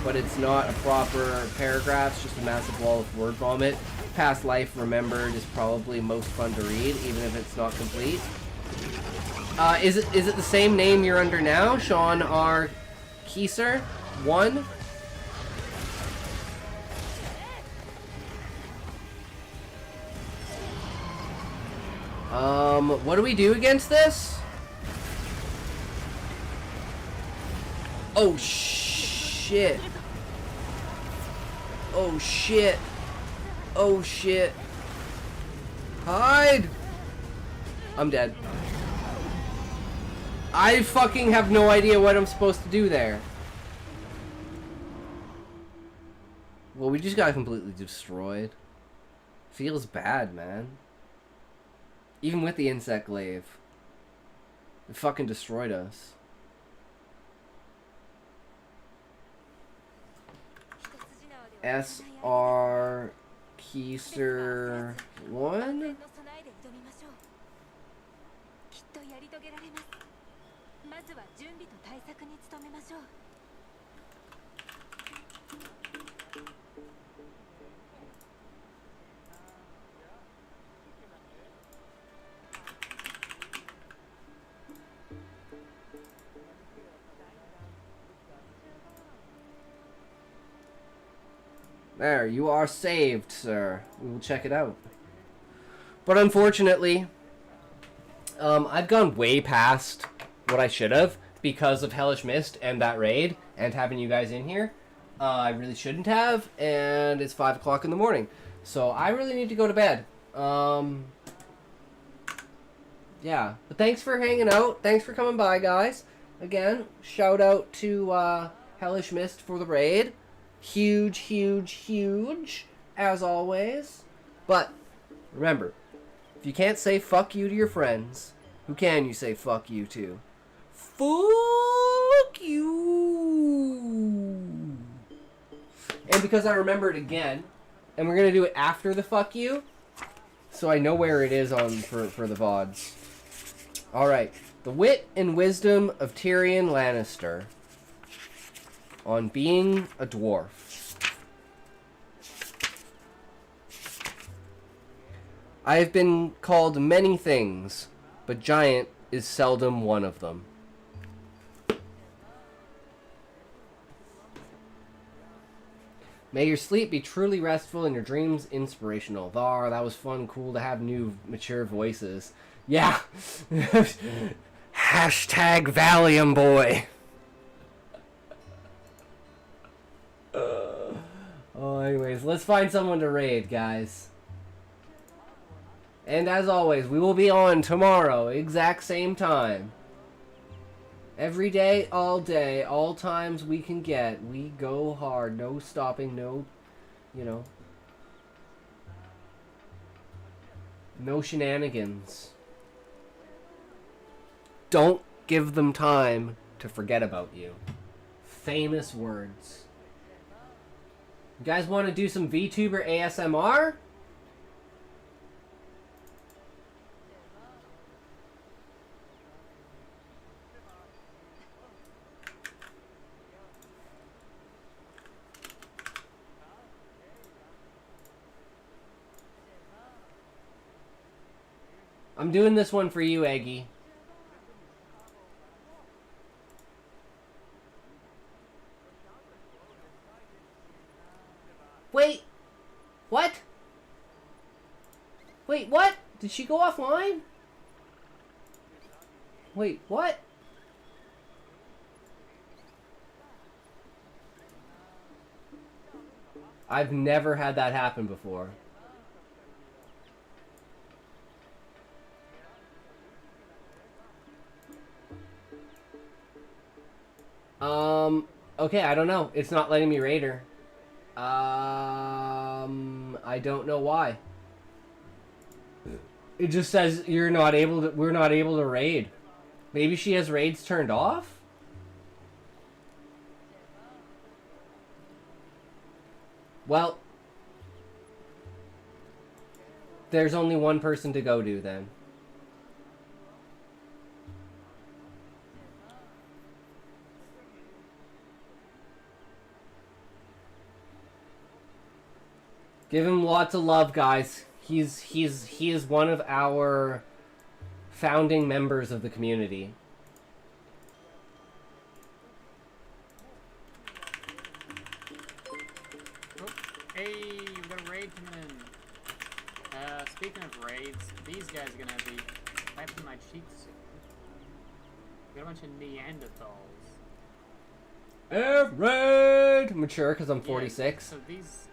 A: but it's not a proper paragraph, it's just a massive wall of word vomit. Past Life Remembered is probably most fun to read, even if it's not complete. Is it the same name you're under now? Sean R. Kieser? 1? What do we do against this? Oh, shit. Oh, shit. Oh, shit. Hide! I'm dead. I fucking have no idea what I'm supposed to do there. Well, we just got completely destroyed. Feels bad, man. Even with the Insect Glaive. It fucking destroyed us. SR Keister 1? There, you are saved, sir. We will check it out. But unfortunately, I've gone way past what I should have because of Hellish Mist and that raid and having you guys in here. I really shouldn't have, and it's 5 o'clock in the morning. So I really need to go to bed. Yeah, but thanks for hanging out. Thanks for coming by, guys. Again, shout out to Hellish Mist for the raid. Huge, huge, huge, as always. But remember, if you can't say fuck you to your friends, who can you say fuck you to? Fuck you! And because I remembered again, and we're going to do it after the fuck you, so I know where it is on for the VODs. Alright. The Wit and Wisdom of Tyrion Lannister on being a dwarf. I have been called many things, but giant is seldom one of them. May your sleep be truly restful and your dreams inspirational. Thar, that was fun, cool to have new, mature voices. Yeah! Hashtag Valium boy! Oh, anyways, let's find someone to raid, guys. And as always, we will be on tomorrow, exact same time. Every day, all times we can get. We go hard, no stopping, no, you know, no shenanigans. Don't give them time to forget about you. Famous words. You guys want to do some VTuber ASMR? I'm doing this one for you, Eggy. Wait. What? Wait, what? Did she go offline? Wait, what? I've never had that happen before. Okay, I don't know. It's not letting me raid her. I don't know why. It just says we're not able to raid. Maybe she has raids turned off? Well, there's only one person to go to then. Give him lots of love, guys. He is one of our founding members of the community.
C: Oh, hey, we've got a raid coming in. Speaking of raids, these guys are gonna be wiping my cheeks. We got a bunch of Neanderthals.
A: Raid! Mature, because I'm 46.
C: So these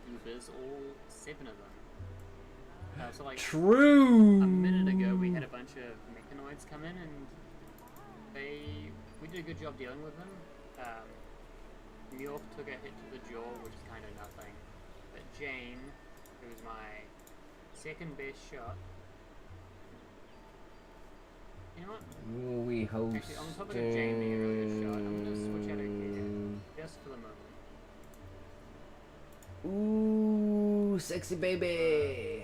C: goobers, all 7 of them. So like
A: True.
C: A minute ago, we had a bunch of mechanoids come in, and we did a good job dealing with them. Mjolk took a hit to the jaw, which is kind of nothing. But Jane, who was my second best shot. You know what?
A: We host.
C: Actually, on top of Jane being a really good shot, I'm gonna switch out of gear just for the moment.
A: Ooh, sexy baby.